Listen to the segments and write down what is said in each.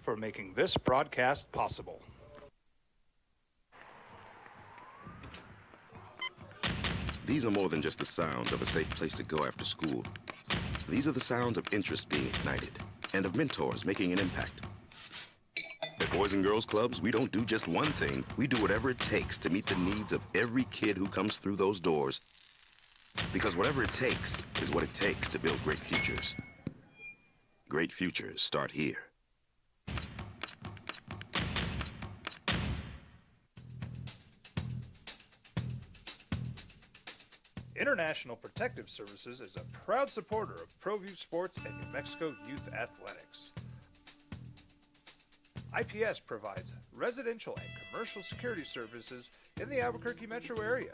for making this broadcast possible. These are more than just the sounds of a safe place to go after school. These are the sounds of interest being ignited and of mentors making an impact. At Boys and Girls Clubs, we don't do just one thing. We do whatever it takes to meet the needs of every kid who comes through those doors. Because whatever it takes is what it takes to build great futures. Great futures start here. International Protective Services is a proud supporter of ProView Sports and New Mexico Youth Athletics. IPS provides residential and commercial security services in the Albuquerque metro area.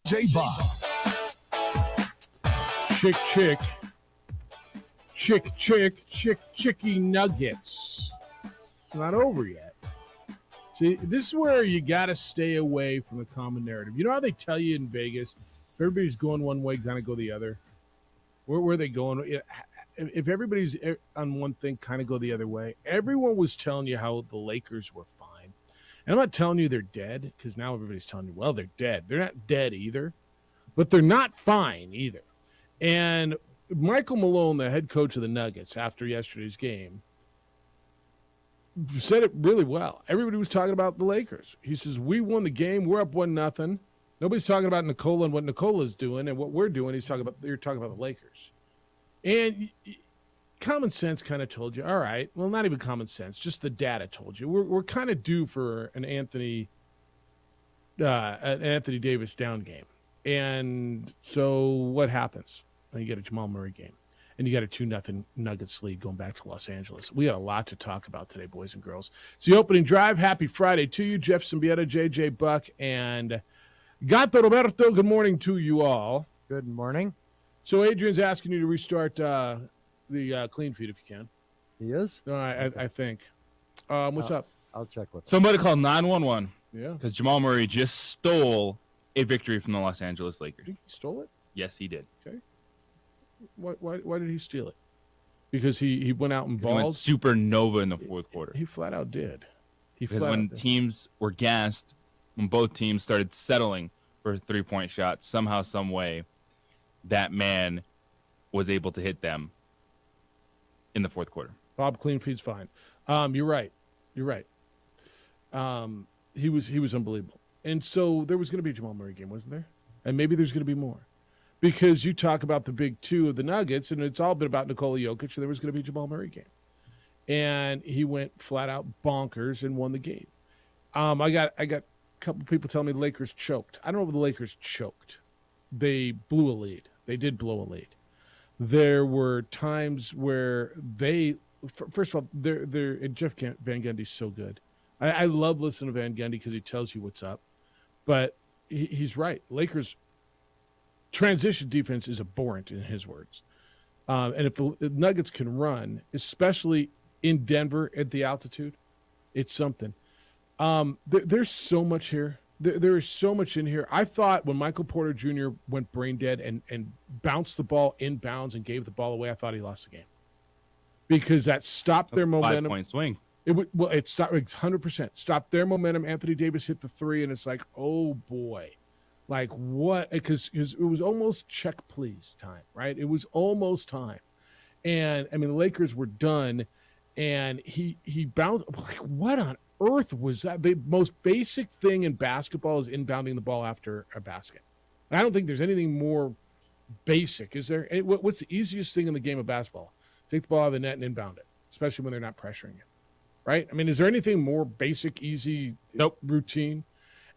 J-Bob. Chicky nuggets. It's not over yet. See, this is where you got to stay away from the common narrative. You know how they tell you in Vegas, if everybody's going one way, kind of go the other? Where are they going? If everybody's on one thing, kind of go the other way. Everyone was telling you how the Lakers were fine. And I'm not telling you they're dead, because now everybody's telling you, well, they're dead. They're not dead either, but they're not fine either. And Michael Malone, the head coach of the Nuggets, after yesterday's game, said it really well. Everybody was talking about the Lakers. He says, we won the game. We're up 1-0. Nobody's talking about Nikola and what Nikola's doing and what we're doing. They're talking about the Lakers. And common sense kind of told you, all right, well, not even common sense, just the data told you. We're kind of due for an Anthony Davis down game. And so what happens? You get a Jamal Murray game, and you got a 2-0 Nuggets lead going back to Los Angeles. We got a lot to talk about today, boys and girls. It's the opening drive. Happy Friday to you, Jeff Symbieta, JJ Buck, and Gato Roberto. Good morning to you all. Good morning. So Adrian's asking you to restart the clean feed if you can. He is? I think. What's up? I'll check with him. Somebody call 911. Yeah. Because Jamal Murray just stole a victory from the Los Angeles Lakers. He stole it? Yes, he did. Okay. Why did he steal it? Because he went out and He went balled? supernova in the fourth quarter. He flat out did. Because when teams were gassed, when both teams started settling for three-point shots, somehow, some way, that man was able to hit them in the fourth quarter. Bob Cleanfeed's fine. You're right. He was unbelievable. And so there was going to be a Jamal Murray game, wasn't there? And maybe there's going to be more. Because you talk about the big two of the Nuggets, and it's all been about Nikola Jokic, so there was going to be a Jamal Murray game. And he went flat out bonkers and won the game. I got a couple people telling me the Lakers choked. I don't know if the Lakers choked. They blew a lead. They did blow a lead. There were times where first of all, and Jeff Van Gundy's so good. I love listening to Van Gundy because he tells you what's up. But he's right. Lakers' transition defense is abhorrent, in his words. And if the Nuggets can run, especially in Denver at the altitude, it's something. There's so much here. There is so much in here. I thought when Michael Porter Jr. went brain dead and bounced the ball inbounds and gave the ball away, I thought he lost the game. Because that stopped their momentum. 5-point swing. It stopped 100%. Stopped their momentum. Anthony Davis hit the three, and it's like, oh, boy. Like, what? Because it was almost check, please time, right? It was almost time. And, I mean, the Lakers were done, and he bounced. Like, what on earth was that? The most basic thing in basketball is inbounding the ball after a basket. I don't think there's anything more basic, is there? What's the easiest thing in the game of basketball? Take the ball out of the net and inbound it, especially when they're not pressuring it, right? I mean, is there anything more basic, easy, routine?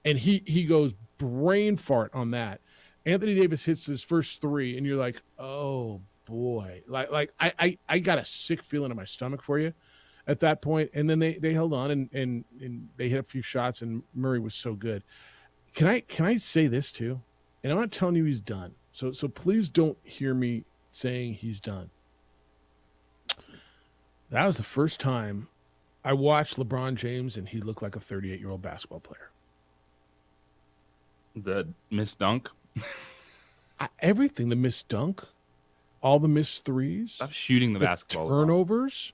And he goes brain fart on that. Anthony Davis hits his first three, and you're like, oh, boy. Like I got a sick feeling in my stomach for you at that point. And then they held on, and they hit a few shots, and Murray was so good. Can I say this too? And I'm not telling you he's done. So please don't hear me saying he's done. That was the first time I watched LeBron James and he looked like a 38-year-old basketball player. The missed dunk. Everything, the missed dunk, all the missed threes, Stop shooting the basketball. turnovers.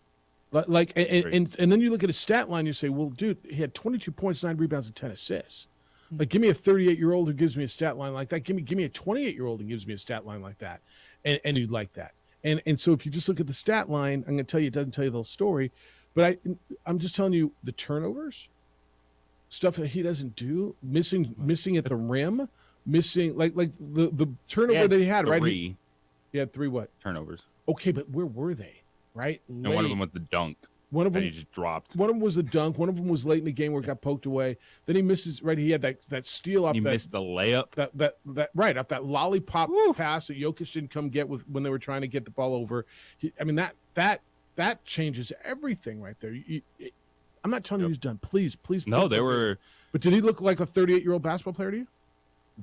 Like and then you look at his stat line, you say, well, dude, he had 22 points, 9 rebounds, and 10 assists. Like, give me a 38-year-old who gives me a stat line like that. Give me a 28-year-old who gives me a stat line like that, and you'd like that. And so if you just look at the stat line, I'm going to tell you it doesn't tell you the whole story, but I'm just telling you the turnovers, stuff that he doesn't do, missing at the rim, missing like the turnover that he had, right? He had 3 what? Turnovers. Okay, but where were they? Right? And one of them was the dunk. One of them he just dropped. One of them was the dunk. One of them was late in the game where it got poked away. Then he misses. Right, he had that steal off. He missed the layup. That right off that lollipop pass that Jokic didn't come get when they were trying to get the ball over. That changes everything right there. I'm not telling you he's done. Please. No, they were. But did he look like a 38-year-old basketball player to you?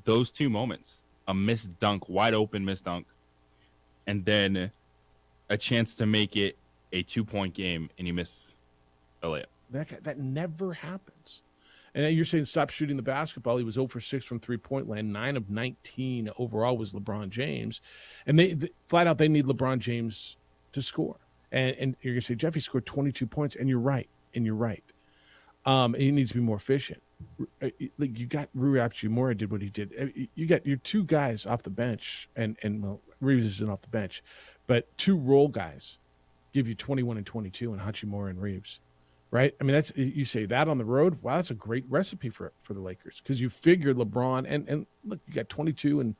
Those 2 moments, a missed dunk, wide open missed dunk, and then a chance to make it a 2-point game, and you miss a layup. That never happens. And you're saying stop shooting the basketball. He was 0 for 6 from 3-point land. 9 of 19 overall was LeBron James. And they flat out, they need LeBron James to score. And you're going to say, Jeff, he scored 22 points. And you're right. He needs to be more efficient. Like, you got Rui Hachimura did what he did. You got your 2 guys off the bench. And well, Reeves isn't off the bench. But 2 role guys give you 21 and 22 and Hachimura and Reeves, right? I mean, that's, you say that on the road. Wow, that's a great recipe for the Lakers, because you figure LeBron and look, you got 22 and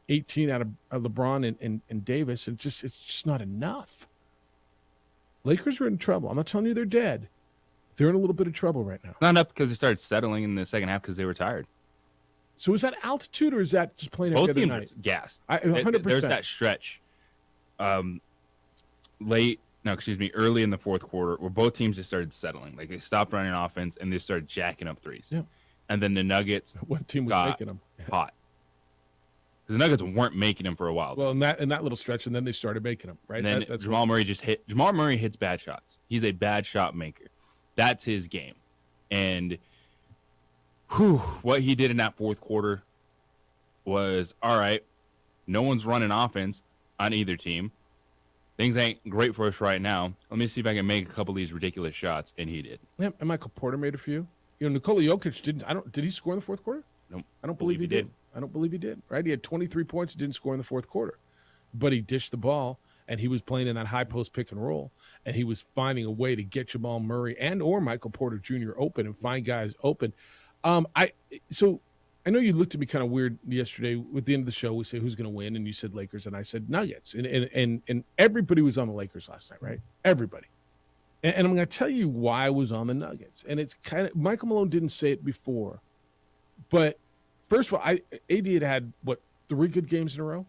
18 out of LeBron and Davis, and it's just not enough. Lakers are in trouble. I'm not telling you they're dead. They're in a little bit of trouble right now. Not enough because they started settling in the second half because they were tired. So is that altitude or is that just playing Both every teams night? are gassed. 100%. There's that stretch. Early in the fourth quarter, where both teams just started settling. Like, they stopped running offense and they started jacking up threes. Yeah. And then the Nuggets What team was got making them? hot. The Nuggets weren't making them for a while. Well, in that little stretch, and then they started making them, right? And then That's Jamal Murray just hit. Jamal Murray hits bad shots. He's a bad shot maker. That's his game. And what he did in that fourth quarter was, all right, no one's running offense on either team. Things ain't great for us right now. Let me see if I can make a couple of these ridiculous shots, and he did. Yeah, and Michael Porter made a few. Nikola Jokic didn't. Did he score in the fourth quarter? Nope. I don't believe he did. I don't believe he did. Right? He had 23 points and didn't score in the fourth quarter, but he dished the ball, and he was playing in that high post pick and roll, and he was finding a way to get Jamal Murray or Michael Porter Jr. open and find guys open. I know you looked at me kind of weird yesterday. At the end of the show, we say who's going to win, and you said Lakers, and I said Nuggets, and everybody was on the Lakers last night, right? Everybody. And I'm going to tell you why I was on the Nuggets. And it's kind of, Michael Malone didn't say it before, but first of all, AD had 3 good games in a row.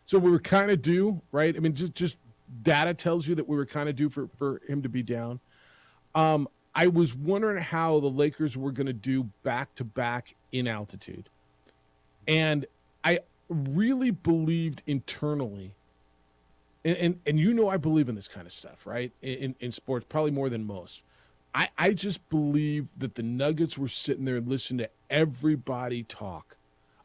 So we were kind of due, right? I mean, just data tells you that we were kind of due for him to be down. I was wondering how the Lakers were going to do back-to-back in altitude. And I really believed internally, and I believe in this kind of stuff, right? In sports, probably more than most. I just believe that the Nuggets were sitting there and listening to everybody talk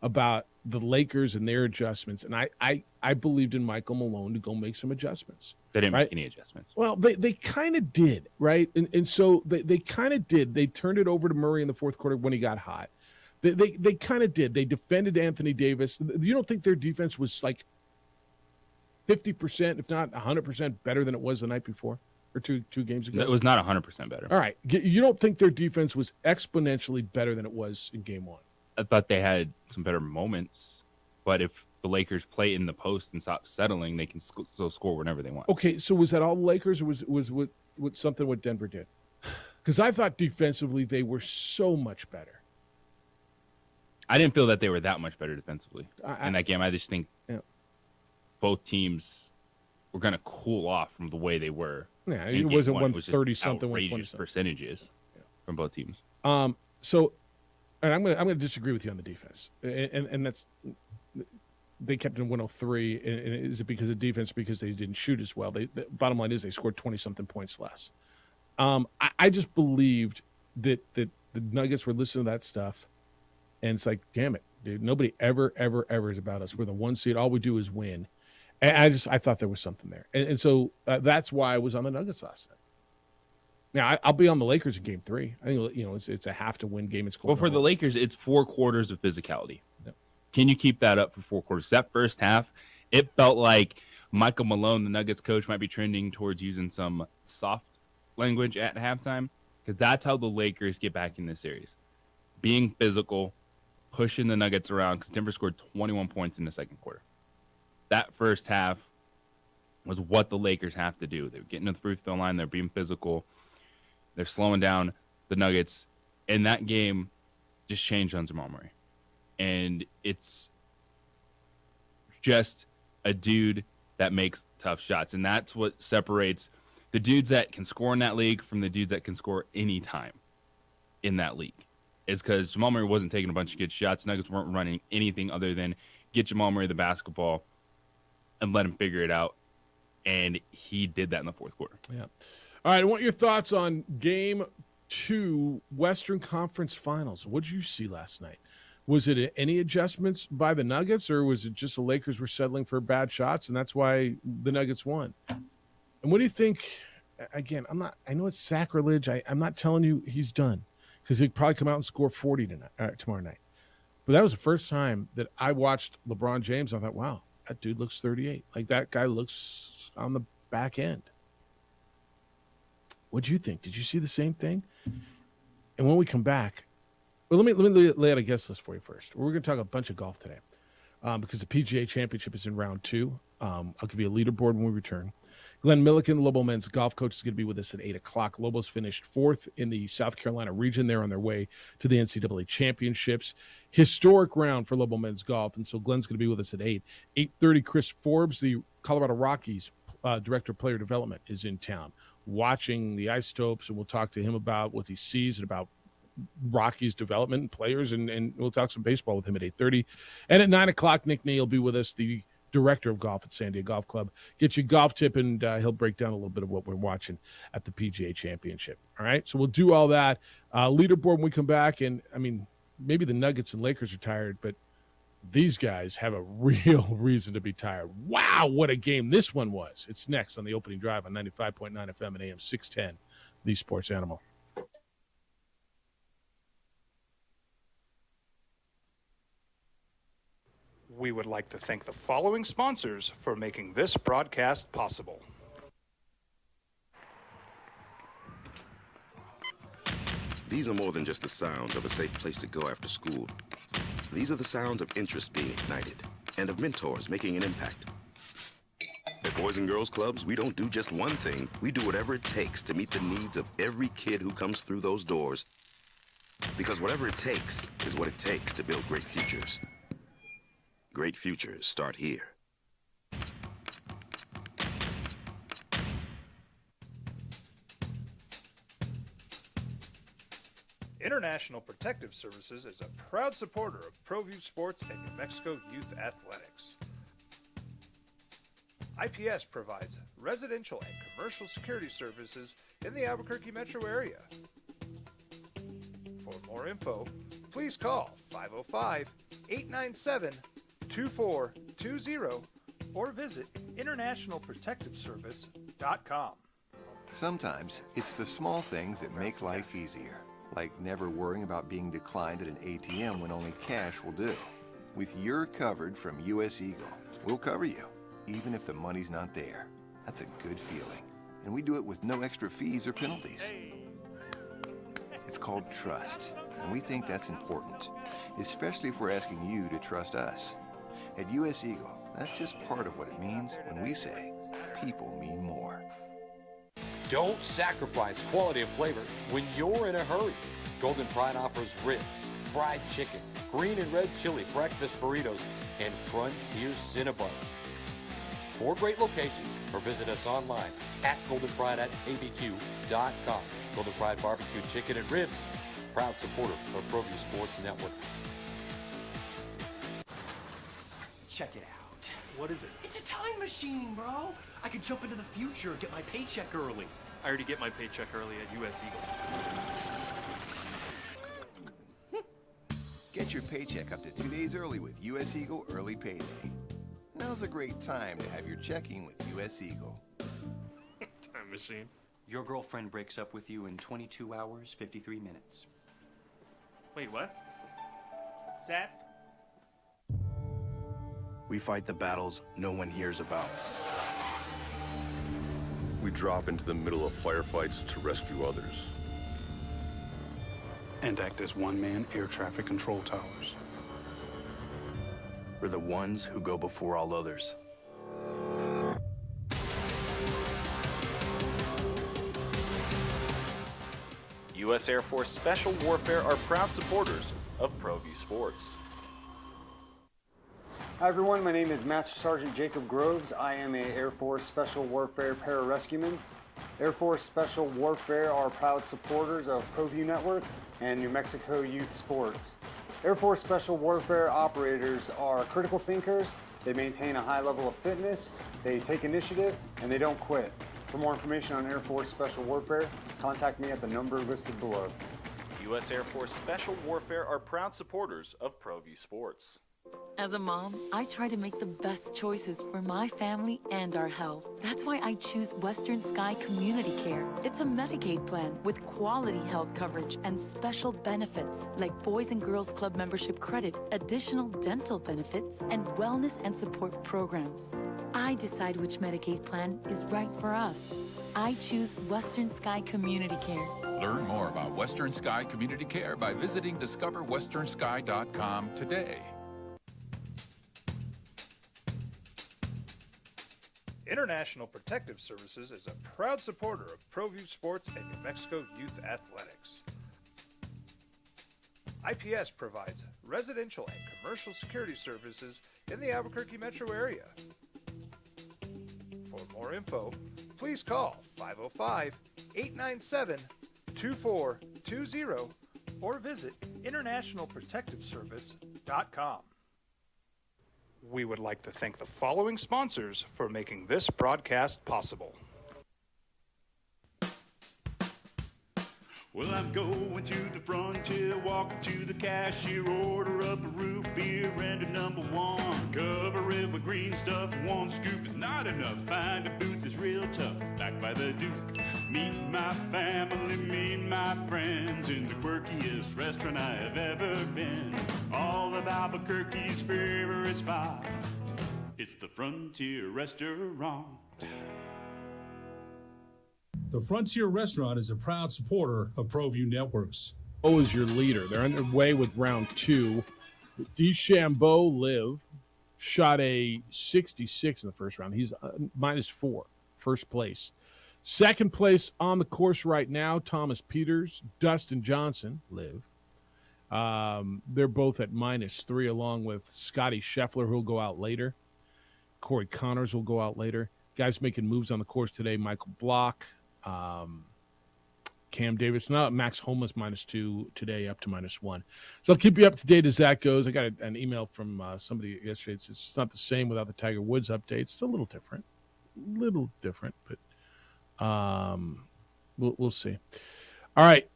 about the Lakers and their adjustments. And I believed in Michael Malone to go make some adjustments. They didn't make any adjustments. Well, they kind of did, right? And so they kind of did. They turned it over to Murray in the fourth quarter when he got hot. They kind of did. They defended Anthony Davis. You don't think their defense was like 50%, if not 100% better than it was the night before or two games ago? It was not 100% better. All right. You don't think their defense was exponentially better than it was in game one? I thought they had some better moments, but if the Lakers play in the post and stop settling, they can still score whenever they want. Okay, so was that all the Lakers, or was something what Denver did? Because I thought defensively they were so much better. I didn't feel that they were that much better defensively in that game. I just think both teams were going to cool off from the way they were. Yeah, it wasn't 130 something, outrageous percentages from both teams. So and I'm gonna disagree with you on the defense, and that's they kept it in 103. And is it because of defense? Because they didn't shoot as well? The bottom line is they scored 20-something points less. I just believed that the Nuggets were listening to that stuff, and it's like, damn it, dude, nobody ever is about us. We're the 1 seed. All we do is win. And I thought there was something there, and so that's why I was on the Nuggets last night. Now I'll be on the Lakers in Game 3. I think it's a have to win game. It's well for the Lakers. It's 4 quarters of physicality. Yep. Can you keep that up for 4 quarters? That first half, it felt like Michael Malone, the Nuggets coach, might be trending towards using some soft language at halftime, because that's how the Lakers get back in this series, being physical, pushing the Nuggets around. Because Denver scored 21 points in the second quarter. That first half was what the Lakers have to do. They're getting to the free throw line. They're being physical. They're slowing down the Nuggets. And that game just changed on Jamal Murray. And it's just a dude that makes tough shots. And that's what separates the dudes that can score in that league from the dudes that can score anytime in that league. Is because Jamal Murray wasn't taking a bunch of good shots. Nuggets weren't running anything other than get Jamal Murray the basketball and let him figure it out. And he did that in the fourth quarter. Yeah. All right, I want your thoughts on Game 2 Western Conference Finals. What did you see last night? Was it any adjustments by the Nuggets, or was it just the Lakers were settling for bad shots, and that's why the Nuggets won? And what do you think? Again, I know it's sacrilege. I'm not telling you he's done, because he'd probably come out and score 40 tomorrow night. But that was the first time that I watched LeBron James. I thought, wow, that dude looks 38. Like, that guy looks on the back end. What do you think? Did you see the same thing? And when we come back, well, let me lay out a guest list for you first. We're going to talk a bunch of golf today, because the PGA Championship is in round 2. I'll give you a leaderboard when we return. Glenn Milliken, Lobo men's golf coach, is going to be with us at 8 o'clock. Lobos finished 4th in the South Carolina region. They're on their way to the NCAA championships. Historic round for Lobo men's golf, and so Glenn's going to be with us at 8. 8:30, Chris Forbes, the Colorado Rockies director of player development, is in town watching the Isotopes, and we'll talk to him about what he sees and about Rockies development and players, and we'll talk some baseball with him at 8:30. And at 9 o'clock, Nick Ney will be with us, the director of golf at Sandia Golf Club. Get you a golf tip, and he'll break down a little bit of what we're watching at the PGA Championship. All right, so we'll do all that. Leaderboard when we come back, and, I mean, maybe the Nuggets and Lakers are tired, but these guys have a real reason to be tired. Wow, what a game this one was. It's next on the opening drive on 95.9 FM and AM 610, the Sports Animal. We would like to thank the following sponsors for making this broadcast possible. These are more than just the sounds of a safe place to go after school. These are the sounds of interest being ignited and of mentors making an impact. At Boys and Girls Clubs, we don't do just one thing. We do whatever it takes to meet the needs of every kid who comes through those doors. Because whatever it takes is what it takes to build great futures. Great futures start here. International Protective Services is a proud supporter of ProView Sports and New Mexico Youth Athletics. IPS provides residential and commercial security services in the Albuquerque metro area. For more info, please call 505-897-2420 or visit internationalprotectiveservice.com. Sometimes it's the small things that make life easier, like never worrying about being declined at an ATM when only cash will do. With your covered from US Eagle, we'll cover you, even if the money's not there. That's a good feeling. And we do it with no extra fees or penalties. It's called trust, and we think that's important, especially if we're asking you to trust us. At US Eagle, that's just part of what it means when we say people mean more. Don't sacrifice quality and flavor when you're in a hurry. Golden Pride offers ribs, fried chicken, green and red chili breakfast burritos, and Frontier Cinnabons. 4 great locations, or visit us online at goldenpride@abq.com. Golden Pride Barbecue Chicken and Ribs, proud supporter of ProView Sports Network. Check it out. What is it? It's a time machine, bro. I could jump into the future, get my paycheck early. I already get my paycheck early at US Eagle. Get your paycheck up to 2 days early with US Eagle Early Payday. Now's a great time to have your checking with US Eagle. Time machine. Your girlfriend breaks up with you in 22 hours, 53 minutes. Wait, what? Seth? We fight the battles no one hears about. We drop into the middle of firefights to rescue others. And act as one-man air traffic control towers. We're the ones who go before all others. U.S. Air Force Special Warfare are proud supporters of ProView Sports. Hi everyone, my name is Master Sergeant Jacob Groves. I am a Air Force Special Warfare pararescueman. Air Force Special Warfare are proud supporters of ProView Network and New Mexico Youth Sports. Air Force Special Warfare operators are critical thinkers. They maintain a high level of fitness, they take initiative, and they don't quit. For more information on Air Force Special Warfare, contact me at the number listed below. U.S. Air Force Special Warfare are proud supporters of ProView Sports. As a mom, I try to make the best choices for my family and our health. That's why I choose Western Sky Community Care. It's a Medicaid plan with quality health coverage and special benefits like Boys and Girls Club membership credit, additional dental benefits, and wellness and support programs. I decide which Medicaid plan is right for us. I choose Western Sky Community Care. Learn more about Western Sky Community Care by visiting discoverwesternsky.com today. International Protective Services is a proud supporter of ProView Sports and New Mexico Youth Athletics. IPS provides residential and commercial security services in the Albuquerque metro area. For more info, please call 505-897-2420 or visit internationalprotectiveservice.com. We would like to thank the following sponsors for making this broadcast possible. Well, I'm going to the frontier, walking to the cashier, order up a root beer and a number one. Cover it with green stuff, one scoop is not enough. Find a booth is real tough, back by the Duke. Meet my family, meet my friends in the quirkiest restaurant I have ever been. All of Albuquerque's favorite spot, it's the Frontier Restaurant. The Frontier Restaurant is a proud supporter of ProView Networks. Is your leader. They're underway with round 2. DeChambeau Liv shot a 66 in the first round. He's -4, first place. Second place on the course right now, Thomas Peters, Dustin Johnson, Liv. They're both at -3, along with Scotty Scheffler, who'll go out later. Corey Connors will go out later. Guys making moves on the course today, Michael Block, Cam Davis. Now Max Homeless -2 today, up to -1. So I'll keep you up to date as that goes. I got an email from somebody yesterday. It's just not the same without the Tiger Woods updates. It's a little different, but we'll see. All right,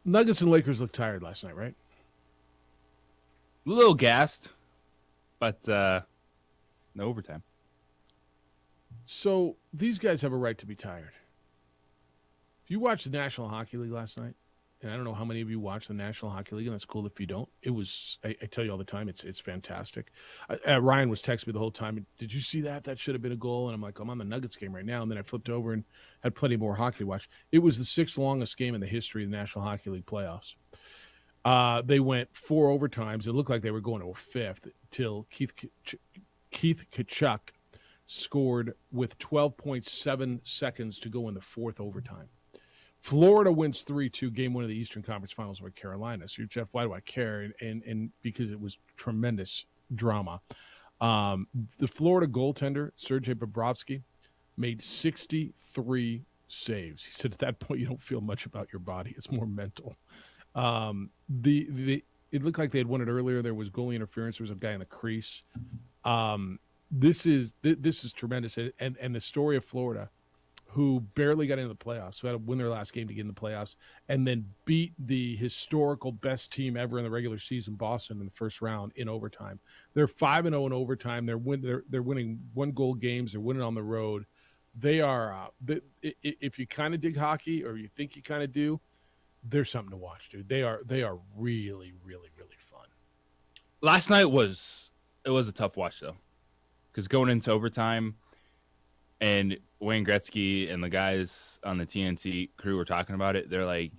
Nuggets and Lakers looked tired last night, right? A little gassed, but no overtime. So these guys have a right to be tired. If you watched the National Hockey League last night, and I don't know how many of you watched the National Hockey League, and that's cool if you don't. It was, I tell you all the time, it's fantastic. Ryan was texting me the whole time, did you see that? That should have been a goal. And I'm like, I'm on the Nuggets game right now. And then I flipped over and had plenty more hockey to watch. It was the 6th longest game in the history of the National Hockey League playoffs. They went 4 overtimes. It looked like they were going to a 5th till Keith Tkachuk scored with 12.7 seconds to go in the 4th overtime. Florida wins 3-2, game 1 of the Eastern Conference Finals with Carolina. So, Jeff, why do I care? And because it was tremendous drama. The Florida goaltender, Sergei Bobrovsky, made 63 saves. He said at that point you don't feel much about your body; it's more mental. It looked like they had won it earlier. There was goalie interference. There was a guy in the crease. This is tremendous, and the story of Florida, who barely got into the playoffs, who had to win their last game to get in the playoffs, and then beat the historical best team ever in the regular season, Boston, in the first round in overtime. They're 5-0 in overtime. They're winning 1-goal games. They're winning on the road. They are. If you kind of dig hockey, or you think you kind of do, there's something to watch, dude. They are really, really, really fun. Last night was a tough watch though, because going into overtime, and Wayne Gretzky and the guys on the TNT crew were talking about it. They're like,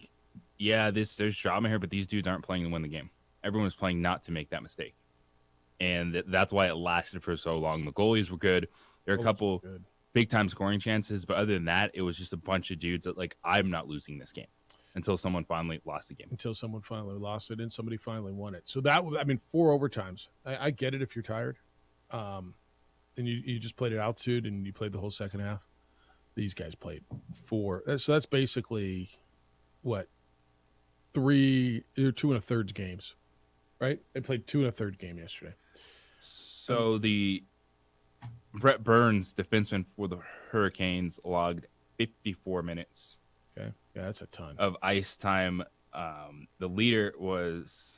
"Yeah, there's drama here, but these dudes aren't playing to win the game. Everyone was playing not to make that mistake, and that's why it lasted for so long. The goalies were good. There are a couple big time scoring chances, but other than that, it was just a bunch of dudes that like, I'm not losing this game." Until someone finally lost the game. Until someone finally lost it and somebody finally won it. So that, 4 overtimes. I get it if you're tired. And you just played at altitude and you played the whole second half. These guys played 4. So that's basically, 2 2.5 games, right? They played 2 1/3 game yesterday. So the Brett Burns, defenseman for the Hurricanes, logged 54 minutes. Okay. Yeah, that's a ton of ice time. The leader was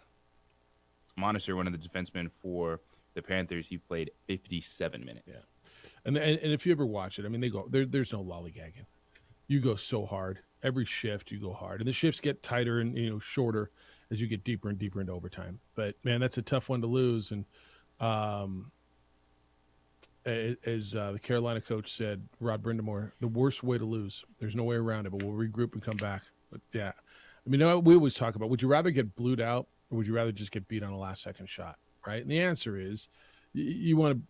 Monister, one of the defensemen for the Panthers. He played 57 minutes. Yeah, and if you ever watch it, I mean, they go there's no lollygagging. You go so hard every shift. You go hard, and the shifts get tighter and shorter as you get deeper and deeper into overtime. But man, that's a tough one to lose. And as the Carolina coach said, Rod Brindamore, the worst way to lose. There's no way around it, but we'll regroup and come back. But yeah, I mean, we always talk about, would you rather get blued out or would you rather just get beat on a last-second shot, right? And the answer is you want to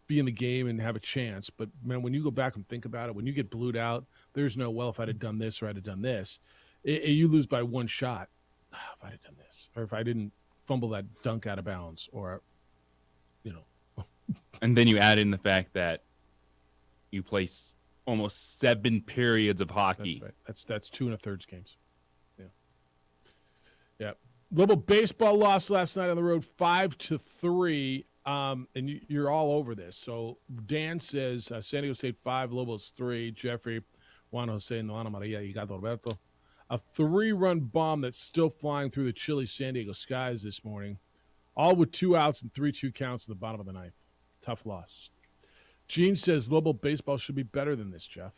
be in the game and have a chance. But, man, when you go back and think about it, when you get blued out, there's no, well, if I'd have done this or I'd have done this. You lose by one shot. If I'd have done this, or if I didn't fumble that dunk out of bounds, or, And then you add in the fact that you play almost 7 periods of hockey. That's right. That's 2 1/3 games. Yeah. Yeah. Global baseball lost last night on the road 5-3. And you're all over this. So Dan says San Diego State 5, Lobos 3. Jeffrey, Juan Jose, and Ana Maria, y Gato Alberto. A 3-run bomb that's still flying through the chilly San Diego skies this morning, all with 2 outs and 3-2 counts in the bottom of the ninth. Tough loss. Gene says Lobo baseball should be better than this, Jeff.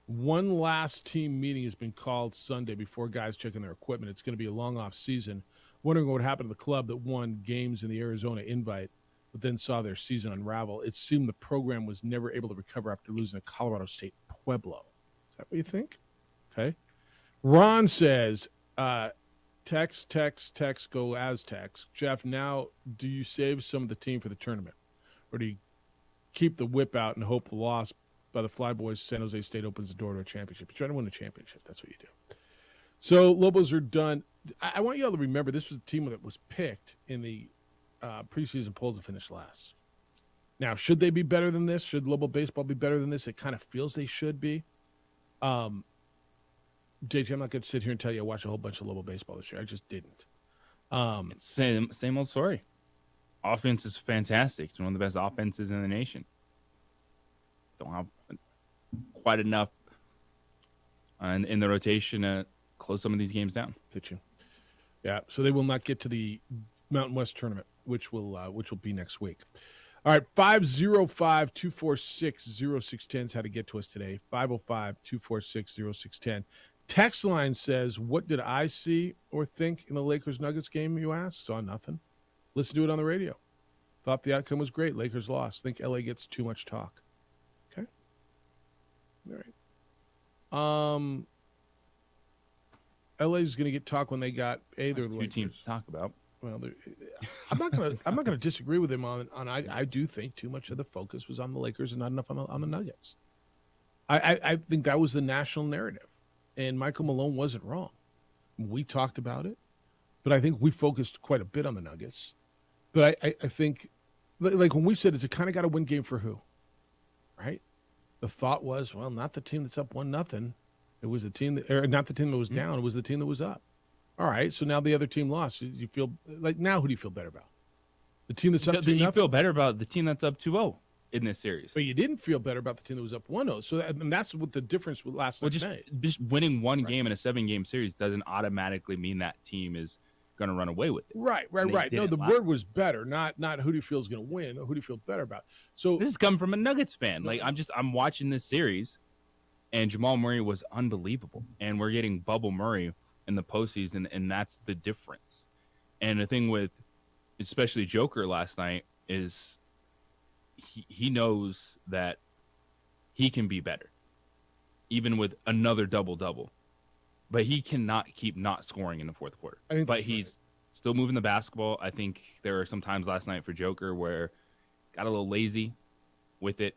One last team meeting has been called Sunday before guys checking their equipment. It's going to be a long off season. Wondering what happened to the club that won games in the Arizona Invite, but then saw their season unravel. It seemed the program was never able to recover after losing to Colorado State Pueblo. Is that what you think? Okay. Ron says, text, go Aztecs. Jeff, now do you save some of the team for the tournament? Or do you keep the whip out and hope the loss by the Flyboys San Jose State opens the door to a championship? You're trying to win a championship. That's what you do. So Lobos are done. I want you all to remember this was a team that was picked in the preseason polls to finish last. Now, should they be better than this? Should Lobo baseball be better than this? It kind of feels they should be. JT, I'm not going to sit here and tell you I watched a whole bunch of Lobo baseball this year. I just didn't. It's same old story. Offense is fantastic. It's one of the best offenses in the nation. Don't have quite enough in the rotation to close some of these games down. Hit you. Yeah, so they will not get to the Mountain West tournament, which will be next week. All right, 505-246-0610 is how to get to us today. 505-246-0610. Text line says, what did I see or think in the Lakers-Nuggets game, you asked? Saw nothing. Listen to it on the radio. Thought the outcome was great. Lakers lost. Think LA gets too much talk. Okay. All right. LA's going to get talk when they got they're the two Lakers. Teams to talk about. Well, I'm not going to disagree with him on I do think too much of the focus was on the Lakers and not enough on the Nuggets. I think that was the national narrative, and Michael Malone wasn't wrong. We talked about it, but I think we focused quite a bit on the Nuggets. But I think, like when we said, it's a kind of got to win game for who, right? the thought was, well, not the team that's up 1-0. It was the team that, or not the team that was down. It was the team that was up. All right, so now the other team lost. You feel like now who do you feel better about? The team that's up 2-0. You feel better about the team that's up 2-0 in this series. But you didn't feel better about the team that was up 1-0. So and that's what the difference with last night. Just winning one game in a 7-game series doesn't automatically mean that team is going to run away with it. Right. No, the word was better, not who do you feel is going to win, or who do you feel better about. So this is coming from a Nuggets fan. Like I'm watching this series, and Jamal Murray was unbelievable, and we're getting Bubble Murray in the postseason, and that's the difference. And the thing with especially Joker last night is he knows that he can be better, even with another double-double. But he cannot keep not scoring in the fourth quarter. But he's still moving the basketball. I think there were some times last night for Joker where got a little lazy with it.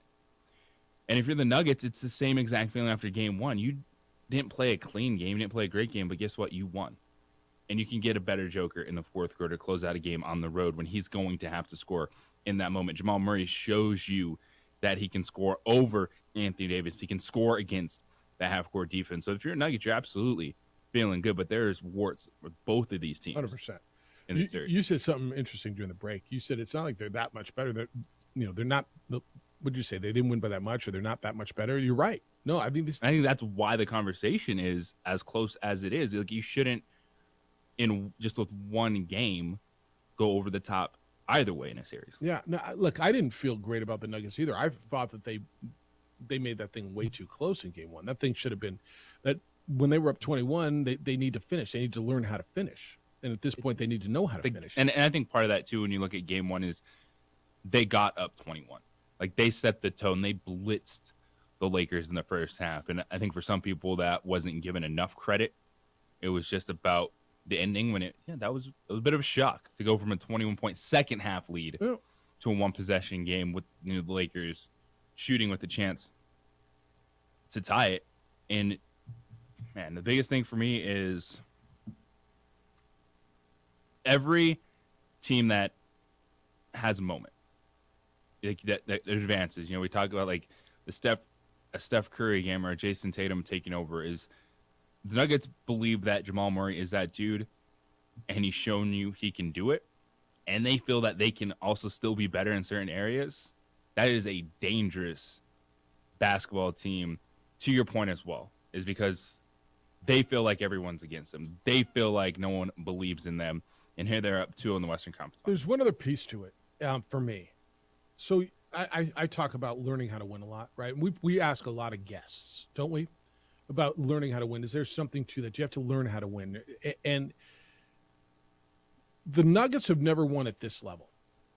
And if you're the Nuggets, it's the same exact feeling after game one. You didn't play a clean game, you didn't play a great game, but guess what? You won. And you can get a better Joker in the fourth quarter to close out a game on the road when he's going to have to score in that moment. Jamal Murray shows you that he can score over Anthony Davis. He can score against the half-court defense. So if you're a Nugget, you're absolutely feeling good, but there's warts with both of these teams. 100%. In the series. You said something interesting during the break. You said it's not like they're that much better. They're not. What did you say? They didn't win by that much, or they're not that much better. You're right. No, I think that's why the conversation is as close as it is. Like, you shouldn't, in just with one game, go over the top either way in a series. Yeah. No, look, I didn't feel great about the Nuggets either. I thought that they made that thing way too close in game one. That thing should have been that when they were up 21, they need to finish. They need to learn how to finish. And at this point, they need to know how to finish. And I think part of that, too, when you look at game one, is they got up 21. Like, they set the tone. They blitzed the Lakers in the first half. And I think for some people that wasn't given enough credit. It was just about the ending when that was a bit of a shock to go from a 21-point second half lead to a one-possession game with the Lakers shooting with a chance to tie it. And, man, the biggest thing for me is every team that has a moment, like that advances. We talk about like a Steph Curry game or a Jason Tatum taking over. Is the Nuggets believe that Jamal Murray is that dude, and he's shown you he can do it, and they feel that they can also still be better in certain areas. That is a dangerous basketball team. To your point as well, is because they feel like everyone's against them. They feel like no one believes in them. And here they're up 2 in the Western Conference. There's one other piece to it for me. So I talk about learning how to win a lot, right? We ask a lot of guests, don't we, about learning how to win. Is there something to that? You have to learn how to win. And the Nuggets have never won at this level.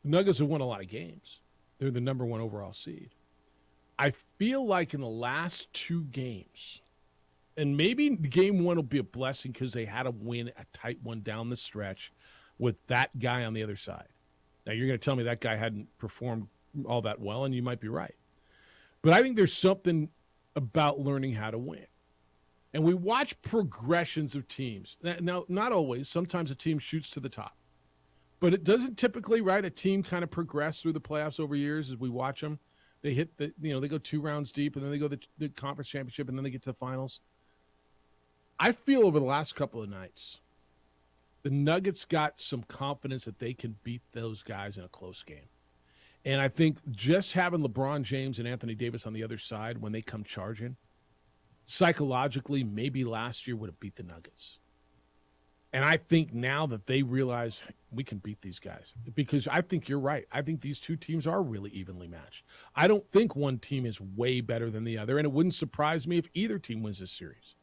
The Nuggets have won a lot of games. They're the number 1 overall seed. I feel like in the last 2 games, and maybe game 1 will be a blessing because they had to win a tight one down the stretch with that guy on the other side. Now, you're going to tell me that guy hadn't performed all that well, and you might be right. But I think there's something about learning how to win. And we watch progressions of teams. Now, not always. Sometimes a team shoots to the top. But it doesn't typically, right, a team kind of progress through the playoffs over years as we watch them. They hit they go 2 rounds deep, and then they go to the conference championship, and then they get to the finals. I feel over the last couple of nights, the Nuggets got some confidence that they can beat those guys in a close game. And I think just having LeBron James and Anthony Davis on the other side when they come charging, psychologically, maybe last year would have beat the Nuggets. And I think now that they realize we can beat these guys, because I think you're right. I think these 2 teams are really evenly matched. I don't think one team is way better than the other, and it wouldn't surprise me if either team wins this series.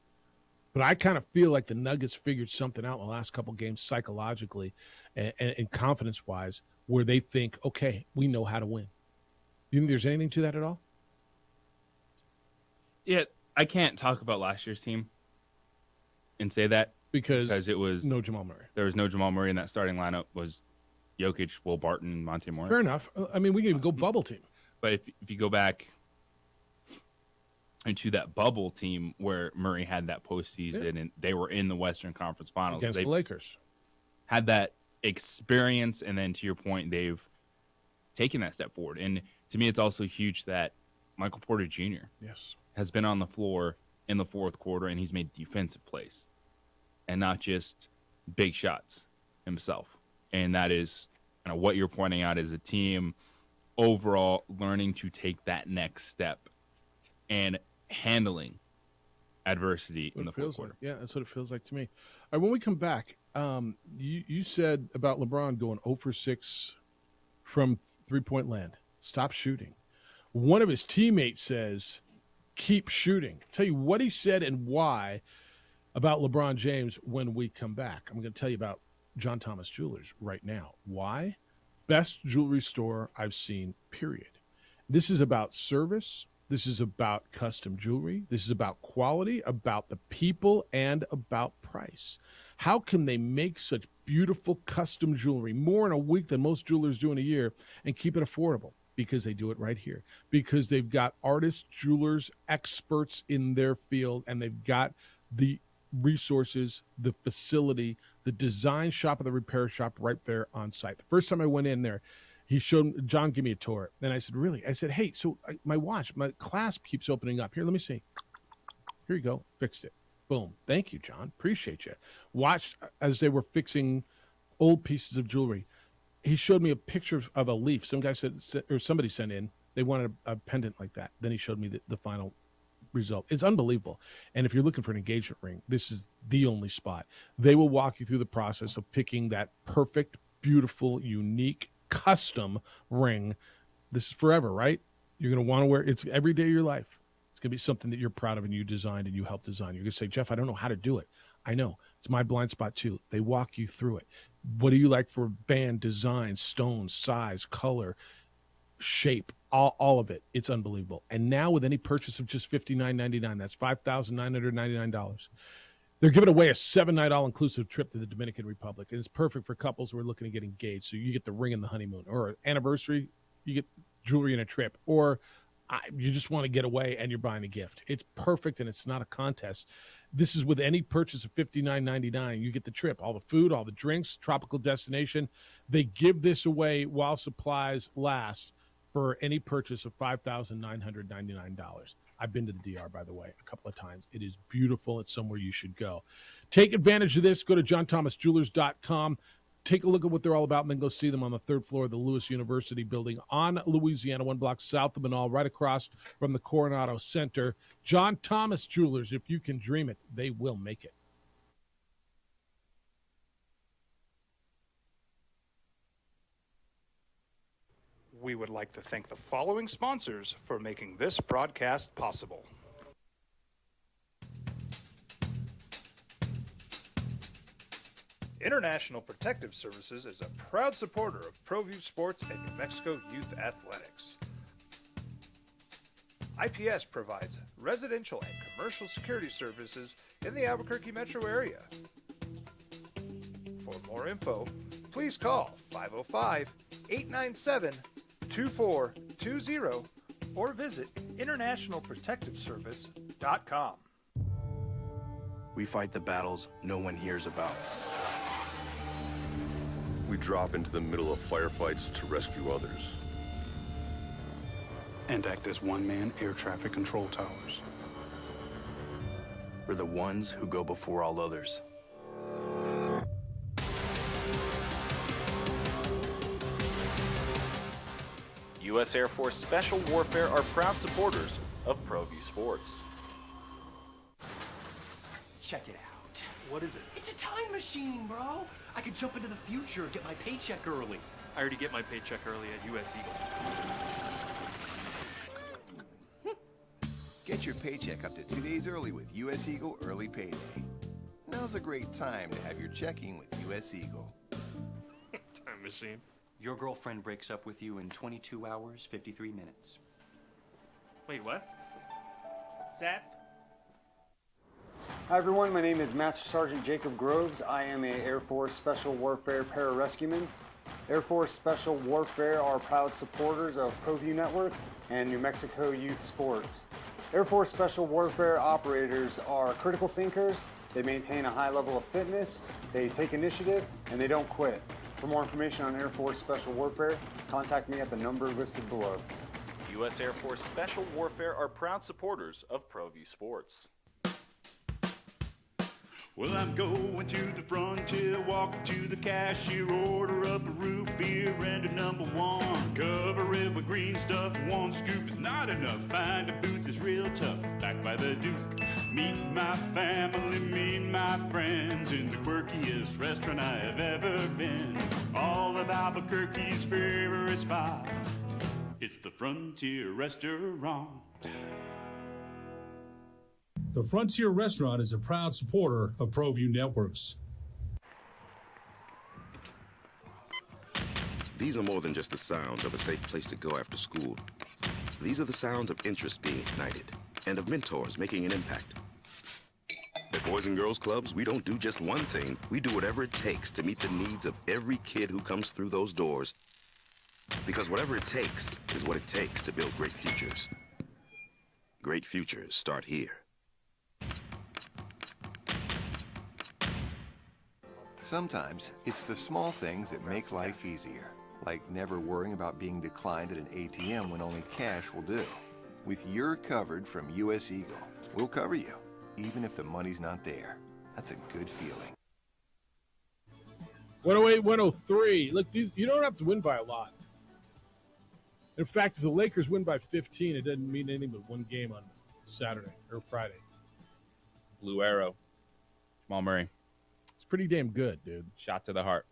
But I kind of feel like the Nuggets figured something out in the last couple games psychologically and confidence-wise where they think, okay, we know how to win. You think there's anything to that at all? Yeah, I can't talk about last year's team and say that. Because it was no Jamal Murray. There was no Jamal Murray, and that starting lineup was Jokic, Will Barton, and Monte Morris. Fair enough. I mean, we can even go bubble team. But if you go back into that bubble team where Murray had that postseason and they were in the Western Conference Finals. Against the Lakers. Had that experience, and then to your point, they've taken that step forward. And to me, it's also huge that Michael Porter Jr. Yes. has been on the floor in the fourth quarter, and he's made defensive plays and not just big shots himself. And that is kind of what you're pointing out as a team overall learning to take that next step and handling adversity in the fourth quarter. Yeah, that's what it feels like to me. All right, when we come back, you said about LeBron going 0 for 6 from three-point land. Stop shooting. One of his teammates says, keep shooting. Tell you what he said and why about LeBron James when we come back. I'm going to tell you about John Thomas Jewelers right now. Why? Best jewelry store I've seen, period. This is about service. This is about custom jewelry. This is about quality, about the people, and about price. How can they make such beautiful custom jewelry, more in a week than most jewelers do in a year, and keep it affordable? Because they do it right here. Because they've got artists, jewelers, experts in their field, and they've got the resources, the facility, the design shop, and the repair shop right there on site. The first time I went in there, John gave me a tour. And I said, really? I said, hey, so my watch, my clasp keeps opening up. Here, let me see. Here you go. Fixed it. Boom. Thank you, John. Appreciate you. Watched as they were fixing old pieces of jewelry. He showed me a picture of a leaf. Some guy said, or somebody sent in, they wanted a pendant like that. Then he showed me the final result. It's unbelievable. And if you're looking for an engagement ring, this is the only spot. They will walk you through the process of picking that perfect, beautiful, unique, custom ring. This is forever, right? You're going to want to wear it's every day of your life. It's going to be something that you're proud of and you designed and you helped design. You're going to say, Jeff, I don't know how to do it. I know. It's my blind spot too. They walk you through it. What do you like for band, design, stones, size, color, shape, all of it? It's unbelievable. And now with any purchase of just $59.99, that's $5,999. They're giving away a 7-night all-inclusive trip to the Dominican Republic. And it's perfect for couples who are looking to get engaged. So you get the ring and the honeymoon. Or anniversary, you get jewelry and a trip. Or you just want to get away and you're buying a gift. It's perfect and it's not a contest. This is with any purchase of $59.99. You get the trip, all the food, all the drinks, tropical destination. They give this away while supplies last for any purchase of $5,999. I've been to the DR, by the way, a couple of times. It is beautiful. It's somewhere you should go. Take advantage of this. Go to johnthomasjewelers.com. Take a look at what they're all about, and then go see them on the third floor of the Lewis University building on Louisiana, 1 block south of Manal, right across from the Coronado Center. John Thomas Jewelers, if you can dream it, they will make it. We would like to thank the following sponsors for making this broadcast possible. International Protective Services is a proud supporter of ProView Sports and New Mexico Youth Athletics. IPS provides residential and commercial security services in the Albuquerque metro area. For more info, please call 505-897-2420 or visit internationalprotectiveservice.com. We fight the battles no one hears about. We drop into the middle of firefights to rescue others. And act as one-man air traffic control towers. We're the ones who go before all others. U.S. Air Force Special Warfare are proud supporters of ProView Sports. Check it out. What is it? It's a time machine, bro. I could jump into the future, get my paycheck early. I already get my paycheck early at U.S. Eagle. Get your paycheck up to 2 days early with U.S. Eagle Early Payday. Now's a great time to have your checking with U.S. Eagle. Time machine. Your girlfriend breaks up with you in 22 hours, 53 minutes. Wait, what? Seth? Hi everyone, my name is Master Sergeant Jacob Groves. I am a Air Force Special Warfare Pararescueman. Air Force Special Warfare are proud supporters of ProView Network and New Mexico Youth Sports. Air Force Special Warfare operators are critical thinkers. They maintain a high level of fitness, they take initiative, and they don't quit. For more information on Air Force Special Warfare, contact me at the number listed below. U.S. Air Force Special Warfare are proud supporters of ProView Sports. Well, I'm going to the frontier, walking to the cashier, order up a root beer and a number one. Cover it with green stuff, one scoop is not enough. Find a booth is real tough, back by the Duke. Meet my family, meet my friends in the quirkiest restaurant I have ever been. All of Albuquerque's favorite spot, it's the Frontier Restaurant. The Frontier Restaurant is a proud supporter of ProView Networks. These are more than just the sounds of a safe place to go after school. These are the sounds of interest being ignited and of mentors making an impact. At Boys and Girls Clubs, we don't do just one thing. We do whatever it takes to meet the needs of every kid who comes through those doors. Because whatever it takes is what it takes to build great futures. Great futures start here. Sometimes it's the small things that make life easier, like never worrying about being declined at an ATM when only cash will do. With your covered from US Eagle, we'll cover you, even if the money's not there. That's a good feeling. 108, 103. Look, you don't have to win by a lot. In fact, if the Lakers win by 15, it doesn't mean anything but one game on Saturday or Friday. Blue Arrow. Jamal Murray. Pretty damn good, dude. Shot to the heart.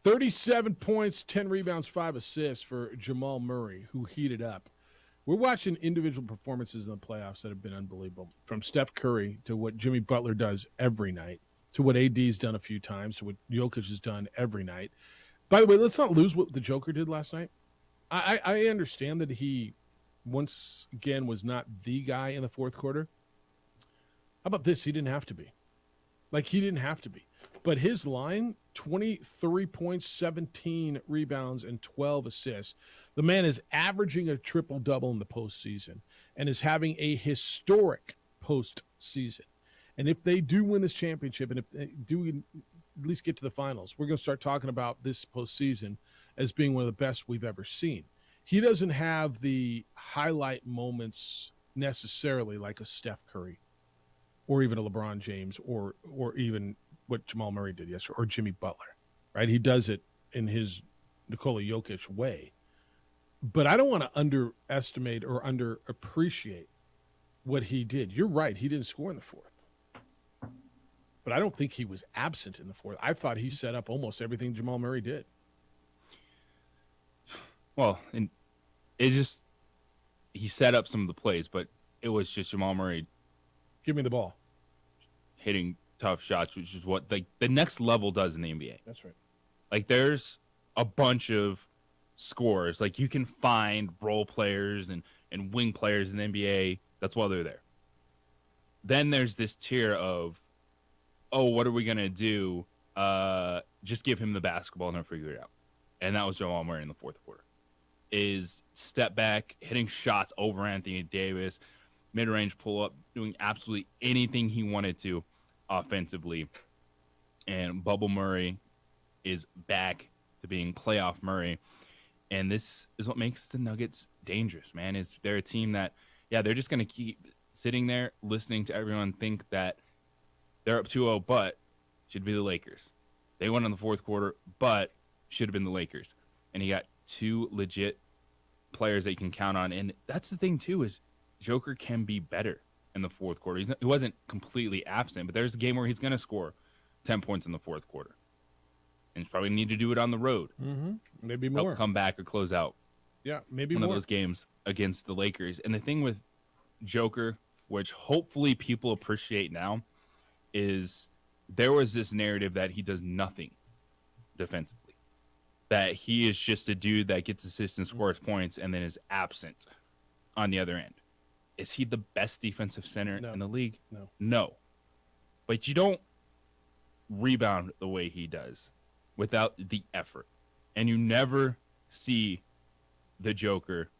37 points, 10 rebounds, 5 assists for Jamal Murray, who heated up. We're watching individual performances in the playoffs that have been unbelievable. From Steph Curry to what Jimmy Butler does every night, to what AD's done a few times, to what Jokic has done every night. By the way, let's not lose what the Joker did last night. I understand that he, once again, was not the guy in the fourth quarter. How about this? He didn't have to be. He didn't have to be. But his line, 23 points, 17 rebounds, and 12 assists. The man is averaging a triple-double in the postseason and is having a historic postseason. And if they do win this championship, and if they do at least get to the finals, we're going to start talking about this postseason as being one of the best we've ever seen. He doesn't have the highlight moments necessarily like a Steph Curry, or even a LeBron James, or even what Jamal Murray did yesterday, or Jimmy Butler, right? He does it in his Nikola Jokic way. But I don't want to underestimate or underappreciate what he did. You're right, he didn't score in the fourth. But I don't think he was absent in the fourth. I thought he set up almost everything Jamal Murray did. Well, and he set up some of the plays, but it was just Jamal Murray. Give me the ball. Hitting tough shots, which is what the next level does in the NBA. That's right. There's a bunch of scorers. You can find role players and wing players in the NBA. That's why they're there. Then there's this tier of, oh, what are we going to do? Just give him the basketball and he'll figure it out. And that was Jamal Murray in the fourth quarter. Is step back, hitting shots over Anthony Davis, mid-range pull-up, doing absolutely anything he wanted to offensively. And Bubble Murray is back to being playoff Murray. And this is what makes the Nuggets dangerous, man. Is they're a team that, they're just going to keep sitting there listening to everyone think that they're up 2-0, but should be the Lakers. They won in the fourth quarter, but should have been the Lakers. And you got two legit players that you can count on. And that's the thing, too, is Joker can be better in the fourth quarter. He wasn't completely absent, but there's a game where he's going to score 10 points in the fourth quarter. And he's probably need to do it on the road. Mm-hmm. Maybe more. Help come back or close out. Yeah, maybe one more. Of those games against the Lakers. And the thing with Joker, which hopefully people appreciate now, is there was this narrative that he does nothing defensively. That he is just a dude that gets assists and scores points and then is absent on the other end. Is he the best defensive center in the league? No. But you don't rebound the way he does without the effort. And you never see the Joker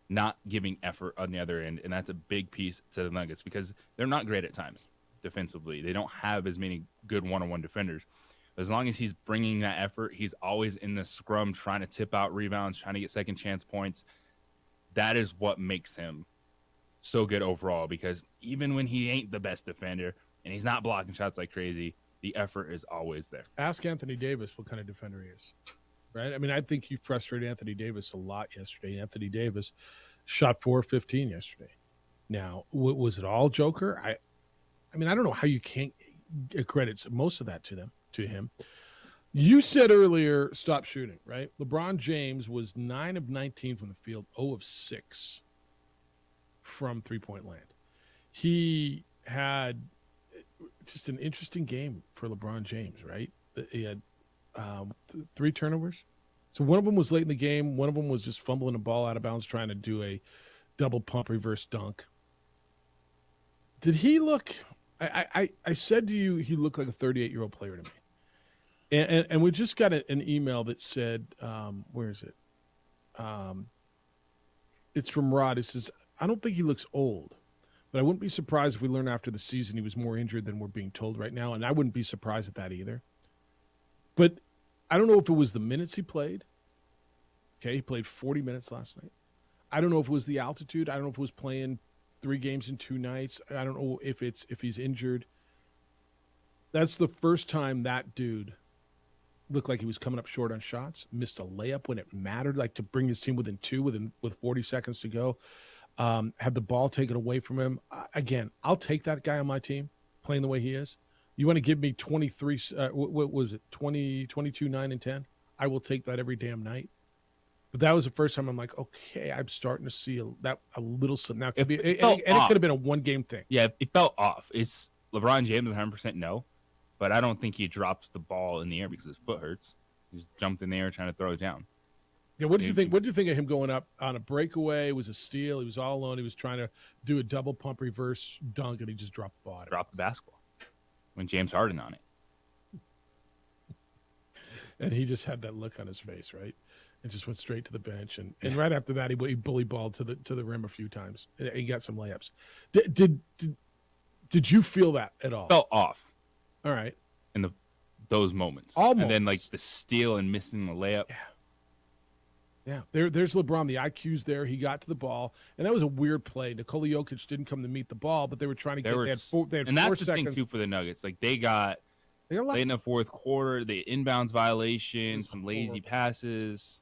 not giving effort on the other end. And that's a big piece to the Nuggets because they're not great at times defensively. They don't have as many good one-on-one defenders. As long as he's bringing that effort, he's always in the scrum trying to tip out rebounds, trying to get second chance points. that is what makes him so good overall, because even when he ain't the best defender and he's not blocking shots like crazy, the effort is always there. Ask Anthony Davis what kind of defender he is, right? I mean, I think he frustrated Anthony Davis a lot yesterday. Anthony Davis shot 4-15 yesterday. Now, was it all Joker? I mean, I don't know how you can't credit most of that to him. You said earlier, stop shooting, right? LeBron James was 9 of 19 from the field, 0 of 6 from three-point land. He had just an interesting game for LeBron James, right? He had 3 turnovers. So one of them was late in the game. One of them was just fumbling a ball out of bounds, trying to do a double pump reverse dunk. Did he look? I said to you, he looked like a 38-year-old player to me. And we just got an email that said, where is it? It's from Rod. It says, I don't think he looks old, but I wouldn't be surprised if we learn after the season he was more injured than we're being told right now. And I wouldn't be surprised at that either. But I don't know if it was the minutes he played. Okay, he played 40 minutes last night. I don't know if it was the altitude. I don't know if it was playing 3 games in 2 nights. I don't know if he's injured. That's the first time that dude looked like he was coming up short on shots, missed a layup when it mattered, like to bring his team within 2 with 40 seconds to go. Had the ball taken away from him. Again, I'll take that guy on my team playing the way he is. You want to give me 23, what was it, 20, 22, 9, and 10? I will take that every damn night. But that was the first time I'm like, okay, I'm starting to see a little something. Now, it could have been a one-game thing. Yeah, it felt off. Is LeBron James 100% no? But I don't think he drops the ball in the air because his foot hurts. He's jumped in the air trying to throw it down. Yeah, what did you think? What did you think of him going up on a breakaway? It was a steal. He was all alone. He was trying to do a double pump reverse dunk, and he just dropped the ball. Dropped the basketball when James Harden on it. And he just had that look on his face, right? And just went straight to the bench. And right after that, he bully balled to the rim a few times. And he got some layups. Did you feel that at all? Felt off. All right. In those moments. Almost. And then like the steal and missing the layup. Yeah. There's LeBron. The IQ's there. He got to the ball. And that was a weird play. Nikola Jokic didn't come to meet the ball, but they were trying to get they had 4 and that's 4 the seconds. thing, too, for the Nuggets. Like, they got late in the fourth quarter, the inbounds violation, some lazy passes.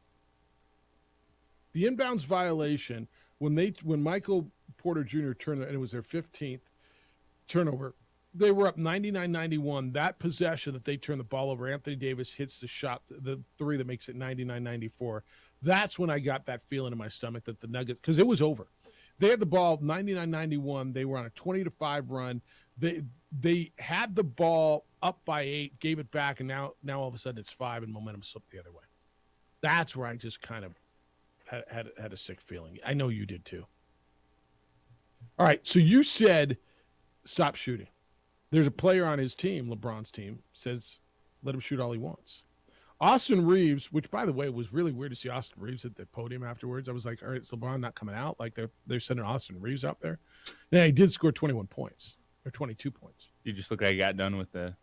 The inbounds violation, when Michael Porter Jr. turned, and it was their 15th turnover, they were up 99-91. That possession that they turned the ball over, Anthony Davis hits the shot, the 3 that makes it 99-94. That's when I got that feeling in my stomach that the Nuggets, because it was over. They had the ball 99-91. They were on a 20-5 run. They had the ball up by 8, gave it back, and now all of a sudden it's 5 and momentum slipped the other way. That's where I just kind of had a sick feeling. I know you did too. All right, so you said stop shooting. There's a player on his team, LeBron's team, says let him shoot all he wants. Austin Reeves, which by the way was really weird to see Austin Reeves at the podium afterwards. I was like, all right, is LeBron not coming out? Like they're sending Austin Reeves out there. Yeah, he did score 21 points or 22 points. You just look like I got done with the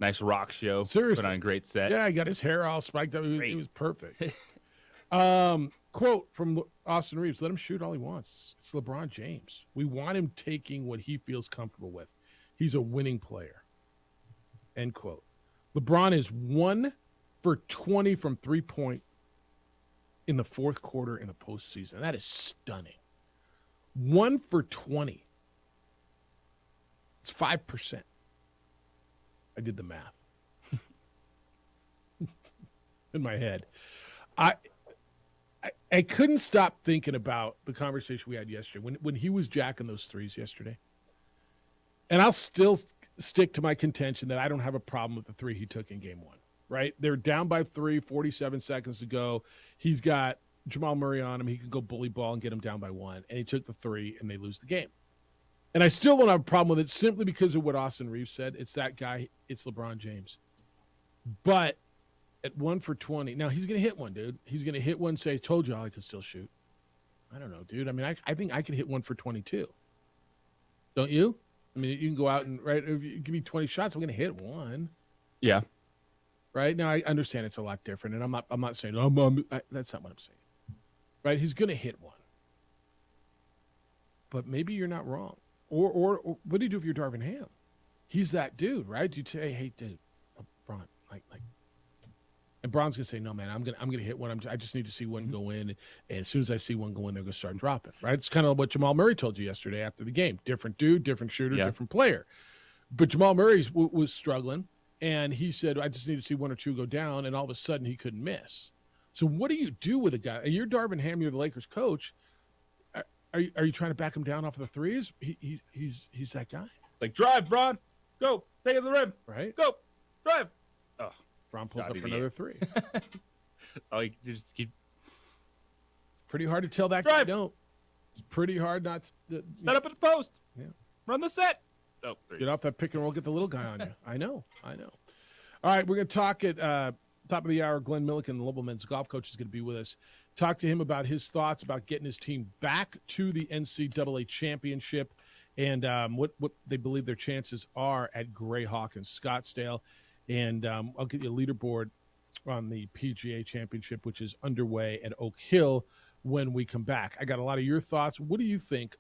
nice rock show. Seriously. Put on a great set. Yeah, he got his hair all spiked up. It was perfect. Quote from Austin Reeves, let him shoot all he wants. It's LeBron James. We want him taking what he feels comfortable with. He's a winning player. End quote. LeBron is 1 for 20 from 3-point in the fourth quarter in the postseason. That is stunning. 1 for 20. It's 5%. I did the math in my head. I couldn't stop thinking about the conversation we had yesterday when he was jacking those threes yesterday. And I'll still stick to my contention that I don't have a problem with the 3 he took in game 1, right? They're down by 3, 47 seconds to go. He's got Jamal Murray on him. He could go bully ball and get him down by 1. And he took the 3 and they lose the game. And I still don't have a problem with it simply because of what Austin Reeves said. It's that guy. It's LeBron James. But at 1 for 20. Now, he's going to hit one, dude. He's going to hit one, say, told you I could still shoot. I don't know, dude. I mean, I think I could hit 1 for 22. Don't you? I mean, you can go out and, right, if you give me 20 shots, I'm going to hit 1. Yeah. Right? Now, I understand it's a lot different, and I'm not saying, that's not what I'm saying. right? He's going to hit one. But maybe you're not wrong. Or what do you do if you're Darvin Ham? He's that dude, right? You say, hey, dude, Braun, like, and Braun's gonna say, no, man, I'm gonna hit one. I just need to see one go in, and as soon as I see one go in, they're gonna start dropping, right? It's kind of what Jamal Murray told you yesterday after the game. Different dude, different shooter, different player. But Jamal Murray was struggling, and he said, I just need to see one or two go down, and all of a sudden he couldn't miss. So what do you do with a guy? You're Darvin Ham, you're the Lakers coach. Are you trying to back him down off of the threes? He's that guy. Like, drive, Braun. Go. Take it to the rim. Right. Go. Drive. Oh, Braun pulls up for another three. That's all you just keep. Pretty hard to tell that guy don't. It's pretty hard not to. Set up at the post. Yeah. Run the set. Oh, get off that pick and roll. Get the little guy on you. I know. All right, we're going to talk at top of the hour. Glenn Milliken, the Lowell men's golf coach, is going to be with us. Talk to him about his thoughts about getting his team back to the NCAA championship and what they believe their chances are at Grayhawk and Scottsdale. And I'll get you a leaderboard on the PGA championship, which is underway at Oak Hill when we come back. I got a lot of your thoughts. What do you think?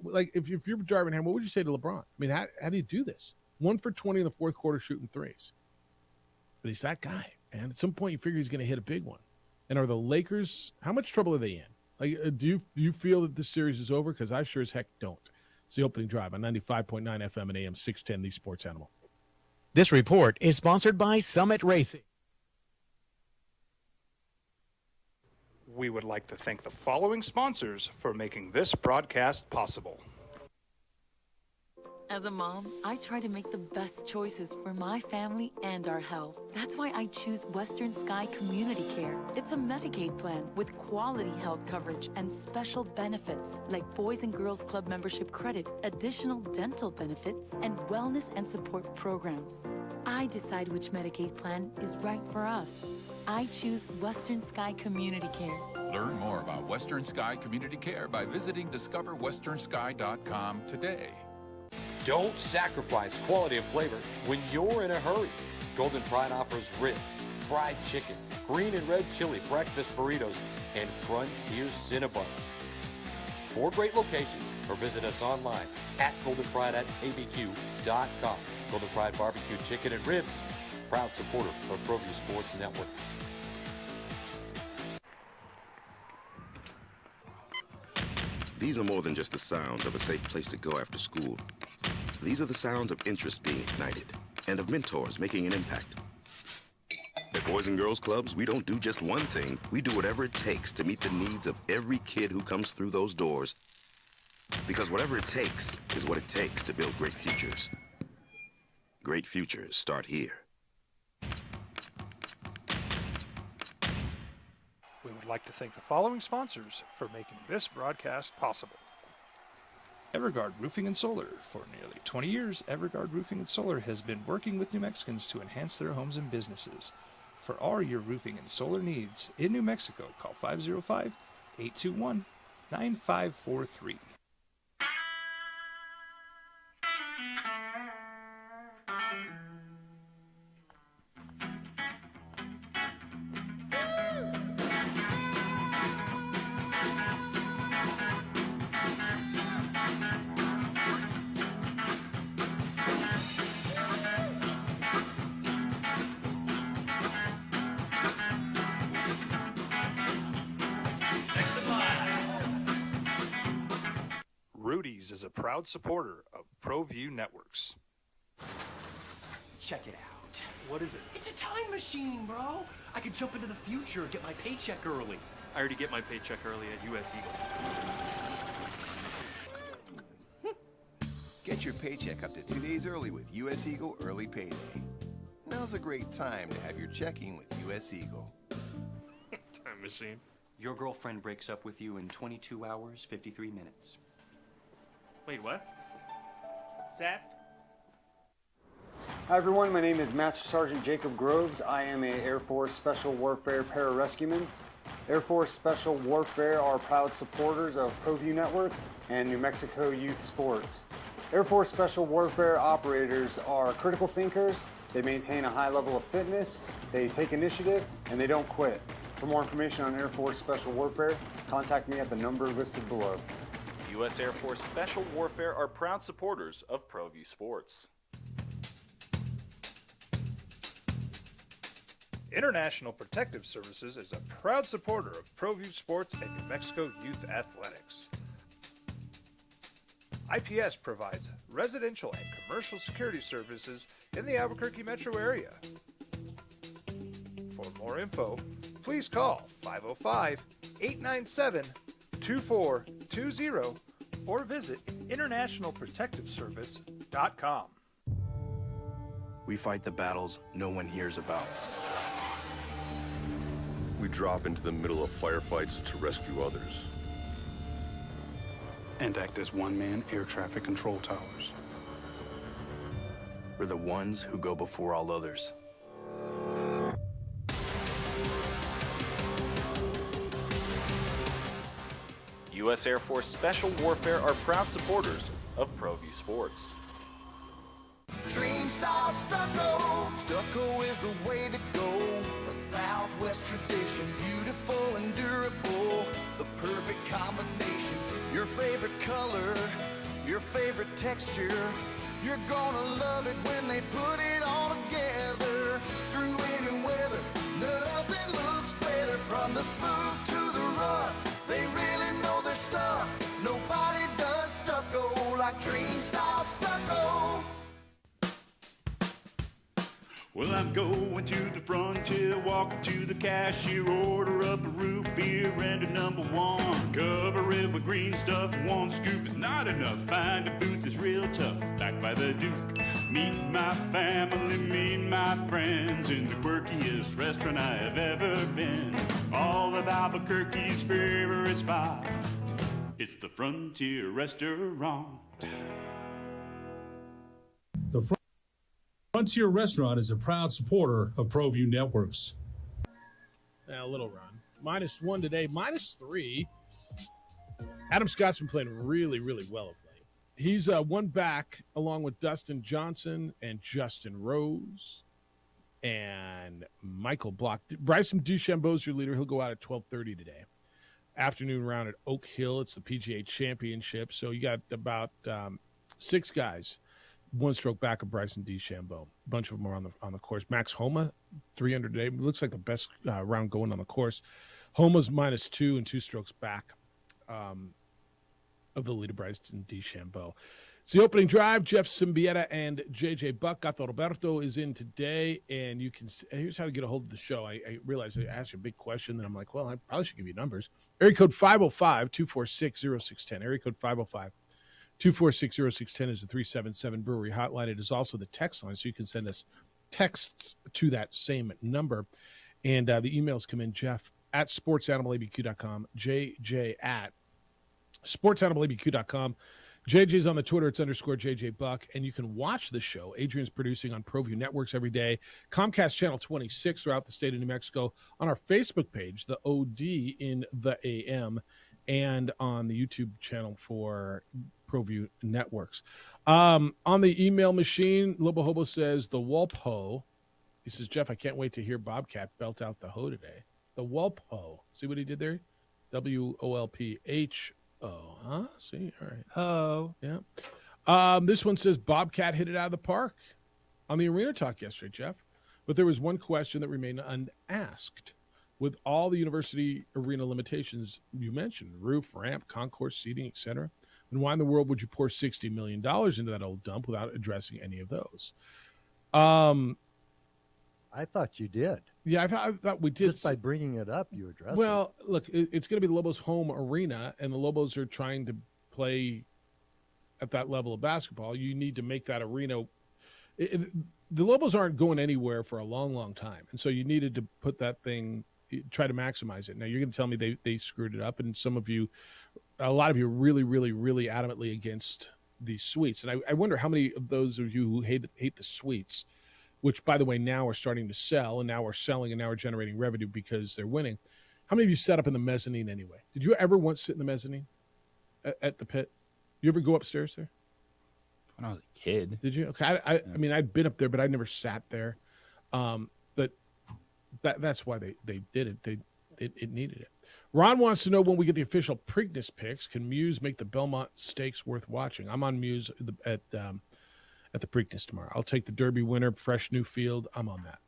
Like if you're Darvin Ham, what would you say to LeBron? I mean, how do you do this? 1 for 20 in the fourth quarter shooting threes. But he's that guy. And at some point you figure he's going to hit a big one. And are the Lakers, how much trouble are they in? Like, do you feel that this series is over? Because I sure as heck don't. It's the opening drive on 95.9 FM and AM 610, the Sports Animal. This report is sponsored by Summit Racing. We would like to thank the following sponsors for making this broadcast possible. As a mom, I try to make the best choices for my family and our health. That's why I choose Western Sky Community Care. It's a Medicaid plan with quality health coverage and special benefits like Boys and Girls Club membership credit, additional dental benefits, and wellness and support programs. I decide which Medicaid plan is right for us. I choose Western Sky Community Care. Learn more about Western Sky Community Care by visiting discoverwesternsky.com today. Don't sacrifice quality of flavor when you're in a hurry. Golden Pride offers ribs, fried chicken, green and red chili breakfast burritos, and Frontier Cinnabons. 4 great locations, or visit us online at goldenpride@abq.com. Golden Pride Barbecue Chicken and Ribs, proud supporter of ProView Sports Network. These are more than just the sounds of a safe place to go after school. These are the sounds of interest being ignited and of mentors making an impact. At Boys and Girls Clubs, we don't do just one thing. We do whatever it takes to meet the needs of every kid who comes through those doors. Because whatever it takes is what it takes to build great futures. Great futures start here. We would like to thank the following sponsors for making this broadcast possible. Everguard Roofing and Solar. For nearly 20 years, Everguard Roofing and Solar has been working with New Mexicans to enhance their homes and businesses. For all your roofing and solar needs in New Mexico, call 505-821-9543. Rudy's is a proud supporter of ProView Networks. Check it out. What is it? It's a time machine, bro. I could jump into the future, get my paycheck early. I already get my paycheck early at US Eagle. Get your paycheck up to 2 days early with US Eagle Early Payday. Now's a great time to have your checking with US Eagle. Time machine. Your girlfriend breaks up with you in 22 hours, 53 minutes. Wait, what? Seth? Hi everyone, my name is Master Sergeant Jacob Groves. I am a Air Force Special Warfare Pararescueman. Air Force Special Warfare are proud supporters of ProView Network and New Mexico Youth Sports. Air Force Special Warfare operators are critical thinkers. They maintain a high level of fitness, they take initiative, and they don't quit. For more information on Air Force Special Warfare, contact me at the number listed below. U.S. Air Force Special Warfare are proud supporters of ProView Sports. International Protective Services is a proud supporter of ProView Sports and New Mexico Youth Athletics. IPS provides residential and commercial security services in the Albuquerque metro area. For more info, please call 505-897-2420 or visit internationalprotectiveservice.com. We fight the battles no one hears about. We drop into the middle of firefights to rescue others. And act as one-man air traffic control towers. We're the ones who go before all others. U.S. Air Force Special Warfare are proud supporters of ProView Sports. Dream style stucco. Stucco is the way to go. A Southwest tradition, beautiful and durable. The perfect combination. Your favorite color, your favorite texture. You're gonna love it when they put it all together. Through any weather, nothing looks better. From the smooth to the rough, they really know their stuff. Nobody does stucco like Dream style stucco. Well, I'm going to the frontier, walking to the cashier, order up a root beer and a number one. Cover it with green stuff, one scoop is not enough. Find a booth is real tough, back by the Duke. Meet my family, meet my friends in the quirkiest restaurant I have ever been. All of Albuquerque's favorite spot, it's the Frontier Restaurant. The Frontier Restaurant is a proud supporter of ProView Networks. A little run. -1 today, -3. Adam Scott's been playing really, really well of late. He's one back along with Dustin Johnson and Justin Rose and Michael Block. Bryson DeChambeau's your leader. He'll go out at 12:30 today. Afternoon round at Oak Hill. It's the PGA Championship. So you got about 6 guys. One stroke back of Bryson DeChambeau. A bunch of them are on the course. Max Homa, 300 today. Looks like the best round going on the course. Homa's -2 and 2 strokes back of the leader, Bryson DeChambeau. It's the opening drive. Jeff Symbieta and JJ Buck. Gato Roberto is in today, and you can. Here's how to get a hold of the show. I realized I asked you a big question, then I'm like, well, I probably should give you numbers. Area code 505-246-0610. Area code 505-246-0610 is the 377 Brewery hotline. It is also the text line, so you can send us texts to that same number. And the emails come in, Jeff at sportsanimалabq.com, JJ at sportsanimалabq.com. JJ's on the Twitter. It's _JJ Buck. And you can watch the show. Adrian's producing on ProView Networks every day. Comcast Channel 26 throughout the state of New Mexico. On our Facebook page, the OD in the AM. And on the YouTube channel for ProView Networks. On the email machine, Lobo Hobo says, the Walpo. He says, Jeff, I can't wait to hear Bobcat belt out the ho today. The Walpo. See what he did there? WOLPHO. Huh? See? All right. Oh. Yeah. This one says, Bobcat hit it out of the park on the Arena Talk yesterday, Jeff. But there was one question that remained unasked. With all the university arena limitations you mentioned, roof, ramp, concourse, seating, etc., then why in the world would you pour $60 million into that old dump without addressing any of those? I thought you did. Yeah, I thought we did. Just by bringing it up, you addressed it. Well, look, it's going to be the Lobos' home arena, and the Lobos are trying to play at that level of basketball. You need to make that arena. The Lobos aren't going anywhere for a long, long time, and so you needed to put that thing, try to maximize it. Now, you're going to tell me they screwed it up, and a lot of you really, really, really adamantly against these suites. And I wonder how many of those of you who hate the suites, which, by the way, now are starting to sell, and now are selling, and now are generating revenue because they're winning. How many of you set up in the mezzanine anyway? Did you ever once sit in the mezzanine at the pit? You ever go upstairs there? When I was a kid. Did you? Okay. I mean, I'd been up there, but I never sat there. But that's why they did it. it needed it. Ron wants to know when we get the official Preakness picks. Can Muse make the Belmont Stakes worth watching? I'm on Muse at the Preakness tomorrow. I'll take the Derby winner, fresh new field. I'm on that.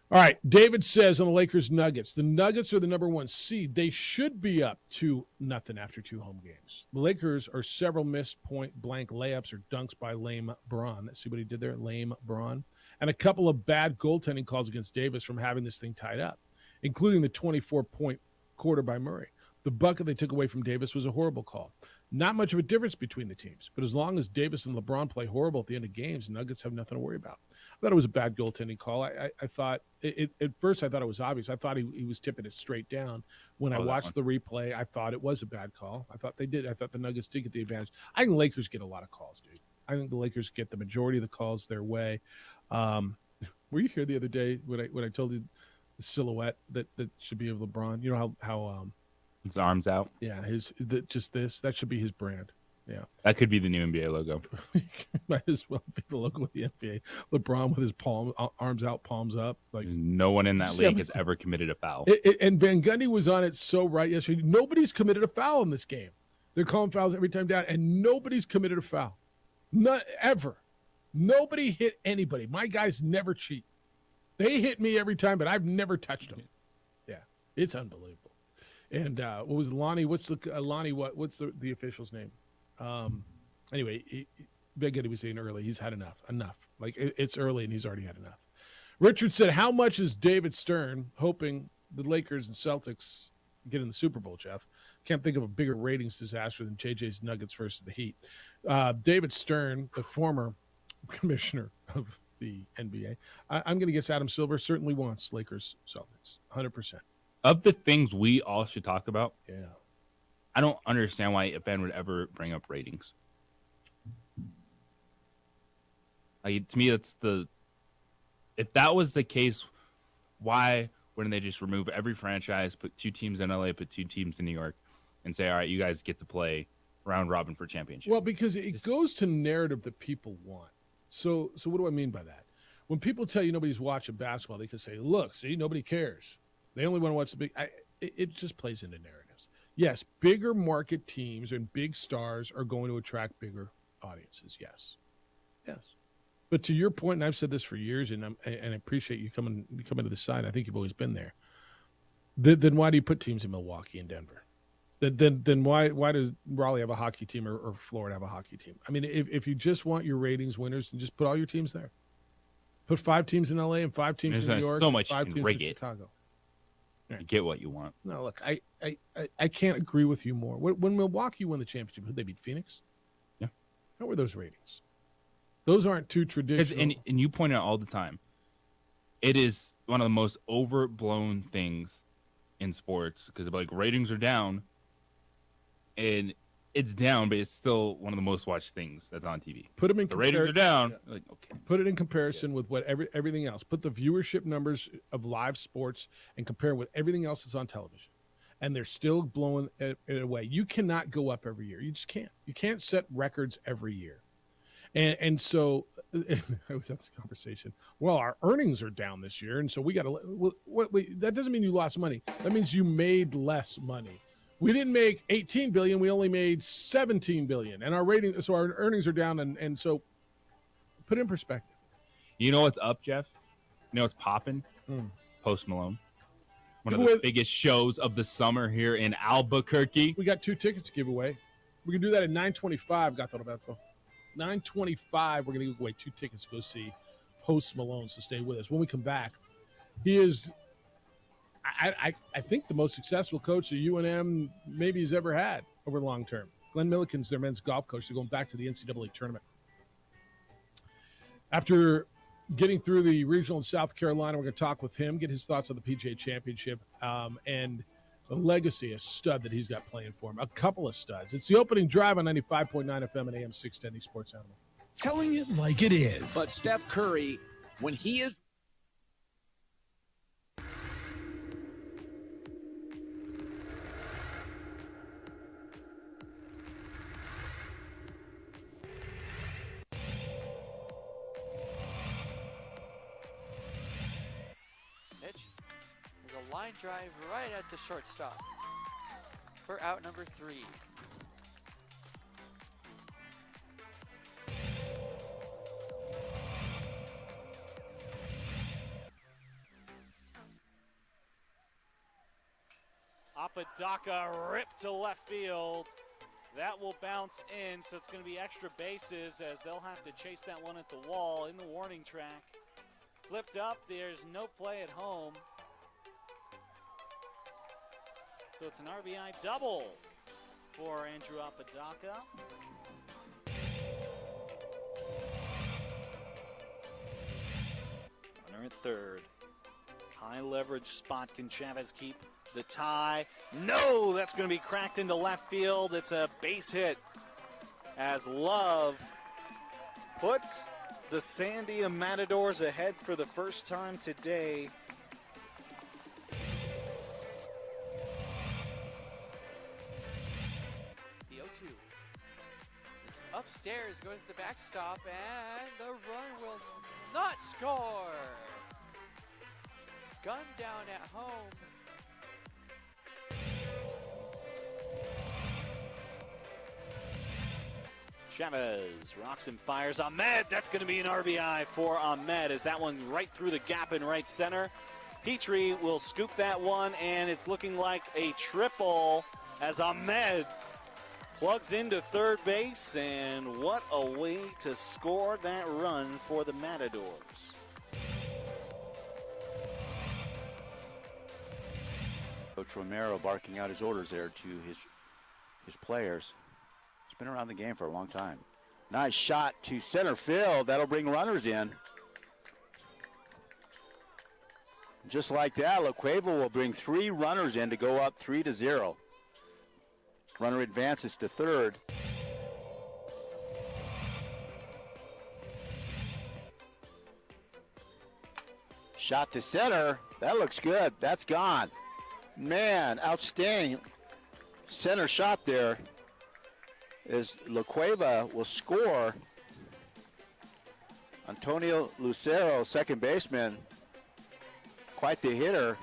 All right, David says on the Lakers Nuggets, the Nuggets are the number 1 seed. They should be up 2-0 after 2 home games. The Lakers are several missed point-blank layups or dunks by Lame Braun. See what he did there? Lame Braun. And a couple of bad goaltending calls against Davis from having this thing tied up, including the 24-point quarter by Murray. The bucket they took away from Davis was a horrible call. Not much of a difference between the teams, but as long as Davis and LeBron play horrible at the end of games, Nuggets have nothing to worry about. I thought it was a bad goaltending call. I thought at first I thought it was obvious. I thought he was tipping it straight down. When I watched the replay, I thought it was a bad call. I thought they did. I thought the Nuggets did get the advantage. I think the Lakers get a lot of calls, dude. I think the Lakers get the majority of the calls their way. Were you here the other day when I told you the silhouette that should be of LeBron? You know how his arms out. Yeah, that should be his brand. Yeah, that could be the new NBA logo. Might as well be the logo of the NBA. LeBron with his arms out, palms up. Like no one in that league has ever committed a foul. And Van Gundy was on it so right yesterday. Nobody's committed a foul in this game. They're calling fouls every time down, and nobody's committed a foul. Not ever. Nobody hit anybody. My guys never cheat. They hit me every time, but I've never touched them. Yeah, it's unbelievable. And what was Lonnie? What's the official's name? Anyway, Big Eddie was saying early, he's had enough. Like it's early and he's already had enough. Richard said, how much is David Stern hoping the Lakers and Celtics get in the Super Bowl, Jeff? Can't think of a bigger ratings disaster than JJ's Nuggets versus the Heat. David Stern, the former commissioner of the NBA, I'm going to guess Adam Silver certainly wants Lakers Celtics 100%. Of the things we all should talk about, yeah, I don't understand why Ben would ever bring up ratings. Like, to me, if that was the case, why wouldn't they just remove every franchise, put 2 teams in LA, put 2 teams in New York, and say, all right, you guys get to play round robin for championship? Well, because it goes to narrative that people want. So what do I mean by that? When people tell you nobody's watching basketball, they can say, look, see, nobody cares. They only want to watch the big. It just plays into narratives. Yes, bigger market teams and big stars are going to attract bigger audiences. Yes. But to your point, and I've said this for years, and I appreciate you coming to the side. I think you've always been there. Then why do you put teams in Milwaukee and Denver? Then why does Raleigh have a hockey team or Florida have a hockey team? I mean, if you just want your ratings winners, then just put all your teams there. Put 5 teams in LA and 5 teams in New York. So much 5 you teams can in rig it. Chicago. You get what you want. No, look, I can't agree with you more. When Milwaukee won the championship, who'd they beat? Phoenix? Yeah. How were those ratings? Those aren't too traditional. And you point out all the time, it is one of the most overblown things in sports because like ratings are down, and it's down, but it's still one of the most watched things that's on TV. Put them in. The ratings are down. Yeah. Like, okay. Put it in comparison with what everything else. Put the viewership numbers of live sports and compare with everything else that's on television, and they're still blowing it away. You cannot go up every year. You just can't. You can't set records every year. And so I was at this conversation. Well, our earnings are down this year, and so we got to. That doesn't mean you lost money. That means you made less money. We didn't make 18 billion. We only made 17 billion, and our earnings are down. And so, put it in perspective. You know what's up, Jeff? You know what's popping? Post Malone, one of the biggest shows of the summer here in Albuquerque. We got 2 tickets to give away. We can do that at 9:25. Got that about 9:25. We're going to give away 2 tickets to go see Post Malone. So stay with us. When we come back, he is. I think the most successful coach that UNM maybe has ever had over the long term. Glenn Milliken's their men's golf coach. They're going back to the NCAA tournament. After getting through the regional in South Carolina, we're going to talk with him, get his thoughts on the PGA Championship, and the legacy, a stud that he's got playing for him. A couple of studs. It's the opening drive on 95.9 FM and AM 610 Sports Animal. Telling it like it is. But Steph Curry, when he is a line drive right at the shortstop for out number 3. Apodaca ripped to left field. That will bounce in, so it's going to be extra bases as they'll have to chase that one at the wall in the warning track. Flipped up, there's no play at home. So it's an RBI double for Andrew Apodaca. Runner at third. High leverage spot. Can Chavez keep the tie? No, that's going to be cracked into left field. It's a base hit as Love puts the Sandia Matadors ahead for the first time today. The 0-2. Upstairs goes the backstop, and the run will not score. Gun down at home. Chavez rocks and fires. Ahmed, that's going to be an RBI for Ahmed as that one right through the gap in right center. Petrie will scoop that one, and it's looking like a triple as Ahmed plugs into third base, and what a way to score that run for the Matadors. Coach Romero barking out his orders there to his players. He's been around the game for a long time. Nice shot to center field. That'll bring runners in. Just like that, La Cueva will bring 3 runners in to go up 3-0. Runner advances to third. Shot to center. That looks good. That's gone. Man, outstanding center shot there. As La Cueva will score. Antonio Lucero, second baseman, quite the hitter.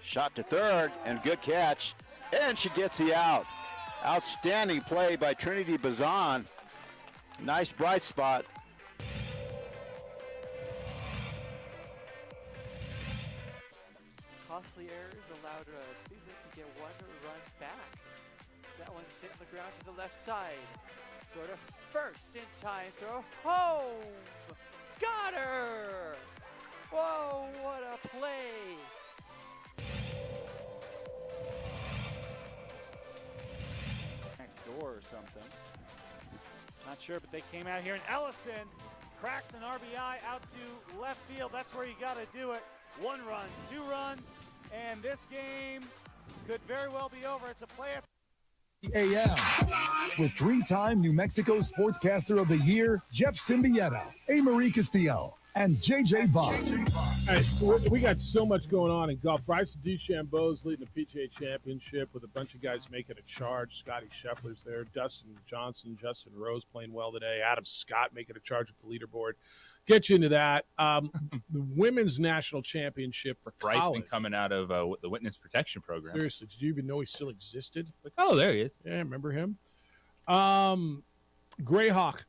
Shot to third, and good catch, and she gets the out. Outstanding play by Trinity Bazan. Nice bright spot. Costly errors allowed Cleveland to get 1 run back. That one's hit on the ground to the left side. Throw to first in time. Throw home. Got her. Whoa, what a play. Next door or something. Not sure, but they came out here, and Ellison cracks an RBI out to left field. That's where you got to do it. 1 run, 2 run, and this game could very well be over. It's a play at AM with 3-time New Mexico Sportscaster of the Year, Jeff Symbieta, A. Marie Castillo, and JJ Vaughn. All right, we got so much going on in golf. Bryson DeChambeau's leading the PGA Championship with a bunch of guys making a charge. Scotty Scheffler's there. Dustin Johnson, Justin Rose playing well today. Adam Scott making a charge with the leaderboard. Get you into that. The Women's National Championship for Bryson college. coming out of the Witness Protection Program. Seriously, did you even know he still existed? Like, oh, there he is. Yeah, remember him? Greyhawk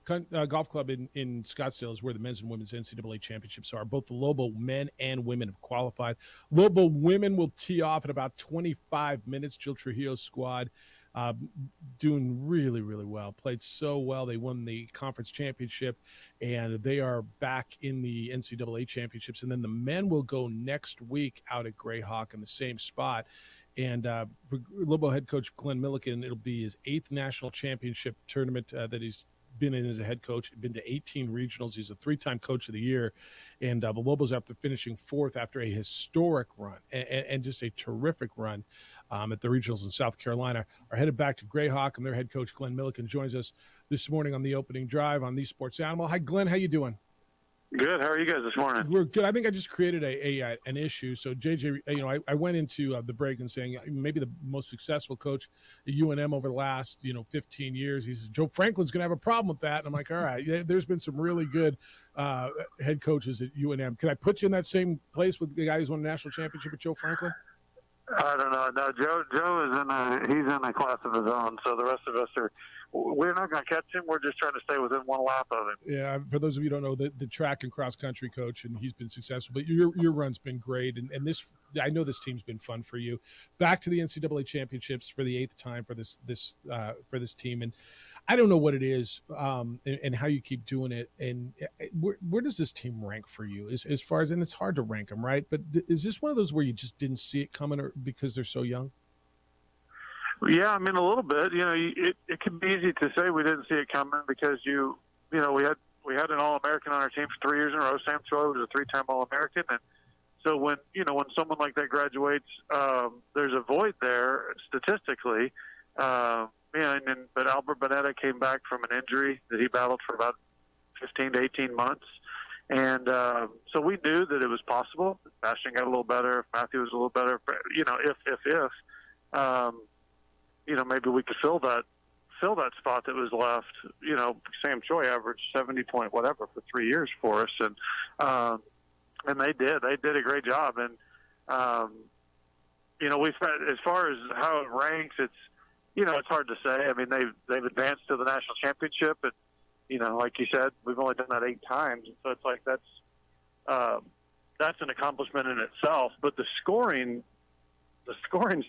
Golf Club in Scottsdale is where the men's and women's NCAA championships are. Both the Lobo men and women have qualified. Lobo women will tee off in about 25 minutes. Jill Trujillo's squad doing really, really well. Played so well. They won the conference championship, and they are back in the NCAA championships. And then the men will go next week out at Greyhawk in the same spot. And for Lobo head coach Glenn Milliken, it'll be his 8th national championship tournament that he's been in as a head coach. Been to 18 regionals. He's a 3-time coach of the year. And the Lobos, after finishing 4th after a historic run and just a terrific run at the regionals in South Carolina, are headed back to Greyhawk. And their head coach Glenn Milliken joins us this morning on the opening drive on the Sports Animal. Hi, Glenn. How you doing? Good. How are you guys this morning? We're good. I think I just created an issue. So JJ, I went into the break and saying maybe the most successful coach at UNM over the last 15 years. He says Joe Franklin's going to have a problem with that, and I'm like, all right. There's been some really good head coaches at UNM. Can I put you in that same place with the guy who's won a national championship with Joe Franklin? I don't know. No, Joe is he's in a class of his own. So the rest of us we're not going to catch him. We're just trying to stay within one lap of him. Yeah, for those of you who don't know, the track and cross country coach, and he's been successful. But your run's been great, and this I know this team's been fun for you. Back to the NCAA championships for the 8th time for this team, and I don't know what it is and how you keep doing it. And where does this team rank for you as far as, and it's hard to rank them, right? But is this one of those where you just didn't see it coming, or because they're so young? Yeah, I mean, a little bit. It can be easy to say we didn't see it coming because we had an All-American on our team for 3 years in a row. Sam Choi was a 3-time All-American, and so when someone like that graduates, there's a void there statistically. But Albert Bonetta came back from an injury that he battled for about 15 to 18 months, and so we knew that it was possible. Bastion got a little better. If Matthew was a little better, if maybe we could fill that spot that was left. Sam Choi averaged 70 point whatever for 3 years for us, and they did a great job. And we spent, as far as how it ranks, it's hard to say. I mean, they've advanced to the national championship, and like you said, we've only done that 8 times, and so it's like that's an accomplishment in itself. But the scoring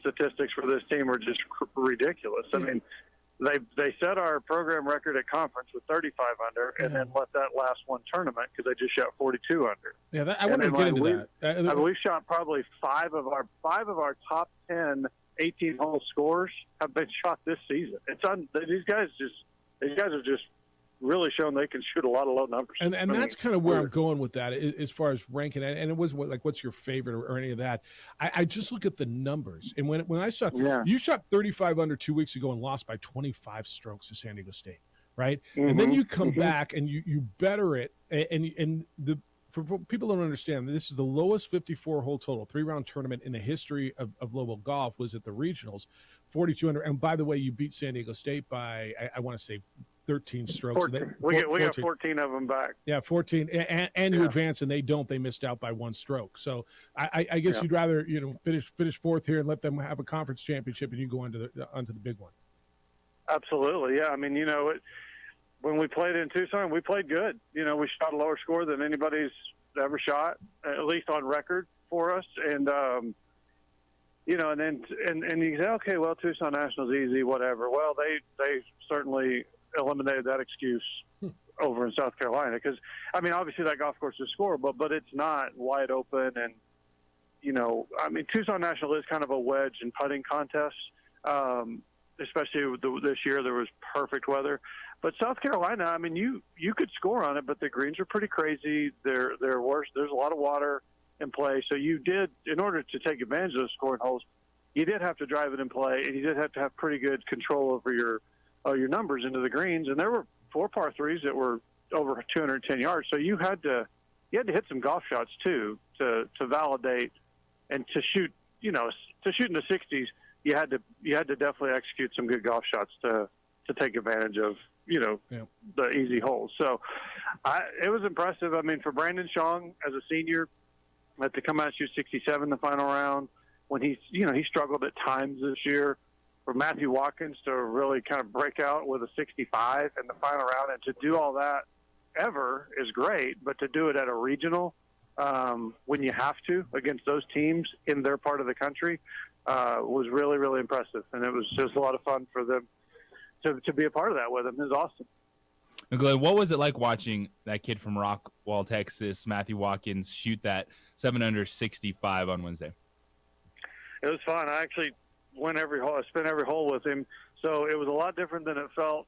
statistics for this team are just ridiculous. I mean, they set our program record at conference with 35 under, and then let that last one tournament because they just shot 42 under. Yeah, I want to get into that. We've shot probably 5 of our top 10 18-hole scores have been shot this season. These guys have just really shown they can shoot a lot of low numbers. And that's kind of where I'm going with that as far as ranking. And it wasn't like, what's your favorite or any of that. I just look at the numbers. And when I saw you shot 35 under 2 weeks ago and lost by 25 strokes to San Diego State, right? Mm-hmm. And then you come back and you better it. And for people who don't understand, this is the lowest 54-hole total 3-round tournament in the history of Global Golf was at the regionals, 42 under. And by the way, you beat San Diego State by, I want to say, 13 strokes. 14. We got 14 of them back. Yeah, 14, and you advance, and they don't. They missed out by 1 stroke. So I guess you'd rather finish 4th here and let them have a conference championship, and you go onto the big one. Absolutely, yeah. I mean, when we played in Tucson, we played good. We shot a lower score than anybody's ever shot, at least on record for us. And and then you say, okay, well, Tucson National's easy, whatever. Well, they certainly eliminated that excuse over in South Carolina because, I mean, obviously that golf course is scoreable, but it's not wide open. And, Tucson National is kind of a wedge and putting contest, especially this year there was perfect weather. But South Carolina, I mean, you could score on it, but the greens are pretty crazy. They're worse. There's a lot of water in play. So you did, in order to take advantage of those scoring holes, you did have to drive it in play, and you did have to have pretty good control over your numbers into the greens. And there were 4 par 3s that were over 210 yards. So you had to hit some golf shots too to validate and to shoot. To shoot in the 60s, you had to definitely execute some good golf shots to take advantage of the easy holes. So it was impressive. I mean, for Brandon Shong as a senior, to come out and shoot 67 in the final round when he struggled at times this year. For Matthew Watkins to really kind of break out with a 65 in the final round and to do all that ever is great, but to do it at a regional when you have to against those teams in their part of the country was really, really impressive. And it was just a lot of fun for them to be a part of that with him. It was awesome. Glenn, what was it like watching that kid from Rockwall, Texas, Matthew Watkins, shoot that 7 under 65 on Wednesday? It was fun. I actually went every hole. I spent every hole with him, so it was a lot different than it felt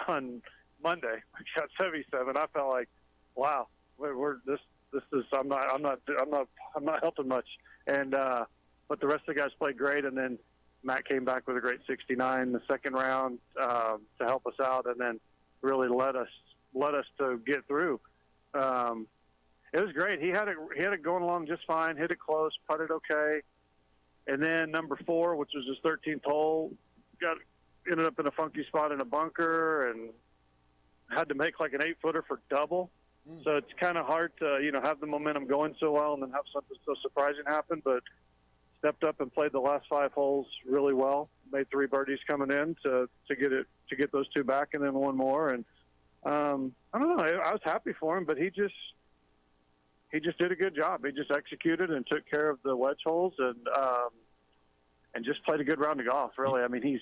on Monday. I shot 77. I felt like, wow, this is I'm not helping much. And but the rest of the guys played great, and then Matt came back with a great 69 in the second round to help us out, and then really let us to get through. It was great. He had it going along just fine, hit it close, putted okay. And then number 4, which was his 13th hole, ended up in a funky spot in a bunker and had to make like an 8-footer for double. So it's kind of hard to, have the momentum going so well and then have something so surprising happen. But stepped up and played the last 5 holes really well. Made 3 birdies coming in to get those 2 back and then 1 more. And I don't know. I was happy for him, but he just did a good job. He just executed and took care of the wedge holes and just played a good round of golf. Really, I mean, he's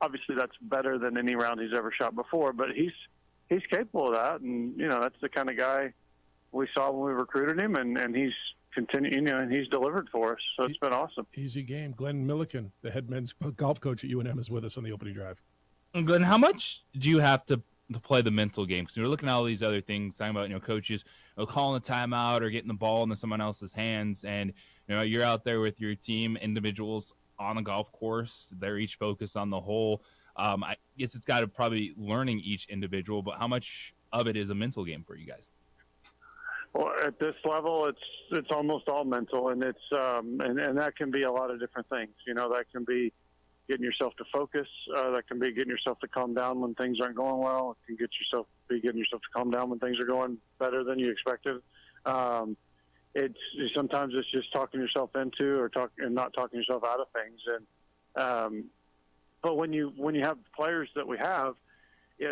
obviously that's better than any round he's ever shot before, but he's capable of that. And that's the kind of guy we saw when we recruited him, and he's continuing. And he's delivered for us. So it's been awesome. Easy game. Glenn Milliken, the head men's golf coach at UNM, is with us on the opening drive. Glenn, how much do you have to play the mental game? Because you're looking at all these other things, talking about coaches calling a timeout or getting the ball into someone else's hands, and you're out there with your team, individuals on the golf course. They're each focused on the hole. I guess it's got to probably learning each individual, but how much of it is a mental game for you guys? Well, at this level, it's almost all mental, and it's and that can be a lot of different things. That can be getting yourself to focus. That can be getting yourself to calm down when things aren't going well. It can be getting yourself to calm down when things are going better than you expected. Sometimes it's just talking yourself into and not talking yourself out of things. And but when you have players that we have,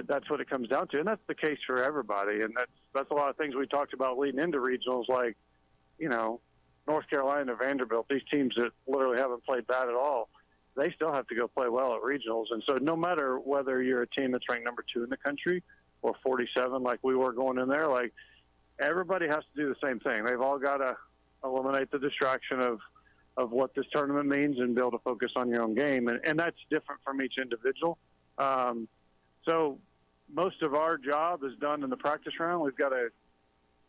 that's what it comes down to, and that's the case for everybody. And that's a lot of things we talked about leading into regionals, like North Carolina, Vanderbilt, these teams that literally haven't played bad at all. They still have to go play well at regionals. And so no matter whether you're a team that's ranked number 2 in the country or 47 like we were going in there, like everybody has to do the same thing. They've all got to eliminate the distraction of what this tournament means and be able to focus on your own game. And that's different from each individual. So most of our job is done in the practice round. We've got to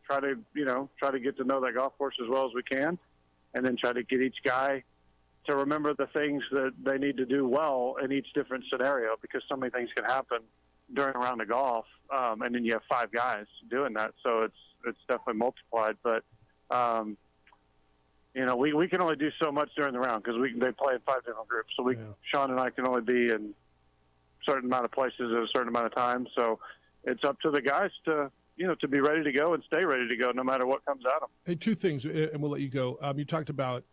try to get to know that golf course as well as we can, and then try to get each guy to remember the things that they need to do well in each different scenario, because so many things can happen during a round of golf, and then you have 5 guys doing that, so it's definitely multiplied. But we can only do so much during the round because they play in 5 different groups. So Sean and I can only be in a certain amount of places at a certain amount of time. So it's up to the guys to be ready to go and stay ready to go no matter what comes at them. Hey, 2 things, and we'll let you go. You talked about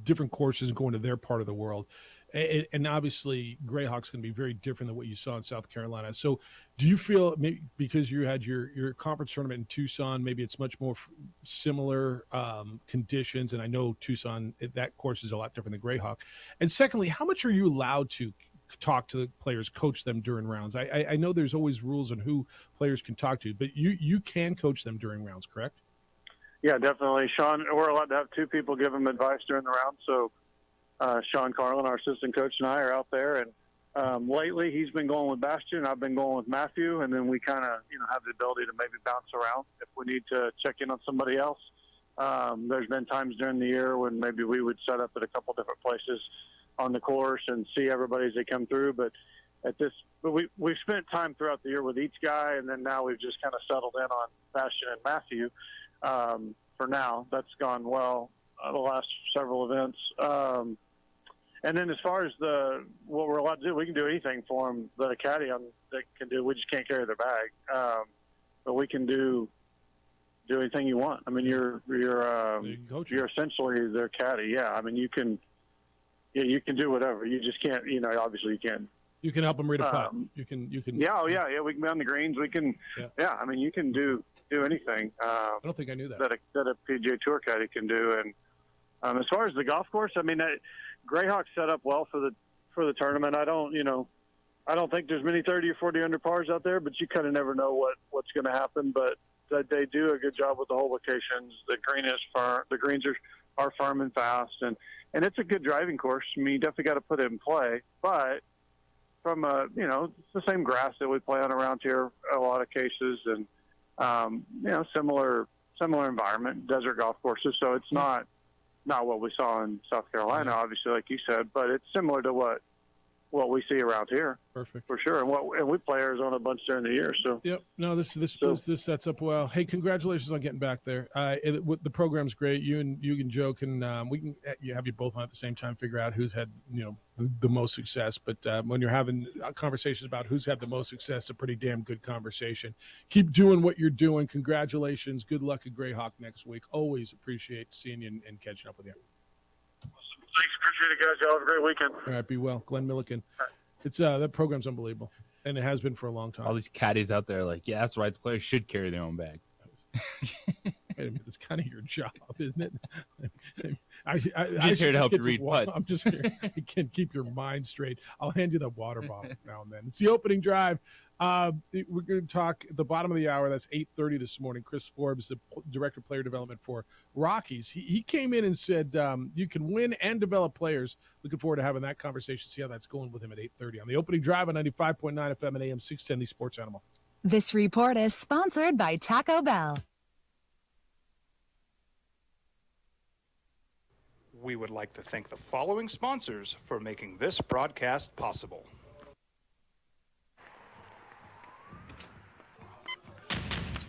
different courses and going to their part of the world. And obviously, Grayhawk's going to be very different than what you saw in South Carolina. So do you feel, maybe because you had your conference tournament in Tucson, maybe it's much more similar conditions? And I know Tucson, that course is a lot different than Grayhawk. And secondly, how much are you allowed to talk to the players, coach them during rounds? I know there's always rules on who players can talk to, but you can coach them during rounds, correct? Yeah, definitely. Sean, we're allowed to have 2 people give them advice during the round. So Sean Carlin, our assistant coach, and I are out there. And lately he's been going with Bastion. I've been going with Matthew. And then we kind of, have the ability to maybe bounce around if we need to check in on somebody else. There's been times during the year when maybe we would set up at a couple different places on the course and see everybody as they come through. But we've spent time throughout the year with each guy. And then now we've just kind of settled in on Bastion and Matthew. For now, that's gone well the last several events. And then as far as what we're allowed to do, we can do anything for them that a caddy that can do. We just can't carry their bag, but we can do anything you want. I mean, you're essentially their caddy. Yeah, I mean you can do whatever. You just can't. Obviously you can. You can help them read a putt. You can. Yeah. Oh yeah. We can be on the greens. We can. Yeah. I mean, you can do anything. I don't think I knew that. That a PGA Tour caddy can do. And as far as the golf course, I mean, Grayhawk set up well for the tournament. I don't think there's many 30 or 40 under pars out there, but you kind of never know what's going to happen. But they do a good job with the hole locations. The green is firm. The greens are firm and fast, and it's a good driving course. I mean, you definitely got to put it in play, but from it's the same grass that we play on around here in a lot of cases, and similar environment, desert golf courses. So it's not what we saw in South Carolina, obviously, like you said, but it's similar to what what we see around here. Perfect. For sure. And we play Arizona a bunch during the year. So Yep. No, this sets up well. Hey, congratulations on getting back there. The program's great. You and Joe can we can have you both on at the same time, figure out who's had the most success. But when you're having conversations about who's had the most success, it's a pretty damn good conversation. Keep doing what you're doing. Congratulations. Good luck at Greyhawk next week. Always appreciate seeing you and catching up with you. thanks. Appreciate it, guys. Y'all have a great weekend. All right, be well. Glenn Milliken. It's that program's unbelievable, and it has been for a long time. All these caddies out there like, yeah, that's right. The players should carry their own bag. Wait a minute, it's kind of your job, isn't it? I'm here to help you read putts. I'm just here. I can't keep your mind straight. I'll hand you the water bottle now and then. It's the opening drive. We're going to talk at the bottom of the hour. That's 8:30 this morning. Chris Forbes, the director of player development for Rockies. He came in and said you can win and develop players. Looking forward to having that conversation, see how that's going with him at 8:30 on the opening drive on 95.9 FM and AM 610, the Sports Animal. This report is sponsored by Taco Bell. We would like to thank the following sponsors for making this broadcast possible.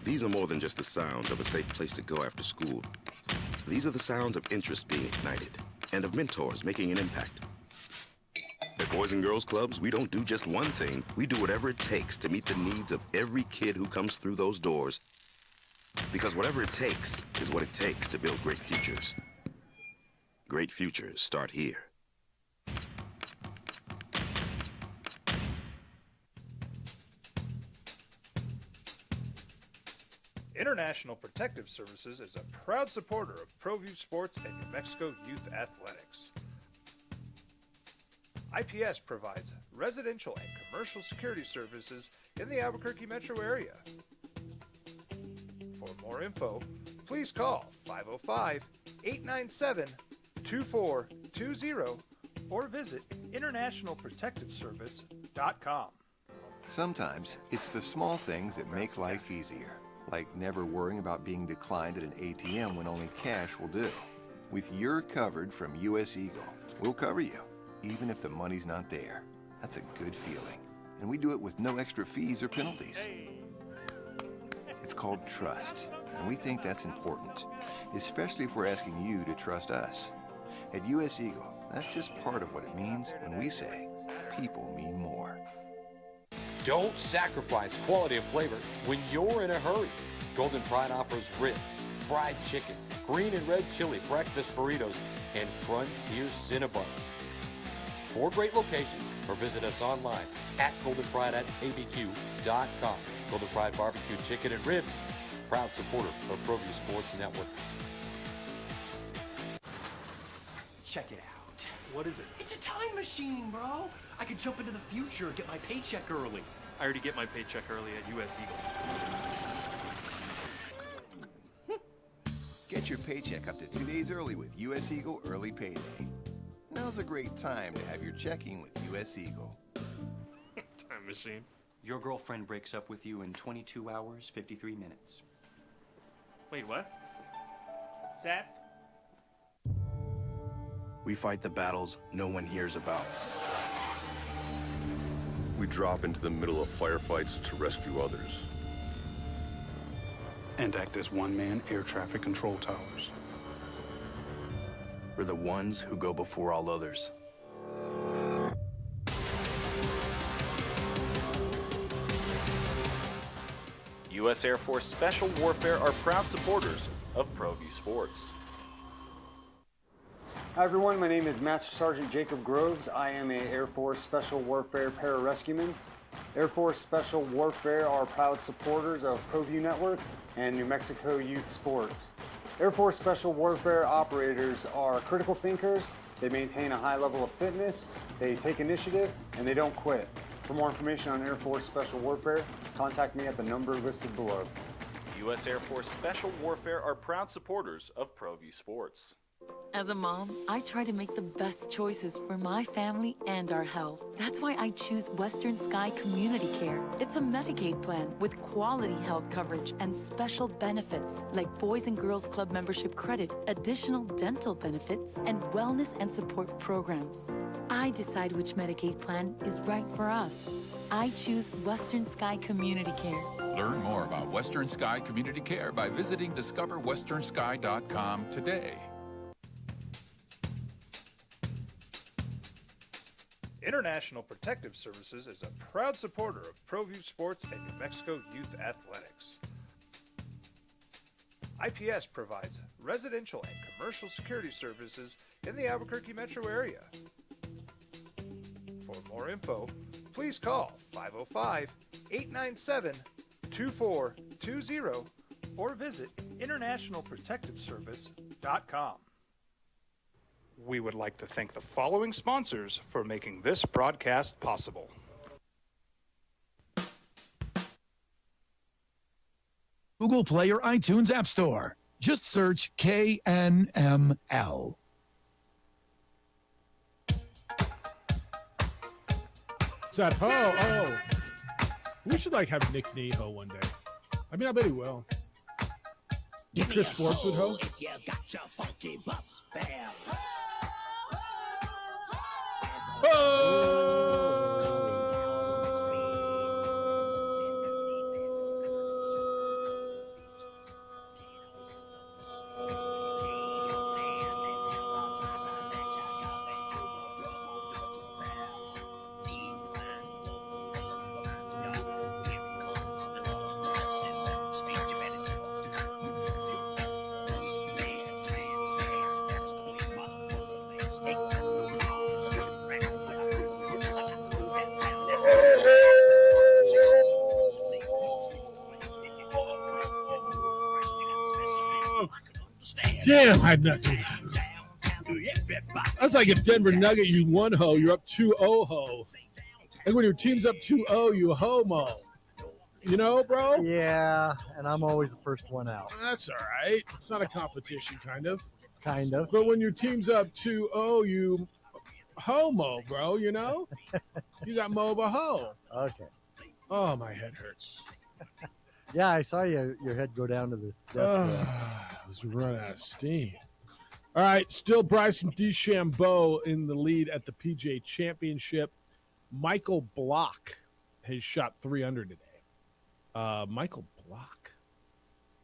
These are more than just the sounds of a safe place to go after school. These are the sounds of interest being ignited and of mentors making an impact. At Boys and Girls Clubs, we don't do just one thing. We do whatever it takes to meet the needs of every kid who comes through those doors. Because whatever it takes is what it takes to build great futures. Great futures start here. International Protective Services is a proud supporter of ProView Sports and New Mexico Youth Athletics. IPS provides residential and commercial security services in the Albuquerque metro area. For more info, please call 505-897-2420 or visit internationalprotectiveservice.com. Sometimes it's the small things that make life easier, like never worrying about being declined at an ATM when only cash will do. With your coverage from US Eagle, we'll cover you, even if the money's not there. That's a good feeling. And we do it with no extra fees or penalties. It's called trust, and we think that's important, especially if we're asking you to trust us. At US Eagle, that's just part of what it means when we say people mean more. Don't sacrifice quality of flavor when you're in a hurry. Golden Pride offers ribs, fried chicken, green and red chili breakfast burritos, and Frontier Cinnabons. 4 great locations, or visit us online at goldenpride@abq.com. Golden Pride Barbecue Chicken and Ribs, proud supporter of ProView Sports Network. Check it out. What is it? It's a time machine, bro. I could jump into the future, get my paycheck early. I already get my paycheck early at US Eagle. Get your paycheck up to 2 days early with US Eagle Early Payday. Now's a great time to have your checking with US Eagle. Time machine. Your girlfriend breaks up with you in 22 hours, 53 minutes. Wait, what? Seth? We fight the battles no one hears about. We drop into the middle of firefights to rescue others. And act as one-man air traffic control towers. We're the ones who go before all others. U.S. Air Force Special Warfare are proud supporters of ProView Sports. Hi everyone, my name is Master Sergeant Jacob Groves. I am an Air Force Special Warfare pararescueman. Air Force Special Warfare are proud supporters of ProView Network and New Mexico Youth Sports. Air Force Special Warfare operators are critical thinkers. They maintain a high level of fitness, they take initiative, and they don't quit. For more information on Air Force Special Warfare, contact me at the number listed below. U.S. Air Force Special Warfare are proud supporters of ProView Sports. As a mom, I try to make the best choices for my family and our health. That's why I choose Western Sky Community Care. It's a Medicaid plan with quality health coverage and special benefits like Boys and Girls Club membership credit, additional dental benefits, and wellness and support programs. I decide which Medicaid plan is right for us. I choose Western Sky Community Care. Learn more about Western Sky Community Care by visiting discoverwesternsky.com today. International Protective Services is a proud supporter of ProView Sports and New Mexico Youth Athletics. IPS provides residential and commercial security services in the Albuquerque metro area. For more info, please call 505-897-2420 or visit internationalprotectiveservice.com. We would like to thank the following sponsors for making this broadcast possible. Google Play or iTunes App Store. Just search KNML. Zap Oh. We should have Nick Neho one day. I mean, I bet he will. Chris Forbes would ho. If you got your funky bus fare. Damn, I had nothing. That's like if Denver Nugget, you one ho, you're up 2-0 ho. Like when your team's up 2-0, you homo. You know, bro? Yeah, and I'm always the first one out. That's all right. It's not a competition, kind of. Kind of. But when your team's up 2-0, you homo, bro, you know? You got Moba ho. Okay. Oh, my head hurts. Yeah, I saw your head go down to the death. I was running out of steam. All right, still Bryson DeChambeau in the lead at the PGA Championship. Michael Block has shot 3 under today. Michael Block,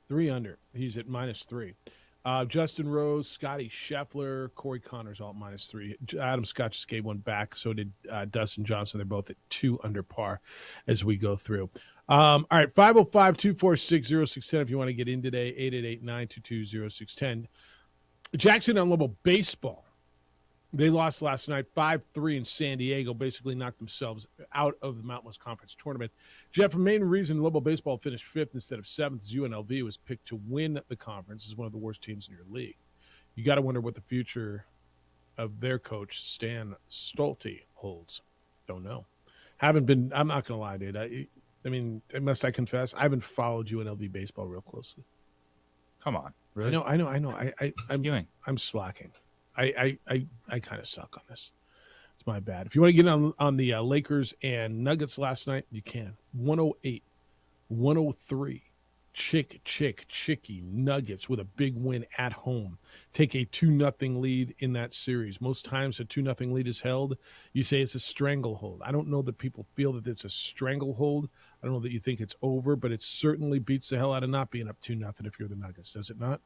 3 under. He's at -3. Justin Rose, Scotty Scheffler, Corey Connors all at -3. Adam Scott just gave one back. So did Dustin Johnson. They're both at 2 under par as we go through. All right, 505-246-0610 if you want to get in today, 888-922-0610. Jackson on Level Baseball. They lost last night 5-3 in San Diego, basically knocked themselves out of the Mountain West Conference tournament. Jeff, the main reason Level Baseball finished 5th instead of 7th is UNLV was picked to win the conference as one of the worst teams in your league. You got to wonder what the future of their coach, Stan Stolte, holds. Don't know. I'm not going to lie, dude. I mean, must I confess, I haven't followed UNLV baseball real closely. Come on, really? I know. I'm slacking. I kind of suck on this. It's my bad. If you want to get on the Lakers and Nuggets last night, you can. 108-103. Chicky Nuggets with a big win at home. Take a 2-0 lead in that series. Most times a 2-0 lead is held. You say it's a stranglehold. I don't know that people feel that it's a stranglehold. I don't know that you think it's over, but it certainly beats the hell out of not being up 2-0 if you're the Nuggets, does it not?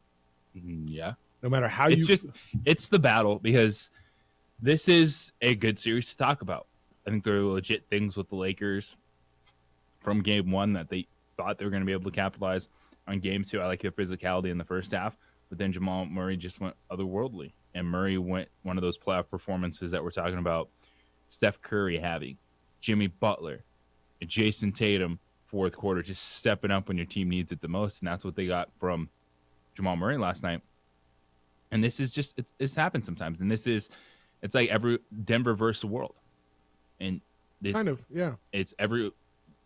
Yeah. No matter how it's the battle, because this is a good series to talk about. I think there are legit things with the Lakers from game 1 that they thought they were going to be able to capitalize on game 2. I like their physicality in the first half, but then Jamal Murray just went otherworldly, and Murray went one of those playoff performances that we're talking about Steph Curry having, Jimmy Butler, and Jason Tatum, fourth quarter, just stepping up when your team needs it the most, and that's what they got from Jamal Murray last night. And this is just, it's happened sometimes, and it's like every Denver versus the world. And kind of, yeah. It's every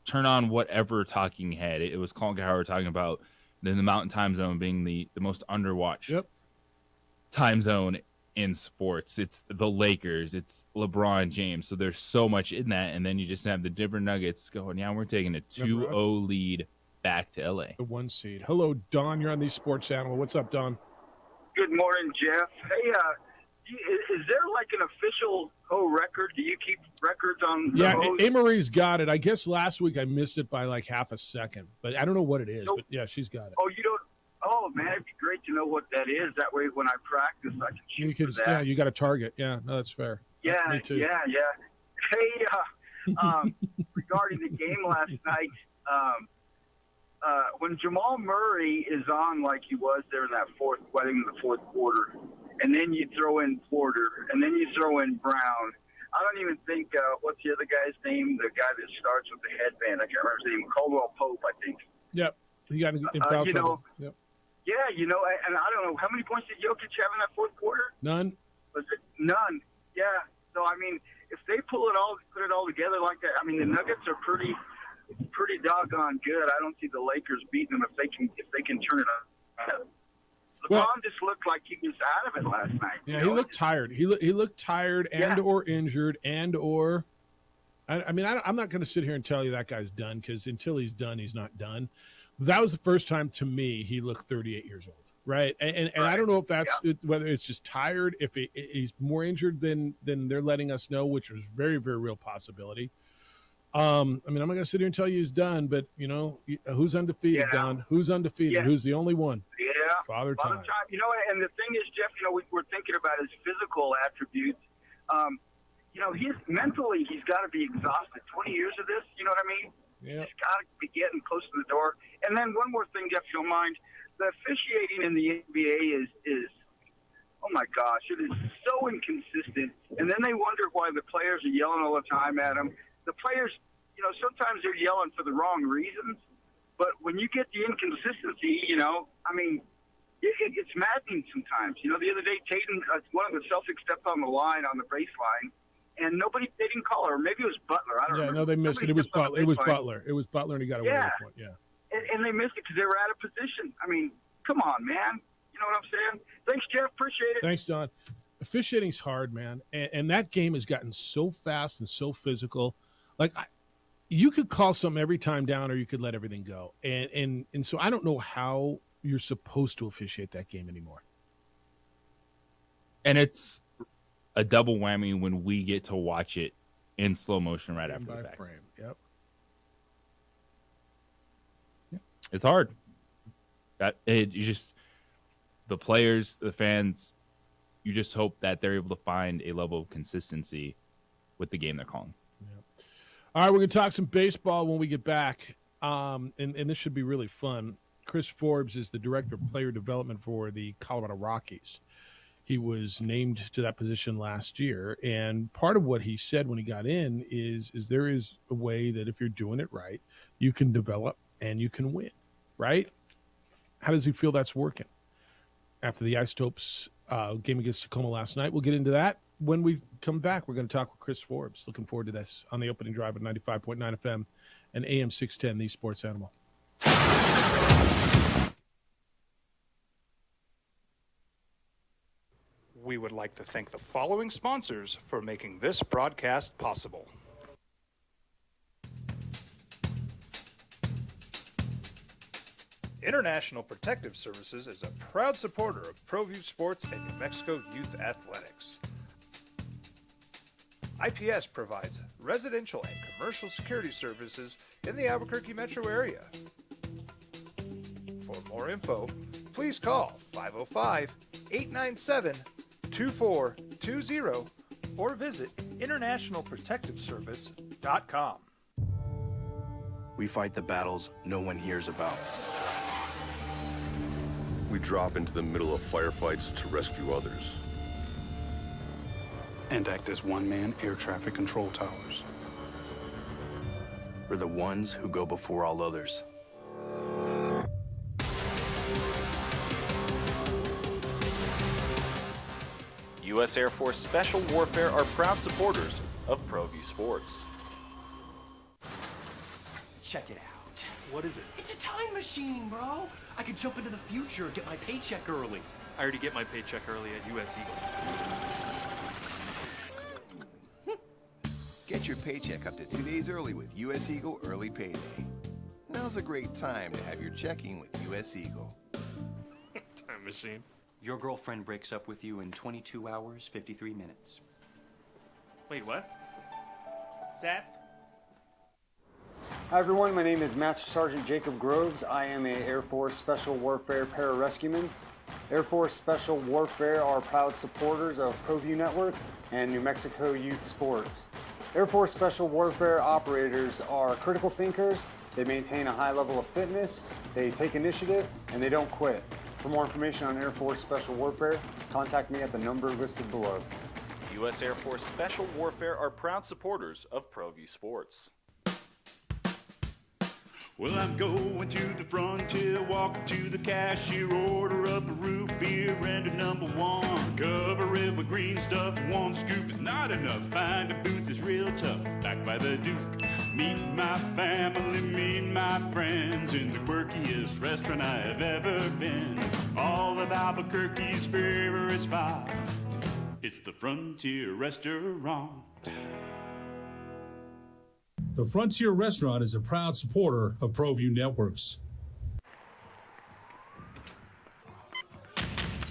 turn on whatever talking head. It was Colin Cowherd talking about the Mountain Time Zone being the most underwatched time zone in sports. It's the Lakers, it's LeBron James. So there's so much in that. And then you just have the Denver Nuggets going, yeah, we're taking a 2-0 lead back to LA. The 1 seed. Hello, Don. You're on the Sports Animal. What's up, Don? Good morning, Jeff. Hey, is there like an official record? Do you keep records on the hose? A-Marie's got it. I guess last week I missed it by like half a second, but I don't know what it is. But yeah, she's got it. Oh, you don't? Oh, man, it'd be great to know what that is. That way, when I practice, I can shoot for that. Yeah, you got a target. Yeah, no, that's fair. Yeah, Me too. yeah. Hey, regarding the game last night, when Jamal Murray is on like he was there in that fourth quarter, and then you throw in Porter, and then you throw in Brown. I don't even think, what's the other guy's name? The guy that starts with the headband. I can't remember his name. Caldwell Pope, I think. Yep. He got in foul trouble. Yep. Yeah, and I don't know. How many points did Jokic have in that fourth quarter? None. Was it? None. Yeah. So, I mean, if they put it all together like that, I mean, the Nuggets are pretty doggone good. I don't see the Lakers beating them if they can turn it on. LeBron just looked like he was out of it last night. Yeah, he looked tired. He looked tired or injured or. I mean, I'm not going to sit here and tell you that guy's done, because until he's done, he's not done. That was the first time to me he looked 38 years old, right? And I don't know if that's whether it's just tired, if he's more injured than they're letting us know, which was very, very real possibility. I mean, I'm not going to sit here and tell you he's done, but who's undefeated, Don? Who's undefeated? Yeah. Who's the only one? Yeah, Father Time. And the thing is, Jeff, we're thinking about his physical attributes. He's mentally, he's got to be exhausted. 20 years of this, you know what I mean? Yeah. He's got to be getting close to the door. And then one more thing, Jeff, if you don't mind, the officiating in the NBA is oh my gosh, it is so inconsistent. And then they wonder why the players are yelling all the time at them. The players, sometimes they're yelling for the wrong reasons. But when you get the inconsistency, I mean, it's maddening sometimes. The other day, Tatum, one of the Celtics stepped on the line on the baseline, and they didn't call her. Or maybe it was Butler. I don't remember. No, they missed it. It was Butler. It was Butler, and he got away with it. Yeah. And they missed it because they were out of position. I mean, come on, man. You know what I'm saying? Thanks, Jeff. Appreciate it. Thanks, Don. Officiating's hard, man. And that game has gotten so fast and so physical. Like, you could call something every time down, or you could let everything go. And so I don't know how you're supposed to officiate that game anymore. And it's a double whammy when we get to watch it in slow motion right after the fact. Frame. Yep. It's hard. The players, the fans, you just hope that they're able to find a level of consistency with the game they're calling. Yep. All right, we're going to talk some baseball when we get back, and this should be really fun. Chris Forbes is the director of player development for the Colorado Rockies. He was named to that position last year, and part of what he said when he got in is there is a way that if you're doing it right, you can develop and you can win, right? How does he feel that's working? After the Isotopes game against Tacoma last night, we'll get into that. When we come back, we're going to talk with Chris Forbes. Looking forward to this on the opening drive at 95.9 FM and AM 610, the Sports Animal. We would like to thank the following sponsors for making this broadcast possible. International Protective Services is a proud supporter of ProView Sports and New Mexico Youth Athletics. IPS provides residential and commercial security services in the Albuquerque metro area. For more info, please call 505-897-2420 or visit internationalprotectiveservice.com. We fight the battles no one hears about. We drop into the middle of firefights to rescue others. And act as one-man air traffic control towers. We're the ones who go before all others. U.S. Air Force Special Warfare are proud supporters of ProView Sports. Check it out. What is it? It's a time machine, bro. I could jump into the future, get my paycheck early. I already get my paycheck early at US Eagle. Get your paycheck up to 2 days early with US Eagle Early Payday. Now's a great time to have your checking with US Eagle. Time machine. Your girlfriend breaks up with you in 22 hours, 53 minutes. Wait, what? Seth? Hi everyone, my name is Master Sergeant Jacob Groves. I am a Air Force Special Warfare Pararescueman. Air Force Special Warfare are proud supporters of ProView Network and New Mexico Youth Sports. Air Force Special Warfare operators are critical thinkers. They maintain a high level of fitness, they take initiative, and they don't quit. For more information on Air Force Special Warfare, contact me at the number listed below. U.S. Air Force Special Warfare are proud supporters of ProView Sports. Well, I'm going to the frontier, walking to the cashier, order up a root beer and a number one. Cover it with green stuff, one scoop is not enough. Find a booth is real tough, back by the Duke. Meet my family, meet my friends in the quirkiest restaurant I have ever been. All of Albuquerque's favorite spot, it's the Frontier Restaurant. The Frontier Restaurant is a proud supporter of ProView Networks.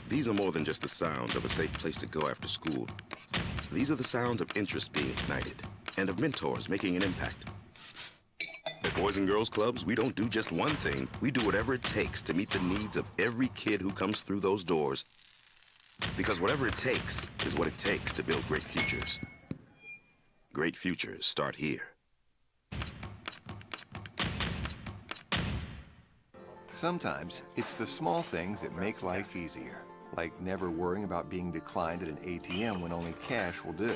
These are more than just the sounds of a safe place to go after school. These are the sounds of interest being ignited and of mentors making an impact. At Boys and Girls Clubs, we don't do just one thing. We do whatever it takes to meet the needs of every kid who comes through those doors. Because whatever it takes is what it takes to build great futures. Great futures start here. Sometimes it's the small things that make life easier, like never worrying about being declined at an ATM when only cash will do.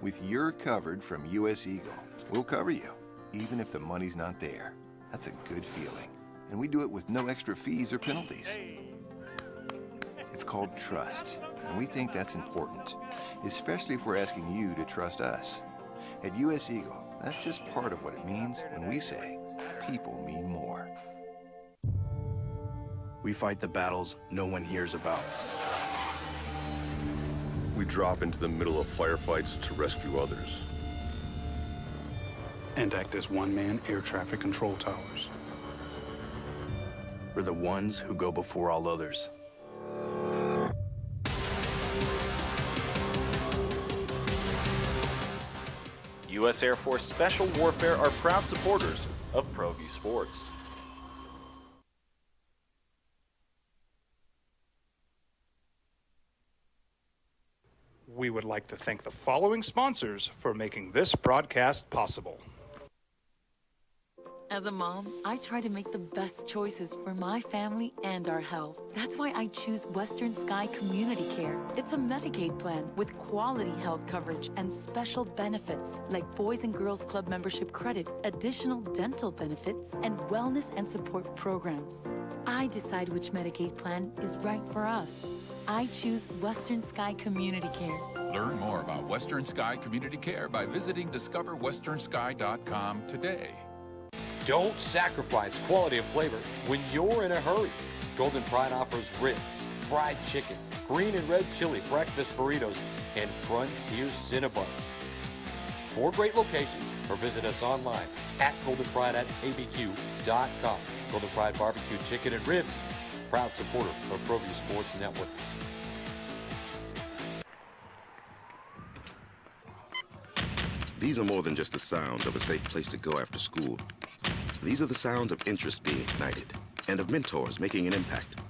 With your covered from US Eagle, we'll cover you, even if the money's not there. That's a good feeling. And we do it with no extra fees or penalties. It's called trust, and we think that's important, especially if we're asking you to trust us. At US Eagle, that's just part of what it means when we say people mean more. We fight the battles no one hears about. We drop into the middle of firefights to rescue others. And act as one-man air traffic control towers. We're the ones who go before all others. U.S. Air Force Special Warfare are proud supporters of ProView Sports. We would like to thank the following sponsors for making this broadcast possible. As a mom, I try to make the best choices for my family and our health. That's why I choose Western Sky Community Care. It's a Medicaid plan with quality health coverage and special benefits like Boys and Girls Club membership credit, additional dental benefits, and wellness and support programs. I decide which Medicaid plan is right for us. I choose Western Sky Community Care. Learn more about Western Sky Community Care by visiting discoverwesternsky.com today. Don't sacrifice quality of flavor when you're in a hurry. Golden Pride offers ribs, fried chicken, green and red chili breakfast burritos, and Frontier Cinnabons. 4 great locations, or visit us online at goldenpride@abq.com. Golden Pride Barbecue Chicken and Ribs, proud supporter of ProView Sports Network. These are more than just the sounds of a safe place to go after school. These are the sounds of interest being ignited and of mentors making an impact.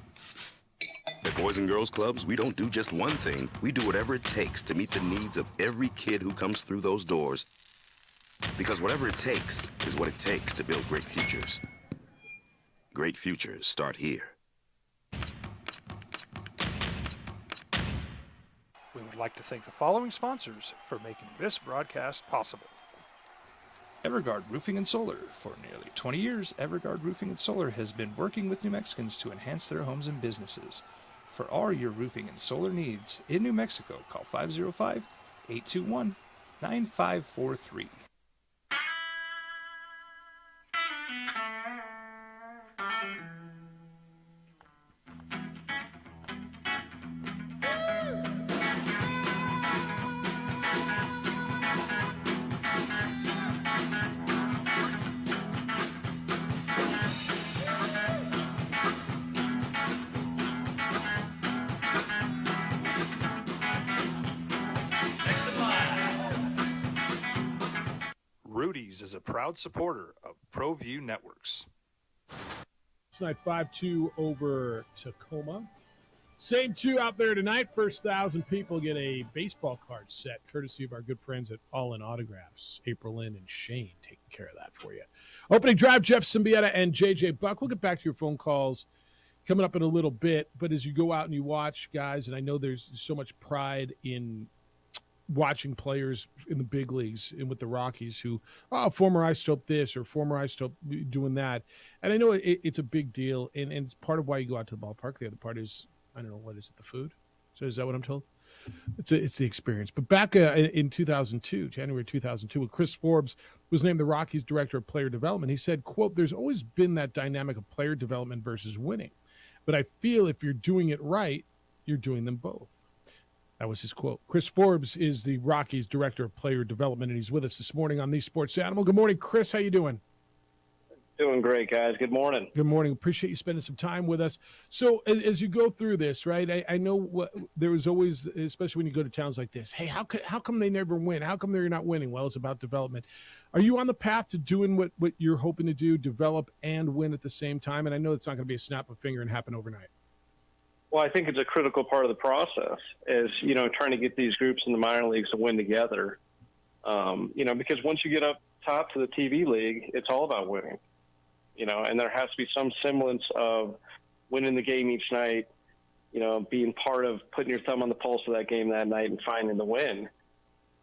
At Boys and Girls Clubs, we don't do just one thing. We do whatever it takes to meet the needs of every kid who comes through those doors. Because whatever it takes is what it takes to build great futures. Great futures start here. We would like to thank the following sponsors for making this broadcast possible. Everguard Roofing and Solar. For nearly 20 years, Everguard Roofing and Solar has been working with New Mexicans to enhance their homes and businesses. For all your roofing and solar needs in New Mexico, call 505-821-9543. Rockies is a proud supporter of ProView Networks. Tonight, 5-2 over Tacoma. Same two out there tonight. First 1,000 people get a baseball card set, courtesy of our good friends at All In Autographs. April Lynn and Shane taking care of that for you. Opening drive, Jeff Symbieta and JJ Buck. We'll get back to your phone calls coming up in a little bit. But as you go out and you watch, guys, and I know there's so much pride in watching players in the big leagues and with the Rockies who, former Isotope this or former Isotope doing that. And I know it's a big deal, and it's part of why you go out to the ballpark. The other part is, I don't know, what is it, the food? So is that what I'm told? It's the experience. But back in 2002, January 2002, when Chris Forbes was named the Rockies Director of Player Development, he said, quote, "There's always been that dynamic of player development versus winning. But I feel if you're doing it right, you're doing them both." That was his quote. Chris Forbes is the Rockies Director of Player Development, and he's with us this morning on The Sports Animal. Good morning, Chris. How you doing? Doing great, guys. Good morning. Good morning. Appreciate you spending some time with us. So as you go through this, right, I know there was always, especially when you go to towns like this, hey, how come they never win? How come they're not winning? Well, it's about development. Are you on the path to doing what you're hoping to do, develop and win at the same time? And I know it's not going to be a snap of a finger and happen overnight. Well, I think it's a critical part of the process is, trying to get these groups in the minor leagues to win together. Because once you get up top to the TV league, it's all about winning. And there has to be some semblance of winning the game each night, being part of putting your thumb on the pulse of that game that night and finding the win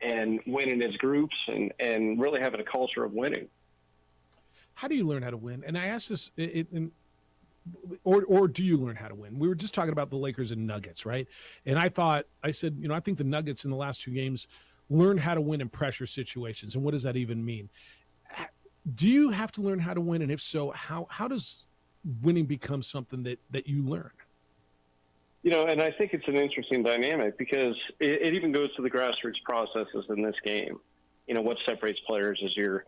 and winning as groups and really having a culture of winning. How do you learn how to win? And I asked this or do you learn how to win? We were just talking about the Lakers and Nuggets, right? And I said, I think the Nuggets in the last two games learned how to win in pressure situations. And what does that even mean? Do you have to learn how to win? And if so, how does winning become something that you learn? And I think it's an interesting dynamic because it even goes to the grassroots processes in this game. What separates players is you're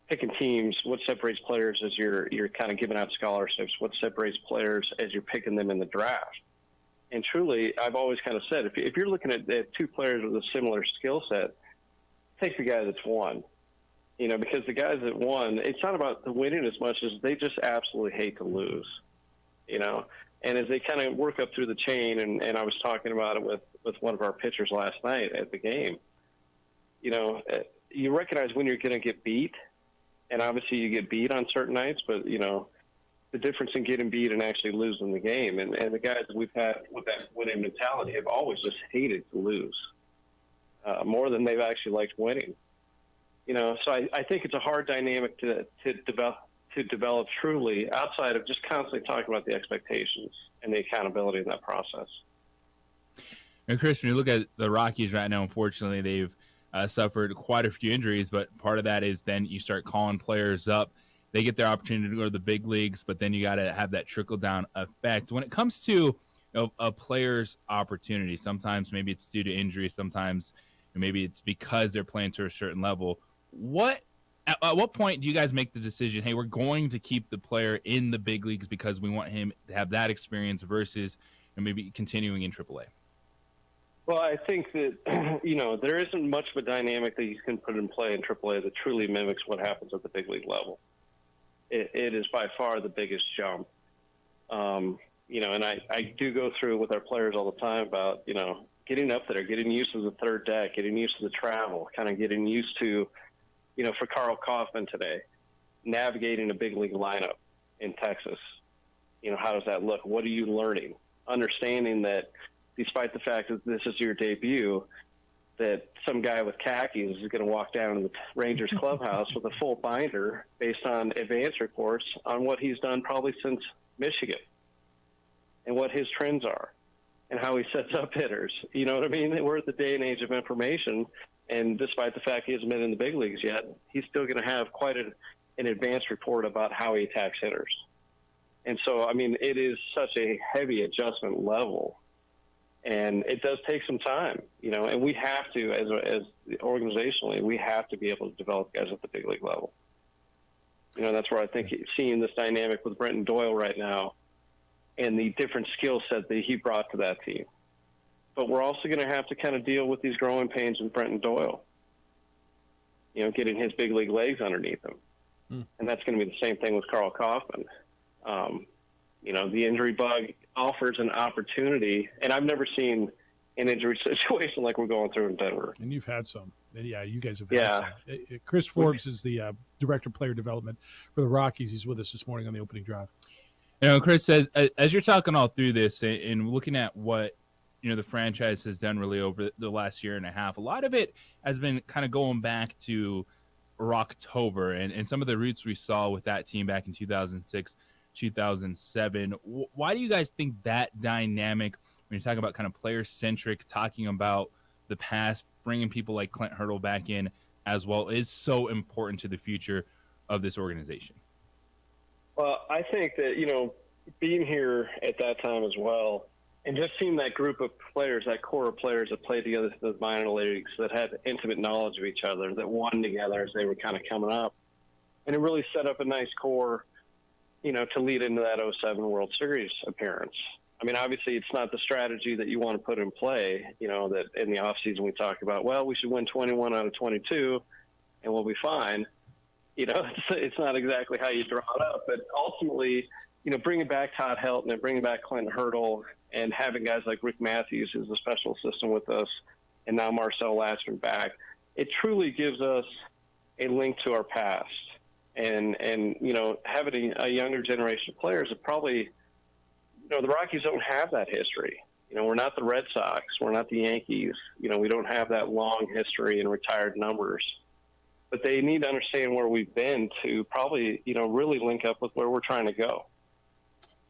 picking teams. What separates players is you're kind of giving out scholarships. What separates players as you're picking them in the draft. And truly, I've always kind of said, if you're looking at two players with a similar skill set, take the guy that's won. Because the guys that won, it's not about the winning as much as they just absolutely hate to lose, And as they kind of work up through the chain, and I was talking about it with one of our pitchers last night at the game, you recognize when you're going to get beat, and obviously you get beat on certain nights, but, the difference in getting beat and actually losing the game. And the guys that we've had with that winning mentality have always just hated to lose more than they've actually liked winning. So I think it's a hard dynamic to develop truly outside of just constantly talking about the expectations and the accountability in that process. And Chris, when you look at the Rockies right now, unfortunately, they've suffered quite a few injuries, but part of that is then you start calling players up. They get their opportunity to go to the big leagues, but then you got to have that trickle-down effect. When it comes to a player's opportunity, sometimes maybe it's due to injury, sometimes maybe it's because they're playing to a certain level. At what point do you guys make the decision, hey, we're going to keep the player in the big leagues because we want him to have that experience versus maybe continuing in AAA? Well, I think that, there isn't much of a dynamic that you can put in play in AAA that truly mimics what happens at the big league level. It is by far the biggest jump. And I do go through with our players all the time about, getting up there, getting used to the third deck, getting used to the travel, kind of getting used to, for Carl Kaufman today, navigating a big league lineup in Texas. How does that look? What are you learning? Understanding that despite the fact that this is your debut, that some guy with khakis is going to walk down to the Rangers clubhouse with a full binder based on advance reports on what he's done probably since Michigan and what his trends are and how he sets up hitters. You know what I mean? We're at the day and age of information, and despite the fact he hasn't been in the big leagues yet, he's still going to have quite an advanced report about how he attacks hitters. And so, it is such a heavy adjustment level. And it does take some time, and we have to, as organizationally, we have to be able to develop guys at the big league level. That's where I think seeing this dynamic with Brenton Doyle right now and the different skill set that he brought to that team. But we're also going to have to kind of deal with these growing pains with Brenton Doyle. getting his big league legs underneath him. And that's going to be the same thing with Carl Kaufman. The injury bug offers an opportunity, and I've never seen an injury situation like we're going through in Denver. And you've had some. And yeah, you guys have had some. Chris Forbes is the Director of Player Development for the Rockies. He's with us this morning on the opening drive. Chris says, as you're talking all through this and looking at what the franchise has done really over the last year and a half, a lot of it has been kind of going back to Rocktober and some of the roots we saw with that team back in 2006, 2007. Why do you guys think that dynamic, when you talk about kind of player-centric, talking about the past, bringing people like Clint Hurdle back in as well, is so important to the future of this organization? Well, I think that, being here at that time as well, and just seeing that group of players, that core of players that played together in the minor leagues, that had intimate knowledge of each other, that won together as they were kind of coming up. And it really set up a nice core, to lead into that 2007 World Series appearance. I mean, obviously it's not the strategy that you want to put in play, that in the offseason we talk about, well, we should win 21 out of 22 and we'll be fine. It's not exactly how you draw it up, but ultimately, bringing back Todd Helton and bringing back Clint Hurdle and having guys like Rick Matthews, who's a special assistant with us, and now Marcel Lastman back, it truly gives us a link to our past. And having a younger generation of players that probably, the Rockies don't have that history. We're not the Red Sox. We're not the Yankees. We don't have that long history and retired numbers. But they need to understand where we've been to probably, really link up with where we're trying to go.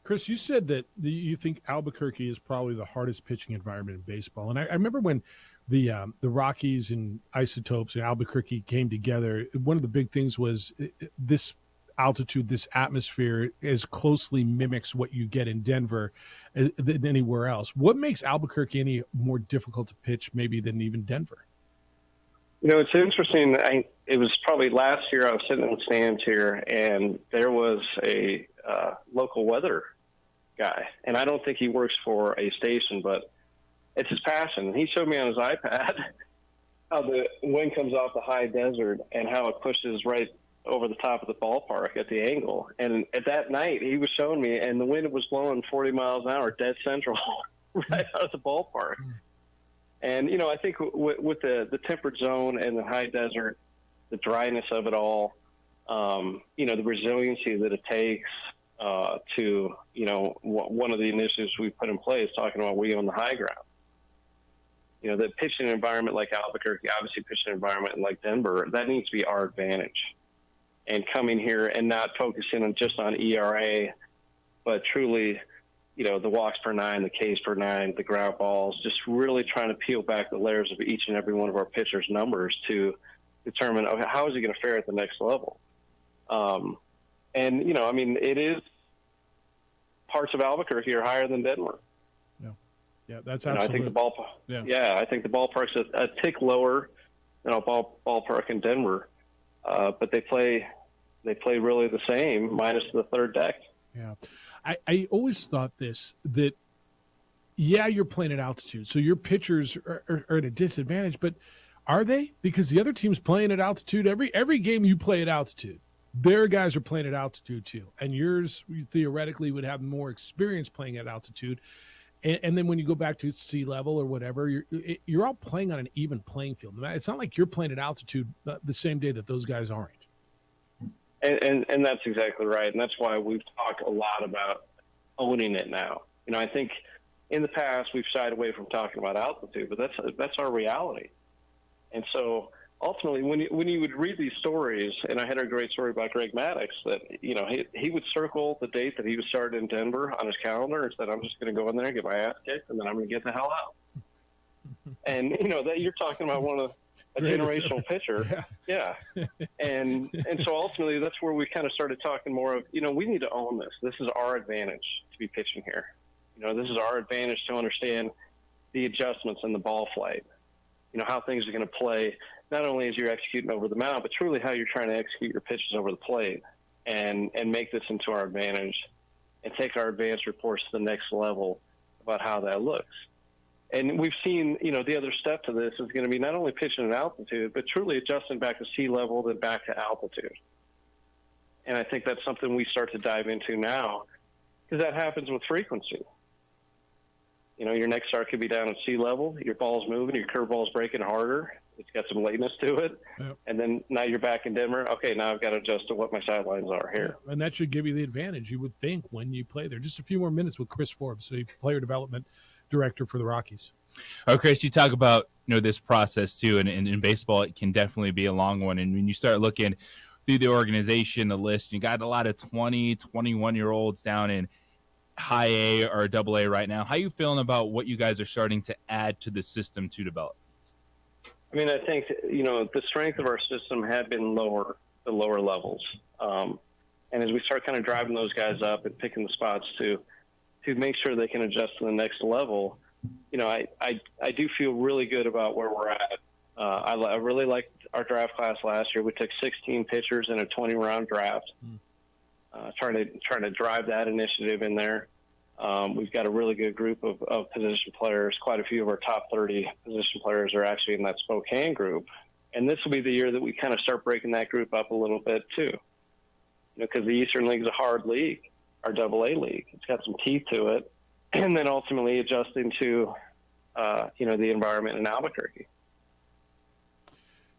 Chris, you said that you think Albuquerque is probably the hardest pitching environment in baseball. And I remember when the Rockies and Isotopes and Albuquerque came together, one of the big things was this altitude, this atmosphere as closely mimics what you get in Denver than anywhere else. What makes Albuquerque any more difficult to pitch maybe than even Denver? It's interesting. It was probably last year I was sitting in the stands here, and there was a local weather guy. And I don't think he works for a station, but it's his passion. He showed me on his iPad how the wind comes off the high desert and how it pushes right over the top of the ballpark at the angle. And at that night, he was showing me, and the wind was blowing 40 miles an hour dead central right out of the ballpark. And, I think with the temperate zone and the high desert, the dryness of it all, the resiliency that it takes to, one of the initiatives we put in place talking about we own the high ground. The pitching environment like Albuquerque, obviously pitching environment like Denver, that needs to be our advantage. And coming here and not focusing on just on ERA, but truly, the walks per nine, the Ks per nine, the ground balls, just really trying to peel back the layers of each and every one of our pitchers' numbers to determine, okay, how is he going to fare at the next level? It is parts of Albuquerque are higher than Denver. Yeah, that's absolutely. I think I think the ballpark's a tick lower than a ballpark in Denver, but they play really the same minus the third deck. Yeah, I always thought that you're playing at altitude, so your pitchers are at a disadvantage, but are they? Because the other team's playing at altitude. Every game you play at altitude, their guys are playing at altitude too, and yours theoretically would have more experience playing at altitude. And then when you go back to sea level or whatever, you're all playing on an even playing field. It's not like you're playing at altitude the same day that those guys aren't. And that's exactly right. And that's why we've talked a lot about owning it now. I think in the past we've shied away from talking about altitude, but that's our reality. And so ultimately, when you would read these stories, and I had a great story about Greg Maddux that he would circle the date that he was started in Denver on his calendar and said, "I'm just going to go in there and get my ass kicked, and then I'm going to get the hell out." And that you're talking about one of a generational pitcher, yeah. And so ultimately, that's where we kind of started talking more of we need to own this. This is our advantage to be pitching here. This is our advantage to understand the adjustments in the ball flight. How things are going to play. Not only as you're executing over the mound, but truly how you're trying to execute your pitches over the plate and make this into our advantage and take our advanced reports to the next level about how that looks. And we've seen, the other step to this is going to be not only pitching at altitude, but truly adjusting back to sea level, then back to altitude. And I think that's something we start to dive into now, because that happens with frequency. Your next start could be down at sea level, your ball's moving, your curveball's breaking harder, it's got some lateness to it, and then now you're back in Denver. Okay, now I've got to adjust to what my sidelines are here. Yeah, and that should give you the advantage, you would think, when you play there. Just a few more minutes with Chris Forbes, the player development director for the Rockies. Oh, Chris, you talk about this process too, and in baseball it can definitely be a long one. And when you start looking through the organization, the list, you got a lot of 20, 21-year-olds down in high A or double A right now. How are you feeling about what you guys are starting to add to the system to develop? I mean, I think, the strength of our system had been the lower levels. And as we start kind of driving those guys up and picking the spots to make sure they can adjust to the next level, I do feel really good about where we're at. I really liked our draft class last year. We took 16 pitchers in a 20-round draft, trying to drive that initiative in there. We've got a really good group of position players. Quite a few of our top 30 position players are actually in that Spokane group. And this will be the year that we kind of start breaking that group up a little bit too. Because the Eastern League is a hard league, our AA league. It's got some teeth to it. And then ultimately adjusting to, the environment in Albuquerque.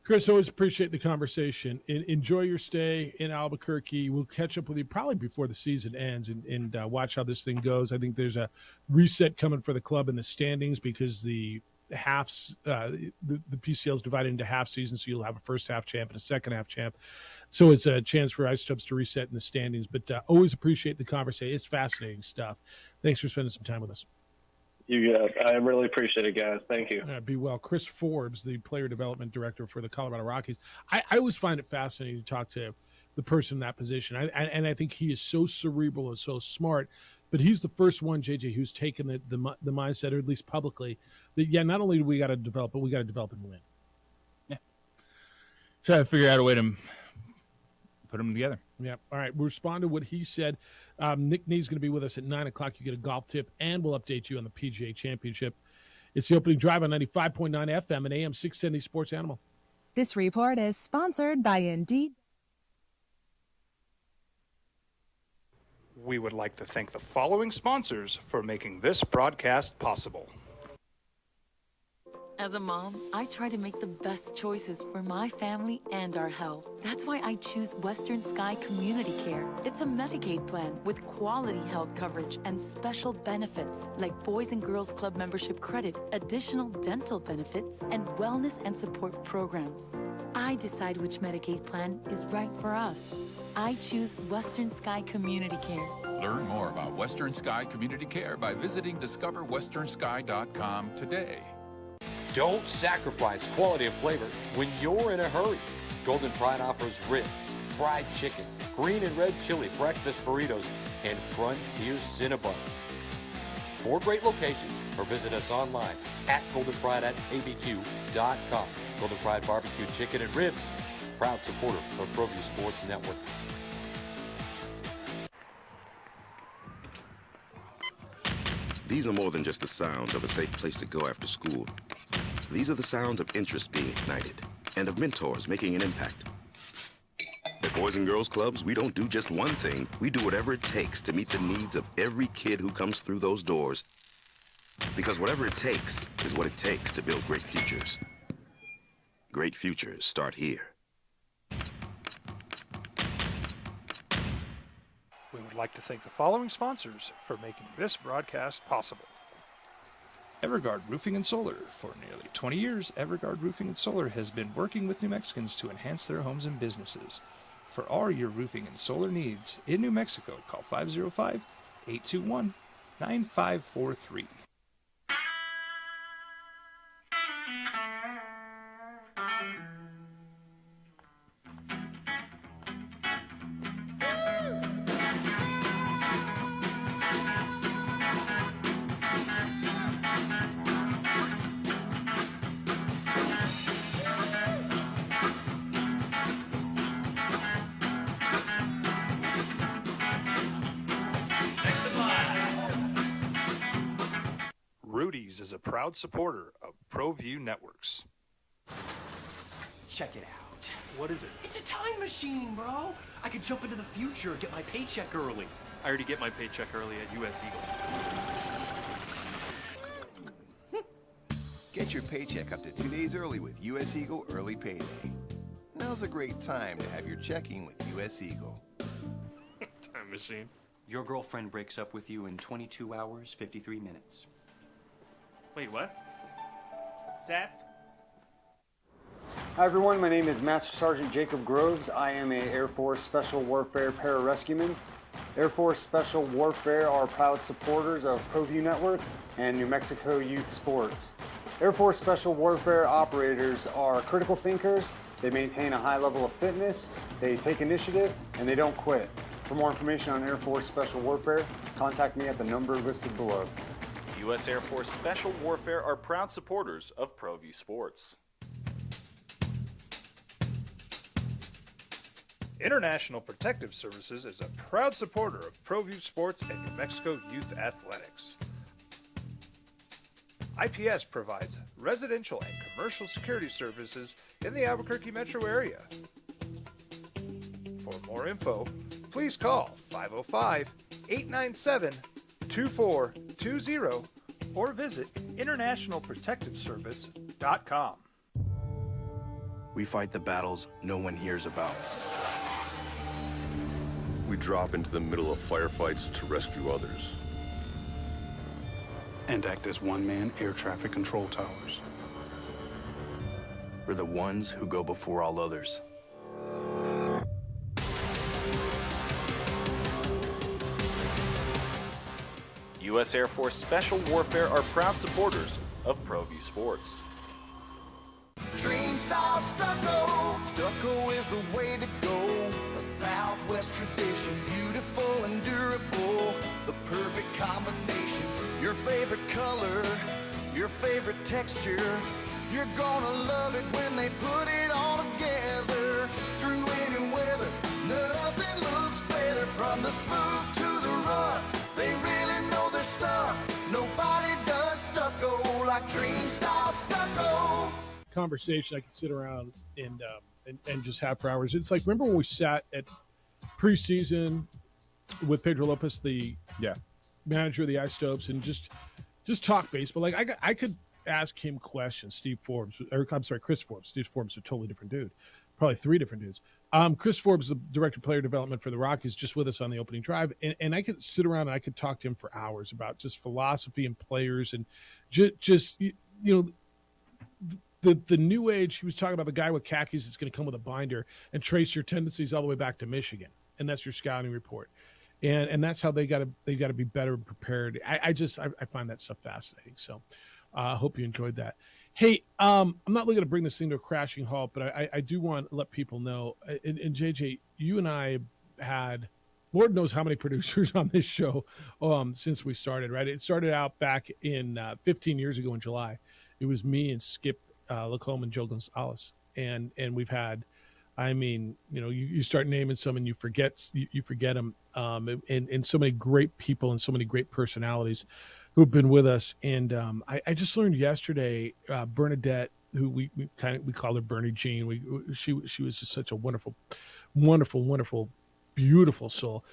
Chris, always appreciate the conversation. Enjoy your stay in Albuquerque. We'll catch up with you probably before the season ends and watch how this thing goes. I think there's a reset coming for the club in the standings because the halves, the PCL is divided into half seasons, so you'll have a first half champ and a second half champ. So it's a chance for Isotopes to reset in the standings. But always appreciate the conversation. It's fascinating stuff. Thanks for spending some time with us. You got. I really appreciate it, guys. Thank you. Be well. Chris Forbes, the player development director for the Colorado Rockies. I always find it fascinating to talk to the person in that position. And I think he is so cerebral and so smart. But he's the first one, JJ, who's taken the mindset, or at least publicly, that, not only do we got to develop, but we got to develop and win. Yeah. Try to figure out a way to put them together. Yeah. All right. We'll respond to what he said. Nick Nee's going to be with us at 9 o'clock. You get a golf tip, and we'll update you on the PGA Championship. It's the opening drive on 95.9 FM and AM 610, the Sports Animal. This report is sponsored by Indeed. We would like to thank the following sponsors for making this broadcast possible. As a mom, I try to make the best choices for my family and our health. That's why I choose Western Sky Community Care. It's a Medicaid plan with quality health coverage and special benefits like Boys and Girls Club membership credit, additional dental benefits, and wellness and support programs. I decide which Medicaid plan is right for us. I choose Western Sky Community Care. Learn more about Western Sky Community Care by visiting discoverwesternsky.com today. Don't sacrifice quality of flavor when you're in a hurry. Golden Pride offers ribs, fried chicken, green and red chili breakfast burritos, and Frontier Cinnabons. 4 great locations, or visit us online at goldenpride@abq.com. Golden Pride Barbecue Chicken and Ribs, proud supporter of ProView Sports Network. These are more than just the sounds of a safe place to go after school. These are the sounds of interest being ignited and of mentors making an impact. At Boys and Girls Clubs, we don't do just one thing. We do whatever it takes to meet the needs of every kid who comes through those doors. Because whatever it takes is what it takes to build great futures. Great futures start here. We would like to thank the following sponsors for making this broadcast possible. Everguard Roofing and Solar. For nearly 20 years, Everguard Roofing and Solar has been working with New Mexicans to enhance their homes and businesses. For all your roofing and solar needs in New Mexico, call 505-821-9543. Rudy's is a proud supporter of ProView Networks. Check it out. What is it? It's a time machine, bro. I could jump into the future, get my paycheck early. I already get my paycheck early at US Eagle. Get your paycheck up to 2 days early with US Eagle Early Payday. Now's a great time to have your checking with US Eagle. Time machine. Your girlfriend breaks up with you in 22 hours, 53 minutes. Wait, what? Seth? Hi everyone, my name is Master Sergeant Jacob Groves. I am a Air Force Special Warfare Pararescueman. Air Force Special Warfare are proud supporters of ProView Network and New Mexico Youth Sports. Air Force Special Warfare operators are critical thinkers. They maintain a high level of fitness, they take initiative, and they don't quit. For more information on Air Force Special Warfare, contact me at the number listed below. U.S. Air Force Special Warfare are proud supporters of ProView Sports. International Protective Services is a proud supporter of ProView Sports and New Mexico Youth Athletics. IPS provides residential and commercial security services in the Albuquerque metro area. For more info, please call 505-897-2420 or visit internationalprotectiveservice.com. We fight the battles no one hears about. We drop into the middle of firefights to rescue others. And act as one-man air traffic control towers. We're the ones who go before all others. U.S. Air Force Special Warfare are proud supporters of ProView Sports. Dream style stucco. Stucco is the way to go. A Southwest tradition, beautiful and durable. The perfect combination. Your favorite color, your favorite texture. You're gonna love it when they put it all together. Through any weather, nothing looks better. From the smooth to the rough, they really know their stuff. Nobody does stucco like Dream style stucco. Conversation I could sit around and just have for hours. It's like, remember when we sat at preseason with Pedro Lopez, the manager of the Isotopes, and just talk baseball. Like I could ask him questions. Chris Forbes. Steve Forbes is a totally different dude. Probably three different dudes. Chris Forbes, the director of player development for the Rockies, just with us on the opening drive, and I could sit around and I could talk to him for hours about just philosophy and players and just the new age. He was talking about the guy with khakis that's going to come with a binder and trace your tendencies all the way back to Michigan, and that's your scouting report, and that's how they got to be better prepared. I find that stuff fascinating. So I hope you enjoyed that. Hey, I'm not looking to bring this thing to a crashing halt, but I do want to let people know. And JJ, you and I had, Lord knows how many producers on this show since we started. Right, it started out back in 15 years ago in July. It was me and Skip Lacombe and Joe Gonzalez, and we've had, I mean, you start naming some and you forget them, and so many great people and so many great personalities who've been with us. And I just learned yesterday, Bernadette, who we call her Bernie Jean. She was just such a wonderful, beautiful soul.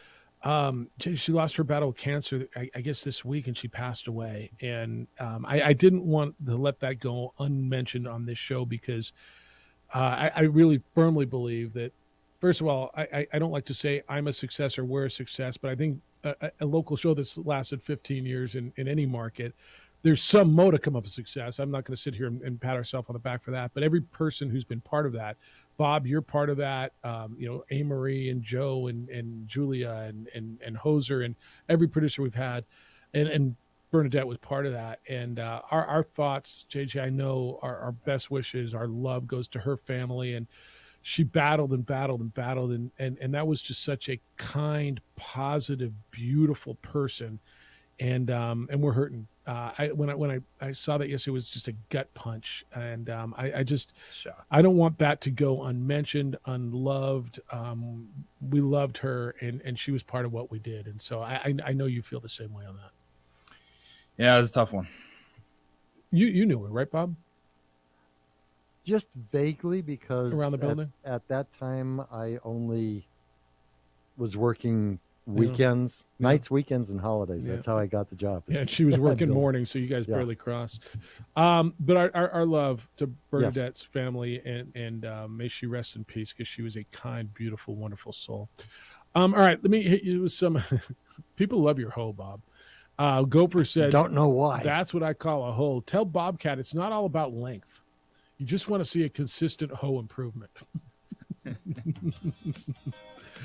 She lost her battle with cancer, I guess this week, and she passed away. And I didn't want to let that go unmentioned on this show because I really firmly believe that, first of all, I don't like to say I'm a success or we're a success, but I think a local show that's lasted 15 years in any market, there's some modicum of a success. I'm not going to sit here and pat ourselves on the back for that, but every person who's been part of that, Bob, you're part of that, A-Marie and Joe and Julia and Hoser and every producer we've had, and Bernadette was part of that. And our thoughts, JJ, I know our best wishes, our love goes to her family. And she battled and that was just such a kind, positive, beautiful person. And we're hurting. When I saw that yesterday, it was just a gut punch, and I don't want that to go unmentioned, unloved. We loved her, and she was part of what we did, and so I know you feel the same way on that. Yeah, it was a tough one. You knew her, right, Bob? Just vaguely, because Around the building? At that time, I only was working weekends, nights, weekends, and holidays. Yeah. That's how I got the job. Yeah, and she was working Building. mornings, so you guys Yeah. barely crossed. But our love to Bernadette's Yes. family, and may she rest in peace, because she was a kind, beautiful, wonderful soul. All right, let me hit you with some. People love your hoe, Bob. Gopher said, Don't know why. That's what I call a hoe. Tell Bobcat it's not all about length. You just want to see a consistent hoe improvement.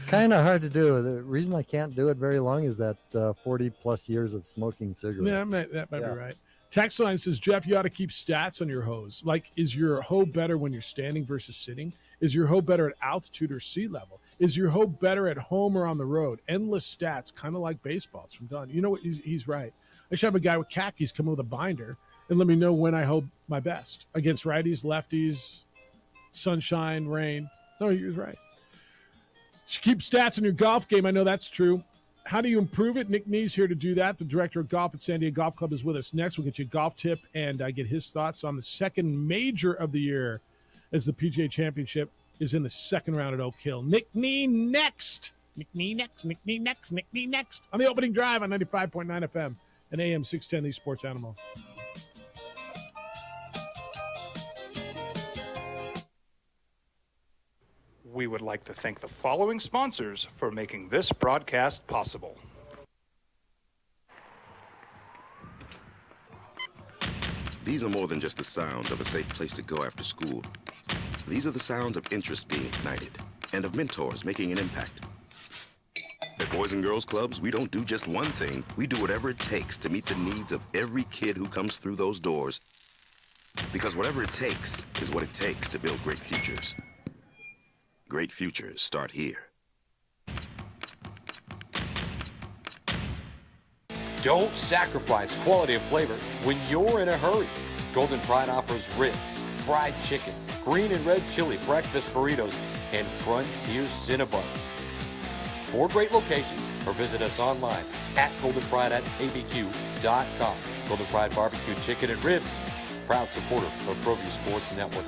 Kind of hard to do. The reason I can't do it very long is that 40 plus years of smoking cigarettes. Yeah, that might be right. Text line says, Jeff, you ought to keep stats on your hose. Like, is your hoe better when you're standing versus sitting? Is your hoe better at altitude or sea level? Is your hoe better at home or on the road? Endless stats, kind of like baseball. It's from Don. You know what? He's right. I should have a guy with khakis come with a binder and let me know when I hoe my best against righties, lefties, sunshine, rain. No, he was right. Should keep stats in your golf game. I know that's true. How do you improve it? Nick Nee's here to do that. The director of golf at San Diego Golf Club is with us next. We'll get you a golf tip and get his thoughts on the second major of the year as the PGA Championship is in the second round at Oak Hill. Nick Nee next. Nick Nee next. Nick Nee next. Nick Nee next. On the opening drive on 95.9 FM and AM 610, the Sports Animal. We would like to thank the following sponsors for making this broadcast possible. These are more than just the sounds of a safe place to go after school. These are the sounds of interest being ignited and of mentors making an impact. At Boys and Girls Clubs, we don't do just one thing. We do whatever it takes to meet the needs of every kid who comes through those doors. Because whatever it takes is what it takes to build great futures. Great futures start here. Don't sacrifice quality of flavor when you're in a hurry. Golden Pride offers ribs, fried chicken, green and red chili breakfast burritos, and Frontier Cinnabons. 4 great locations, or visit us online at goldenpride@abq.com. Golden Pride Barbecue Chicken and Ribs, proud supporter of ProView Sports Network.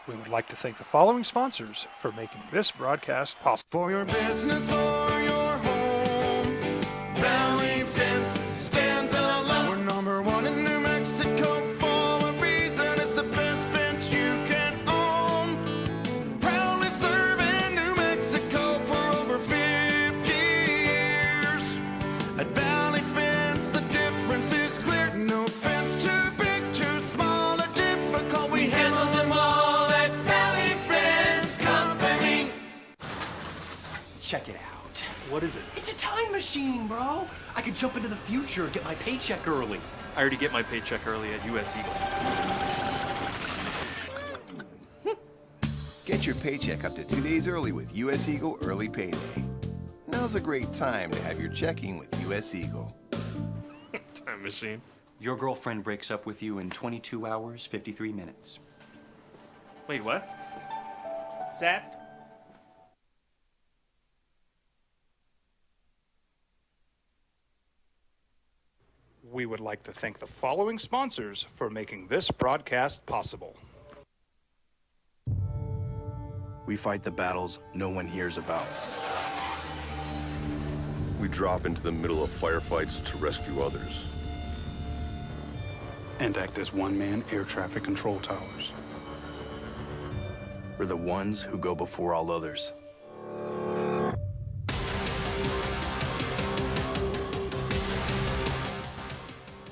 We would like to thank the following sponsors for making this broadcast possible. For your business or your home, Valley Fence stands alone. We're number 1 in New Mexico for a reason. It's the best fence you can own. Proudly serving New Mexico for over 50 years. At Valley Fence, the difference is clear. No fence too big, too small, or difficult. We handle them all. Check it out. What is it? It's a time machine, bro. I could jump into the future, get my paycheck early. I already get my paycheck early at US Eagle. Get your paycheck up to 2 days early with US Eagle Early Payday. Now's a great time to have your checking with US Eagle. Time machine. Your girlfriend breaks up with you in 22 hours, 53 minutes. Wait, what? Seth? We would like to thank the following sponsors for making this broadcast possible. We fight the battles no one hears about. We drop into the middle of firefights to rescue others. And act as one-man air traffic control towers. We're the ones who go before all others.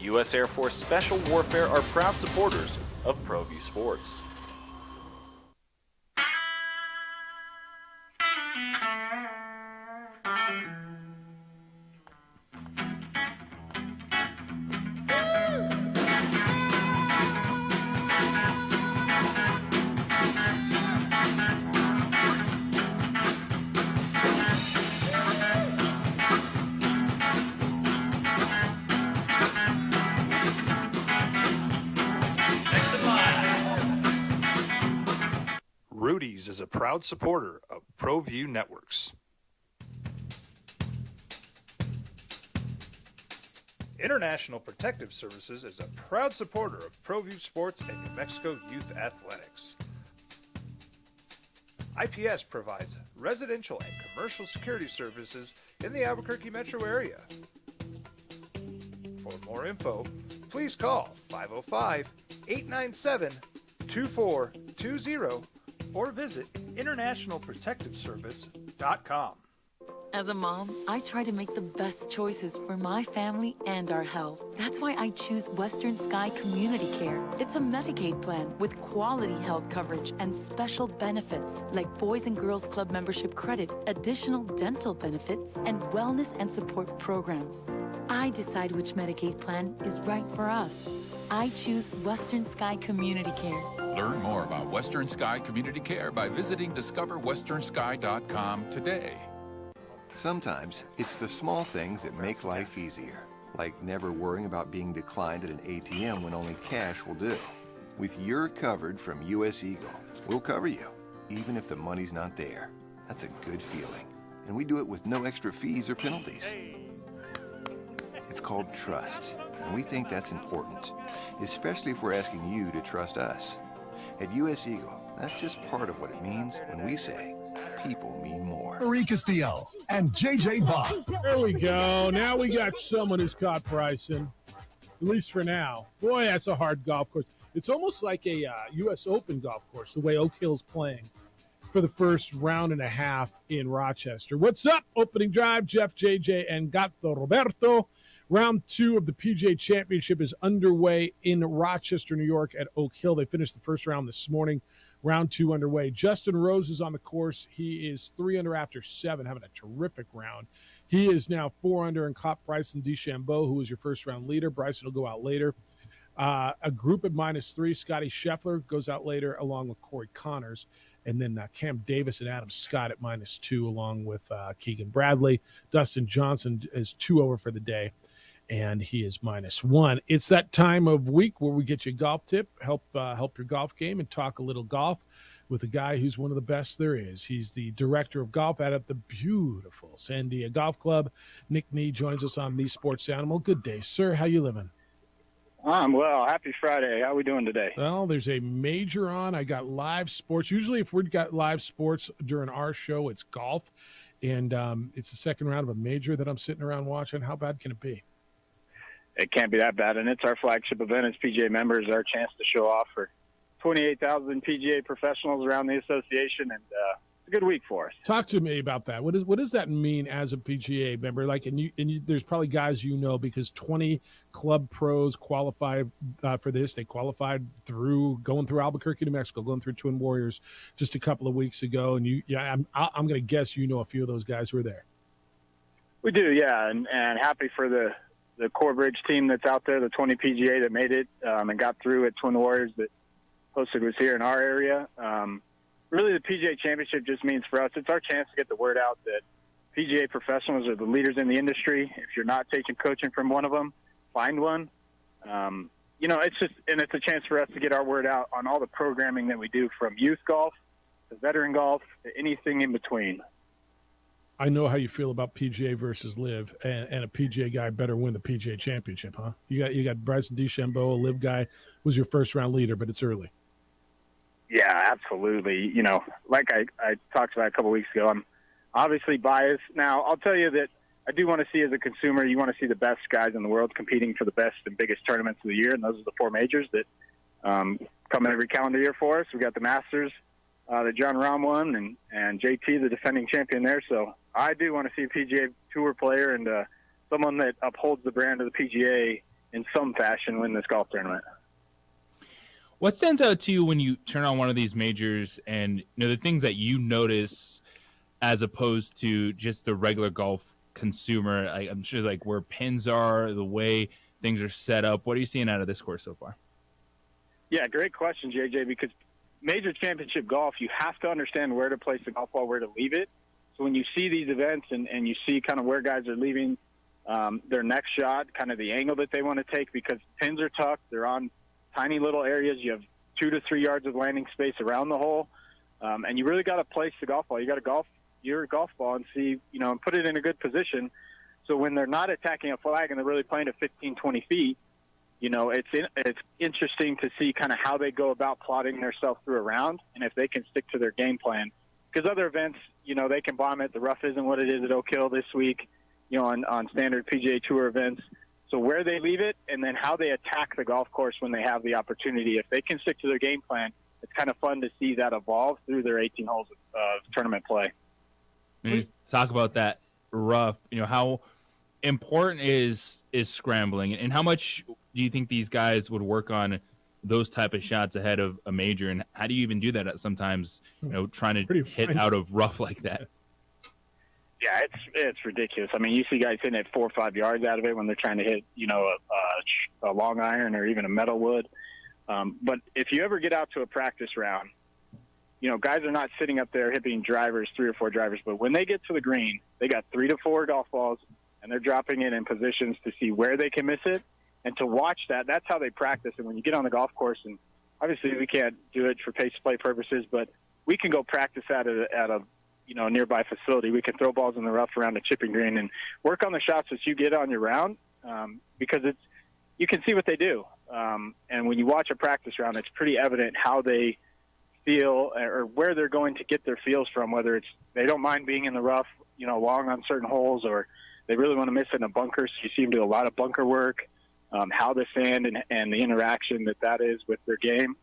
U.S. Air Force Special Warfare are proud supporters of ProView Sports. Rudy's is a proud supporter of ProView Networks. International Protective Services is a proud supporter of ProView Sports and New Mexico Youth Athletics. IPS provides residential and commercial security services in the Albuquerque metro area. For more info, please call 505-897-2420 or visit internationalprotectiveservice.com. As a mom, I try to make the best choices for my family and our health. That's why I choose Western Sky Community Care. It's a Medicaid plan with quality health coverage and special benefits like Boys and Girls Club membership credit, additional dental benefits, and wellness and support programs. I decide which Medicaid plan is right for us. I choose Western Sky Community Care. Learn more about Western Sky Community Care by visiting discoverwesternsky.com today. Sometimes it's the small things that make life easier, like never worrying about being declined at an ATM when only cash will do. With your covered from US Eagle, we'll cover you, even if the money's not there. That's a good feeling. And we do it with no extra fees or penalties. It's called trust, and we think that's important, especially if we're asking you to trust us. At US Eagle, that's just part of what it means when we say people mean more. Marie Castillo and JJ Bach. There we go. Now we got someone who's caught Bryson, at least for now. Boy, that's a hard golf course. It's almost like a U.S. Open golf course, the way Oak Hill's playing for the first round and a half in Rochester. What's up? Opening drive, Jeff, JJ, and Gato Roberto. Round 2 of the PGA Championship is underway in Rochester, New York at Oak Hill. They finished the first round this morning. Round 2 underway. Justin Rose is on the course. He is 3 under after 7, having a terrific round. He is now 4 under and caught Bryson DeChambeau, who was your first round leader. Bryson will go out later. A group at -3, Scotty Scheffler goes out later along with Corey Connors. And then Cam Davis and Adam Scott at -2 along with Keegan Bradley. Dustin Johnson is 2 over for the day, and he is -1. It's that time of week where we get you a golf tip, help your golf game, and talk a little golf with a guy who's one of the best there is. He's the director of golf out at the beautiful Sandia Golf Club. Nick Nee joins us on The Sports Animal. Good day, sir. How you living? I'm well. Happy Friday. How are we doing today? Well, there's a major on. I got live sports. Usually if we've got live sports during our show, it's golf. And it's the second round of a major that I'm sitting around watching. How bad can it be? It can't be that bad, and it's our flagship event as PGA members, our chance to show off for 28,000 PGA professionals around the association, and it's a good week for us. Talk to me about that. What does that mean as a PGA member? Like, and there's probably guys because 20 club pros qualified for this. They qualified going through Albuquerque, New Mexico, going through Twin Warriors just a couple of weeks ago. And I'm going to guess a few of those guys who are there. We do, yeah, and happy for the Core Bridge team that's out there, the 20 PGA that made it and got through at Twin Warriors that hosted was here in our area. Really, the PGA Championship just means for us, it's our chance to get the word out that PGA professionals are the leaders in the industry. If you're not taking coaching from one of them, find one. It's a chance for us to get our word out on all the programming that we do, from youth golf to veteran golf to anything in between. I know how you feel about PGA versus Live, and a PGA guy better win the PGA Championship, huh? You got Bryson DeChambeau, a Live guy, was your first round leader, but it's early. Yeah, absolutely. Like I talked about a couple weeks ago, I'm obviously biased. Now, I'll tell you that I do want to see, as a consumer, you want to see the best guys in the world competing for the best and biggest tournaments of the year, and those are the 4 majors that come every calendar year for us. We got the Masters that John Rahm won, and JT, the defending champion there. So I do want to see a PGA Tour player and someone that upholds the brand of the PGA in some fashion win this golf tournament. What stands out to you when you turn on one of these majors, and the things that you notice as opposed to just the regular golf consumer? I'm sure, like, where pins are, the way things are set up. What are you seeing out of this course so far? Yeah, great question, JJ, because major championship golf, you have to understand where to place the golf ball, where to leave it. So when you see these events and you see kind of where guys are leaving their next shot, kind of the angle that they want to take, because pins are tucked, they're on tiny little areas. You have 2 to 3 yards of landing space around the hole. And you really got to place the golf ball. You got to golf your golf ball and see, and put it in a good position. So when they're not attacking a flag and they're really playing at 15, 20 feet, it's interesting to see kind of how they go about plotting themselves through a round and if they can stick to their game plan. Because other events, they can bomb it. The rough isn't what it is at Oak Hill this week, on standard PGA Tour events. So where they leave it and then how they attack the golf course when they have the opportunity, if they can stick to their game plan, it's kind of fun to see that evolve through their 18 holes of tournament play. Let's talk about that rough. How important is scrambling, and how much do you think these guys would work on those type of shots ahead of a major, and how do you even do that at sometimes, trying to hit out of rough like that? Yeah, it's ridiculous. I mean, you see guys hitting it 4 or 5 yards out of it when they're trying to hit, a long iron or even a metal wood. But if you ever get out to a practice round, guys are not sitting up there hitting drivers, 3 or 4 drivers, but when they get to the green, they got 3 to 4 golf balls, and they're dropping it in positions to see where they can miss it. And to watch that, that's how they practice. And when you get on the golf course, and obviously we can't do it for pace play purposes, but we can go practice at a nearby facility. We can throw balls in the rough around a chipping green and work on the shots that you get on your round, because you can see what they do. And when you watch a practice round, it's pretty evident how they feel or where they're going to get their feels from, whether it's they don't mind being in the rough, long on certain holes, or they really want to miss it in a bunker. So you see them do a lot of bunker work, how the sand and the interaction that is with their game.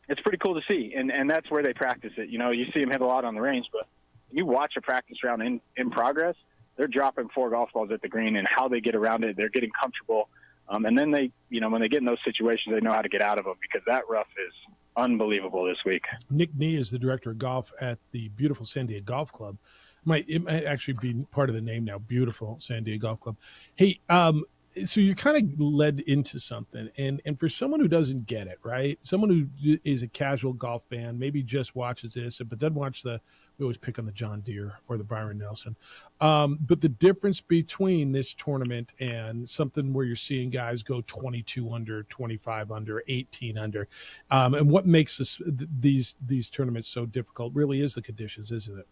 It's pretty cool to see. And that's where they practice it. You see them hit a lot on the range, but when you watch a practice round in progress, they're dropping 4 golf balls at the green, and how they get around it, they're getting comfortable. And then they, when they get in those situations, they know how to get out of them, because that rough is unbelievable this week. Nick Nee is the director of golf at the beautiful San Diego Golf Club. It might actually be part of the name now, beautiful San Diego Golf Club. Hey, so you're kind of led into something, and for someone who doesn't get it, right? Someone who is a casual golf fan, maybe just watches this, but doesn't watch we always pick on the John Deere or the Byron Nelson. But the difference between this tournament and something where you're seeing guys go 22 under, 25 under, 18 under, and what makes these tournaments so difficult really is the conditions, isn't it?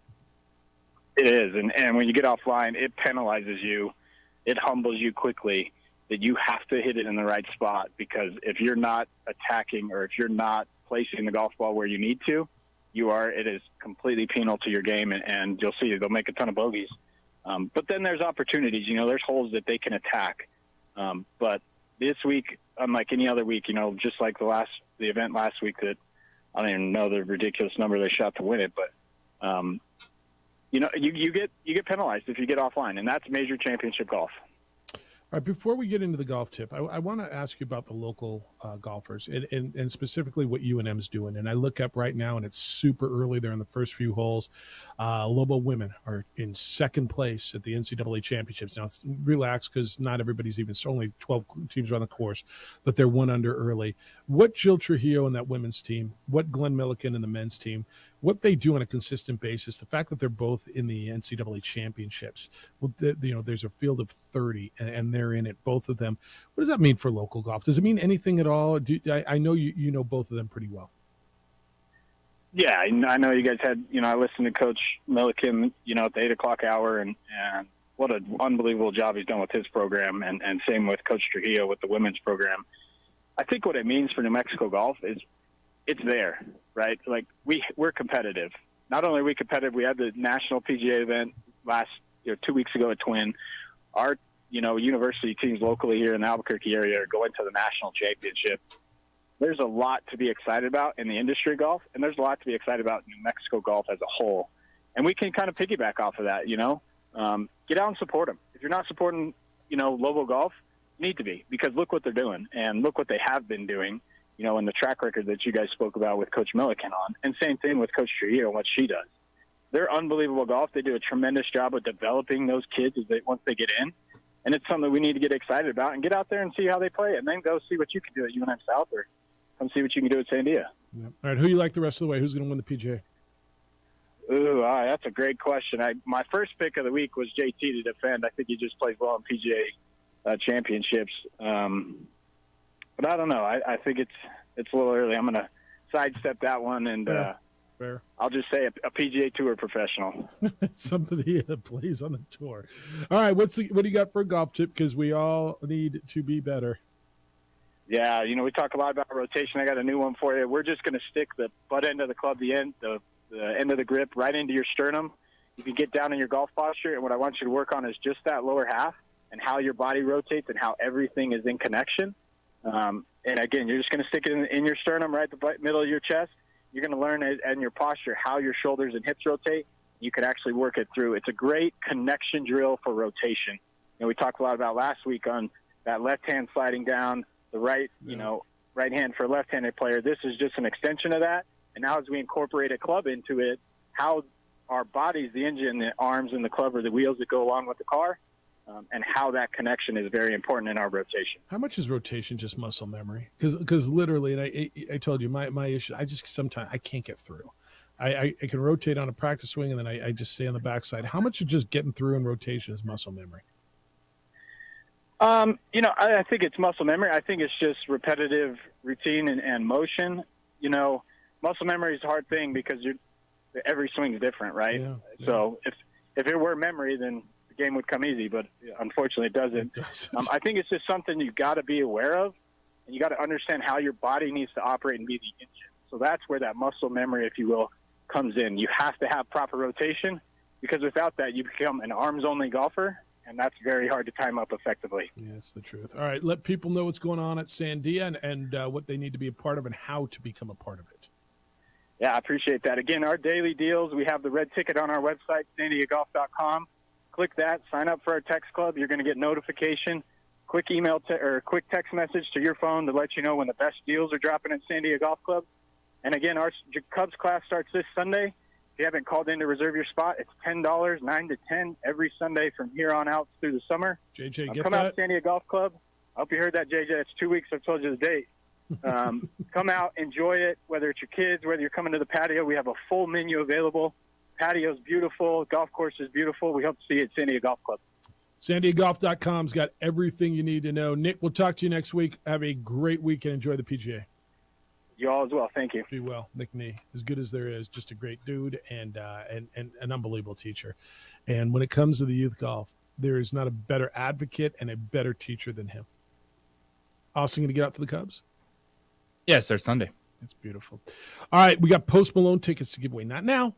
It is, and when you get offline, it penalizes you. It humbles you quickly that you have to hit it in the right spot, because if you're not attacking or if you're not placing the golf ball where you need to, it is completely penal to your game, and you'll see they'll make a ton of bogeys. But then there's opportunities, there's holes that they can attack. But this week, unlike any other week, just like the event last week that I don't even know the ridiculous number they shot to win it, but you get penalized if you get offline, and that's major championship golf. All right, before we get into the golf tip, I want to ask you about the local golfers and specifically what UNM's doing. And I look up right now, and it's super early. They're in the first few holes. Lobo women are in second place at the NCAA championships. Now, relax, because not everybody's only 12 teams are on the course, but they're 1 under early. What Jill Trujillo and that women's team, what Glenn Milliken and the men's team, what they do on a consistent basis, the fact that they're both in the NCAA championships, there's a field of 30 and they're in it, both of them. What does that mean for local golf? Does it mean anything at all? I know you know both of them pretty well. Yeah, I know you guys had, I listened to Coach Milliken, at the 8 o'clock hour, and what an unbelievable job he's done with his program, and same with Coach Trujillo with the women's program. I think what it means for New Mexico golf is it's there, right? Like we're competitive. Not only are we competitive, we had the national PGA event 2 weeks ago at Twin. Our university teams locally here in the Albuquerque area are going to the national championship. There's a lot to be excited about in the industry golf, and there's a lot to be excited about New Mexico golf as a whole. And we can kind of piggyback off of that, Get out and support them. If you're not supporting, Lobo golf, you need to be, because look what they're doing and look what they have been doing, and the track record that you guys spoke about with Coach Milliken on. And same thing with Coach Trujillo and what she does. They're unbelievable golf. They do a tremendous job of developing those kids once they get in. And it's something we need to get excited about and get out there and see how they play, and then go see what you can do at UNM South, or come see what you can do at San Diego. Yep. All right, who you like the rest of the way? Who's going to win the PGA? Ooh, that's a great question. My first pick of the week was JT to defend. I think he just plays well in PGA championships. But I don't know. I think it's a little early. I'm going to sidestep that one and Fair. I'll just say a PGA Tour professional. Somebody that plays on the tour. All right, what do you got for a golf tip? Because we all need to be better. Yeah, we talk a lot about rotation. I got a new one for you. We're just going to stick the butt end of the club, the end of the grip, right into your sternum. You can get down in your golf posture, and what I want you to work on is just that lower half and how your body rotates and how everything is in connection. And again, you're just going to stick it in your sternum, right the middle of your chest. You're going to learn in your posture how your shoulders and hips rotate. You can actually work it through. It's a great connection drill for rotation. We talked a lot about last week on that left hand sliding down, the right, right hand for a left-handed player. This is just an extension of that. And now as we incorporate a club into it, how our bodies, the engine, the arms, and the club are the wheels that go along with the car, and how that connection is very important in our rotation. How much is rotation just muscle memory? Because literally, and I told you, my issue, sometimes I can't get through. I can rotate on a practice swing, and then I just stay on the backside. How much of just getting through in rotation is muscle memory? I think it's muscle memory. I think it's just repetitive routine and motion. Muscle memory is a hard thing because every swing is different, right? Yeah. So if it were memory, then the game would come easy, but unfortunately it doesn't. I think it's just something you've got to be aware of, and you got to understand how your body needs to operate and be the engine. So that's where that muscle memory, if you will, comes in. You have to have proper rotation, because without that, you become an arms-only golfer, and that's very hard to time up effectively. Yeah, that's the truth. All right, let people know what's going on at Sandia and what they need to be a part of and how to become a part of it. Yeah, I appreciate that. Again, our daily deals, we have the red ticket on our website, sandiagolf.com. Click that, sign up for our text club. You're going to get notification, quick email or quick text message to your phone to let you know when the best deals are dropping at Sandia Golf Club. And again, our Cubs class starts this Sunday. If you haven't called in to reserve your spot, it's $10, 9 to 10, every Sunday from here on out through the summer. JJ, come out to Sandia Golf Club. I hope you heard that, JJ. It's 2 weeks. I've told you the date. Come out, enjoy it, whether it's your kids, whether you're coming to the patio. We have a full menu available. Patio's beautiful. Golf course is beautiful. We hope to see you at Sandia Golf Club. SandiaGolf.com's got everything you need to know. Nick, we'll talk to you next week. Have a great week and enjoy the PGA. You all as well. Thank you. Be well. Nick Nee, as good as there is, just a great dude and an unbelievable teacher. And when it comes to the youth golf, there is not a better advocate and a better teacher than him. Austin, going to get out to the Cubs? Yeah, it starts Sunday. That's beautiful. All right, we got Post Malone tickets to give away. Not now.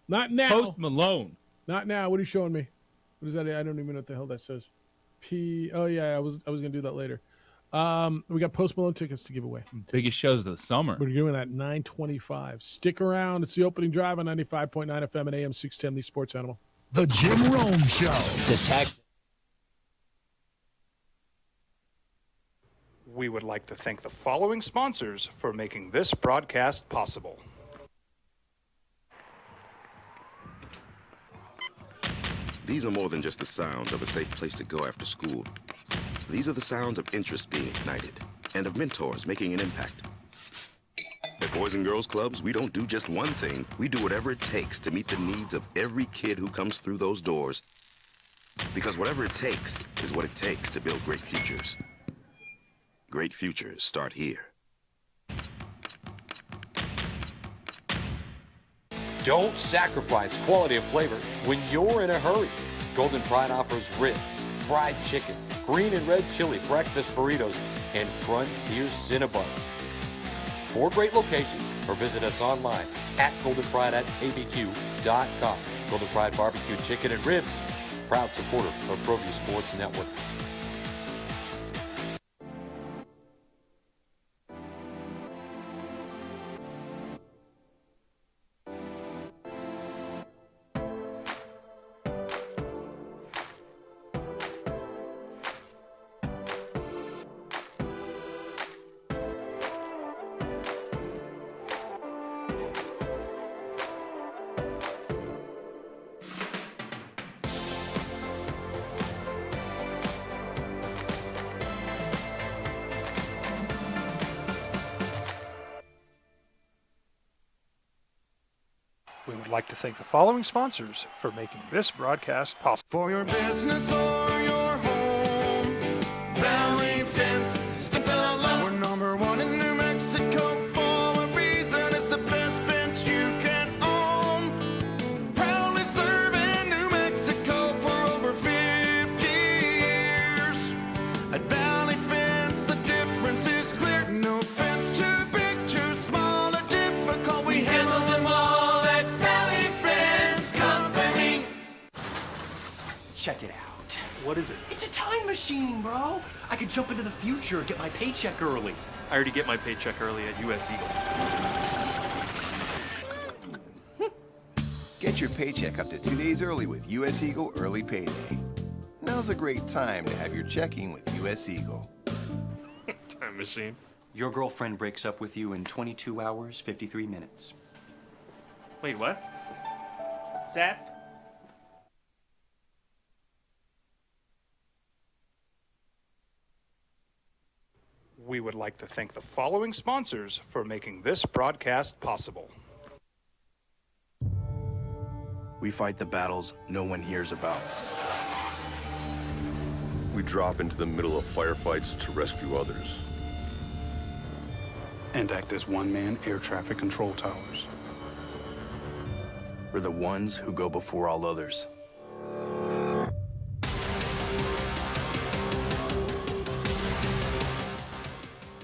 Not now. Post Malone. Not now. What are you showing me? What is that? I don't even know what the hell that says. Oh yeah, I was going to do that later. We got Post Malone tickets to give away. Biggest shows of the summer. We're doing that 9:25. Stick around. It's the opening drive on 95.9 FM and AM 610, the Sports Animal. The Jim Rome Show. We would like to thank the following sponsors for making this broadcast possible. These are more than just the sounds of a safe place to go after school. These are the sounds of interest being ignited and of mentors making an impact. At Boys and Girls Clubs, we don't do just one thing. We do whatever it takes to meet the needs of every kid who comes through those doors. Because whatever it takes is what it takes to build great futures. Great futures start here. Don't sacrifice quality of flavor when you're in a hurry. Golden Pride offers ribs, fried chicken, green and red chili breakfast burritos, and Frontier Cinnabons. 4 great locations, or visit us online at goldenpride@abq.com. Golden Pride Barbecue Chicken and Ribs, proud supporter of ProView Sports Network. We would like to thank the following sponsors for making this broadcast possible. For your business or your home, Valley Fence stands alone. We're #1 in New Mexico for a reason. It's the best fence you can Check it out. What is it? It's a time machine, bro. I could jump into the future, get my paycheck early. I already get my paycheck early at US Eagle. Get your paycheck up to 2 days early with US Eagle Early Payday. Now's a great time to have your checking with US Eagle. Time machine. Your girlfriend breaks up with you in 22 hours, 53 minutes. Wait, what? Seth? We would like to thank the following sponsors for making this broadcast possible. We fight the battles no one hears about. We drop into the middle of firefights to rescue others. And act as one-man air traffic control towers. We're the ones who go before all others.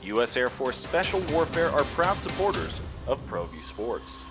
U.S. Air Force Special Warfare are proud supporters of ProView Sports.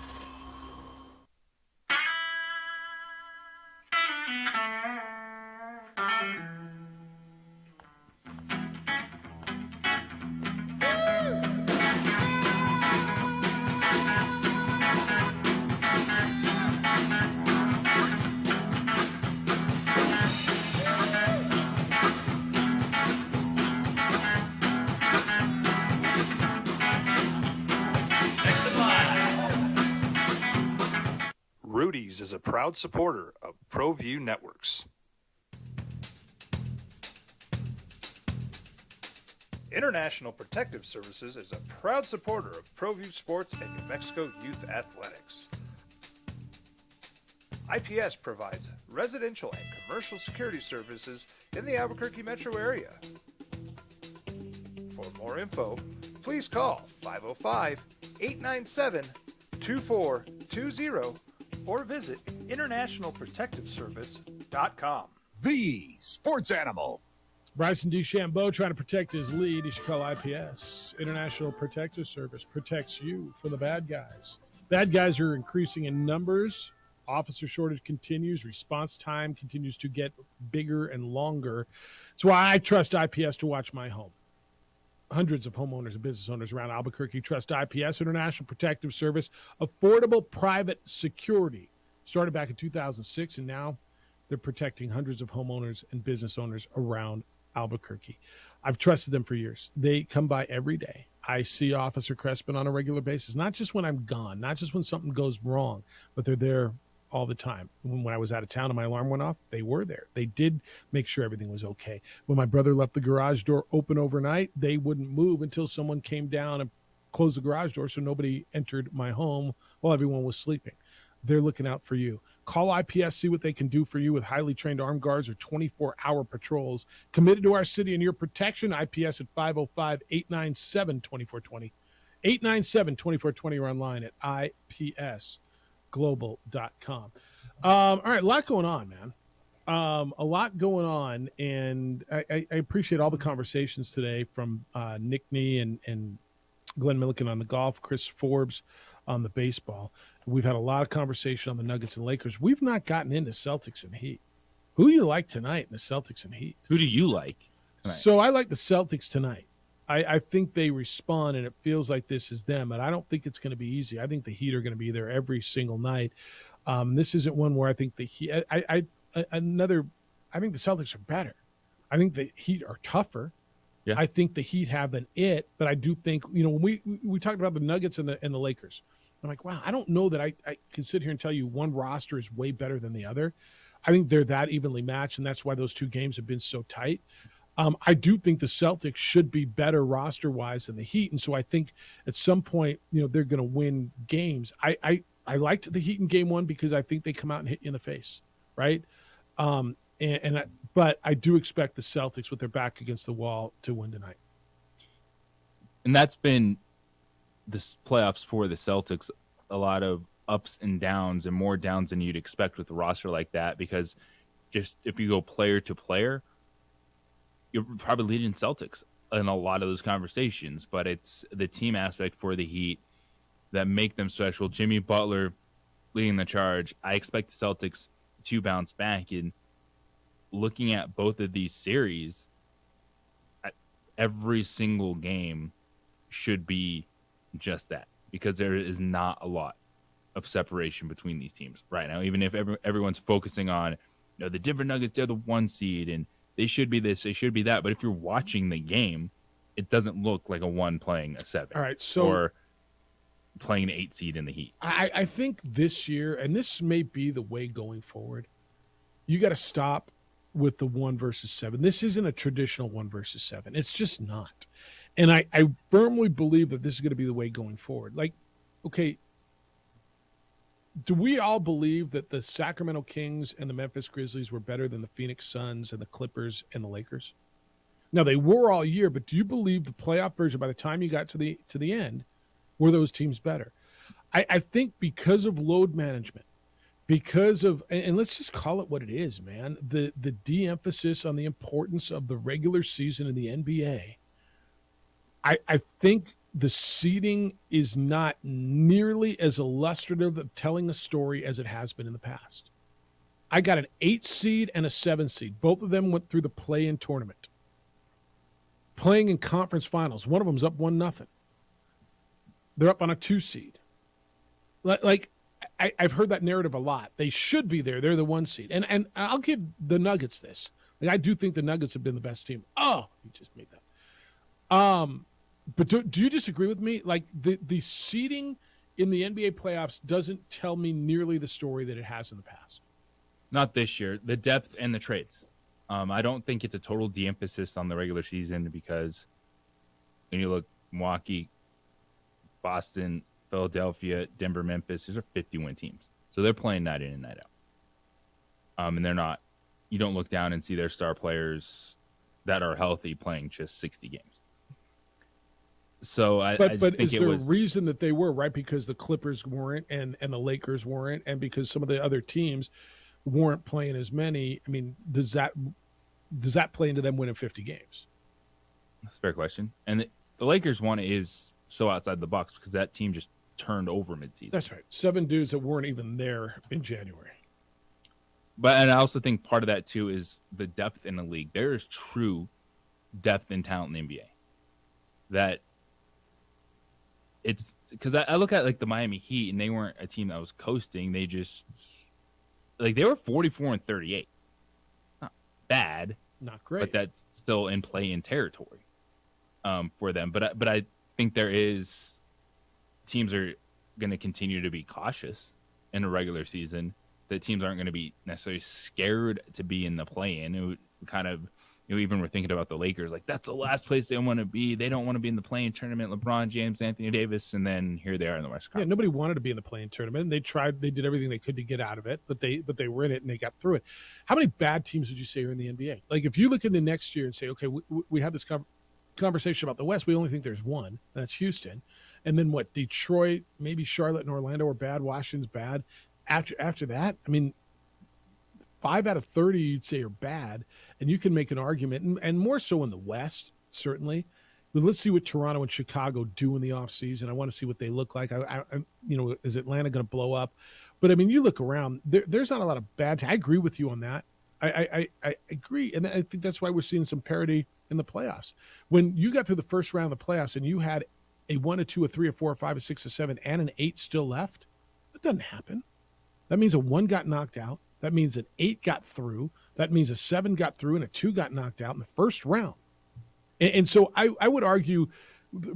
Rudy's is a proud supporter of ProView Networks. International Protective Services is a proud supporter of ProView Sports and New Mexico Youth Athletics. IPS provides residential and commercial security services in the Albuquerque metro area. For more info, please call 505-897-2420 or visit internationalprotectiveservice.com. The sports animal. Bryson DeChambeau trying to protect his lead. You should call IPS. International Protective Service protects you from the bad guys. Bad guys are increasing in numbers. Officer shortage continues. Response time continues to get bigger and longer. That's why I trust IPS to watch my home. Hundreds of homeowners and business owners around Albuquerque trust IPS, International Protective Service, affordable private security. Started back in 2006, and now they're protecting hundreds of homeowners and business owners around Albuquerque. I've trusted them for years. They come by every day. I see Officer Crespin on a regular basis, not just when I'm gone, not just when something goes wrong, but they're there all the time. When I was out of town and my alarm went off, they were there. They did make sure everything was okay. When my brother left the garage door open overnight, they wouldn't move until someone came down and closed the garage door so nobody entered my home while everyone was sleeping. They're looking out for you. Call IPS, see what they can do for you with highly trained armed guards or 24-hour patrols. Committed to our city and your protection, IPS at 505-897-2420. 897-2420 or online at ipsglobal.com. All right, a lot going on, man. A lot going on, and I appreciate all the conversations today from Nick Nee and Glenn Milliken on the golf, Chris Forbes on the baseball. We've had a lot of conversation on the Nuggets and Lakers. We've not gotten into Celtics and Heat. Who do you like tonight in the Celtics and Heat? Who do you like tonight? So I like the Celtics tonight. I think they respond, and it feels like this is them. And I don't think it's going to be easy. I think the Heat are going to be there every single night. This isn't one where I think the Heat. I think the Celtics are better. I think the Heat are tougher. Yeah. I think the Heat have an it, but I do think, when we talked about the Nuggets and the Lakers, I'm like, wow, I don't know that I can sit here and tell you one roster is way better than the other. I think they're that evenly matched, and that's why those two games have been so tight. I do think the Celtics should be better roster-wise than the Heat, and so I think at some point, they're going to win games. I liked the Heat in Game 1 because I think they come out and hit you in the face, right? But I do expect the Celtics with their back against the wall to win tonight. And that's been this playoffs for the Celtics, a lot of ups and downs, and more downs than you'd expect with a roster like that, because just if you go player to player, you're probably leading Celtics in a lot of those conversations, but it's the team aspect for the Heat that make them special. Jimmy Butler leading the charge. I expect the Celtics to bounce back, and looking at both of these series, every single game should be just that, because there is not a lot of separation between these teams right now. Even if everyone's focusing on, the Denver Nuggets, they're the 1 seed and they should be this, they should be that. But if you're watching the game, it doesn't look like a 1 playing a 7. All right, so or playing an 8 seed in the Heat. I think this year, and this may be the way going forward, you got to stop with the 1 versus 7. This isn't a traditional 1 versus 7. It's just not. And I firmly believe that this is going to be the way going forward. Like, okay, do we all believe that the Sacramento Kings and the Memphis Grizzlies were better than the Phoenix Suns and the Clippers and the Lakers? Now, they were all year, but do you believe the playoff version, by the time you got to the end, were those teams better? I think because of load management, because of, and let's just call it what it is, man, the de-emphasis on the importance of the regular season in the NBA, I think the seeding is not nearly as illustrative of telling a story as it has been in the past. I got an 8 seed and a 7 seed. Both of them went through the play-in tournament, playing in conference finals. One of them's up 1-0. They're up on a 2 seed. I've heard that narrative a lot. They should be there. They're the 1 seed. And I'll give the Nuggets this. I do think the Nuggets have been the best team. Oh, you just made that. But do you disagree with me? Like, the seeding in the NBA playoffs doesn't tell me nearly the story that it has in the past. Not this year. The depth and the trades. I don't think it's a total de-emphasis on the regular season, because when you look Milwaukee, Boston, Philadelphia, Denver, Memphis, these are 50-win teams. So they're playing night in and night out. And they're not, you don't look down and see their star players that are healthy playing just 60 games. So I but think is it there was a reason that they were, right? Because the Clippers weren't and the Lakers weren't, and because some of the other teams weren't playing as many. I mean, does that play into them winning 50 games? That's a fair question. And the Lakers one is so outside the box because that team just turned over midseason. That's right. 7 dudes that weren't even there in January. And I also think part of that too is the depth in the league. There is true depth and talent in the NBA. That it's because I look at like the Miami Heat, and they weren't a team that was coasting. They just they were 44-38. Not bad, not great, but that's still in play in territory for them. But I think there is teams are going to continue to be cautious in a regular season. That teams aren't going to be necessarily scared to be in the play-in. It would kind of, even we're thinking about the Lakers, like that's the last place they want to be. They don't want to be in the play-in tournament. LeBron James, Anthony Davis, and then here they are in the West Conference. Yeah, nobody wanted to be in the play-in tournament. They tried, they did everything they could to get out of it, but they were in it and they got through it. How many bad teams would you say are in the NBA? Like if you look into next year and say, okay, we have this conversation about the West, we only think there's one. That's Houston, and then what? Detroit, maybe Charlotte and Orlando are bad. Washington's bad. After that, I mean, 5 out of 30 you'd say are bad, and you can make an argument, and more so in the West, certainly. But let's see what Toronto and Chicago do in the offseason. I want to see what they look like. Is Atlanta going to blow up? But I mean, you look around, there's not a lot of bad. I agree with you on that. I agree, and I think that's why we're seeing some parity in the playoffs. When you got through the first round of the playoffs and you had a 1, a 2, a 3, a 4, a 5, a 6, a 7, and an 8 still left, that doesn't happen. That means a 1 got knocked out. That means an 8 got through. That means a 7 got through and a 2 got knocked out in the first round. And so I would argue,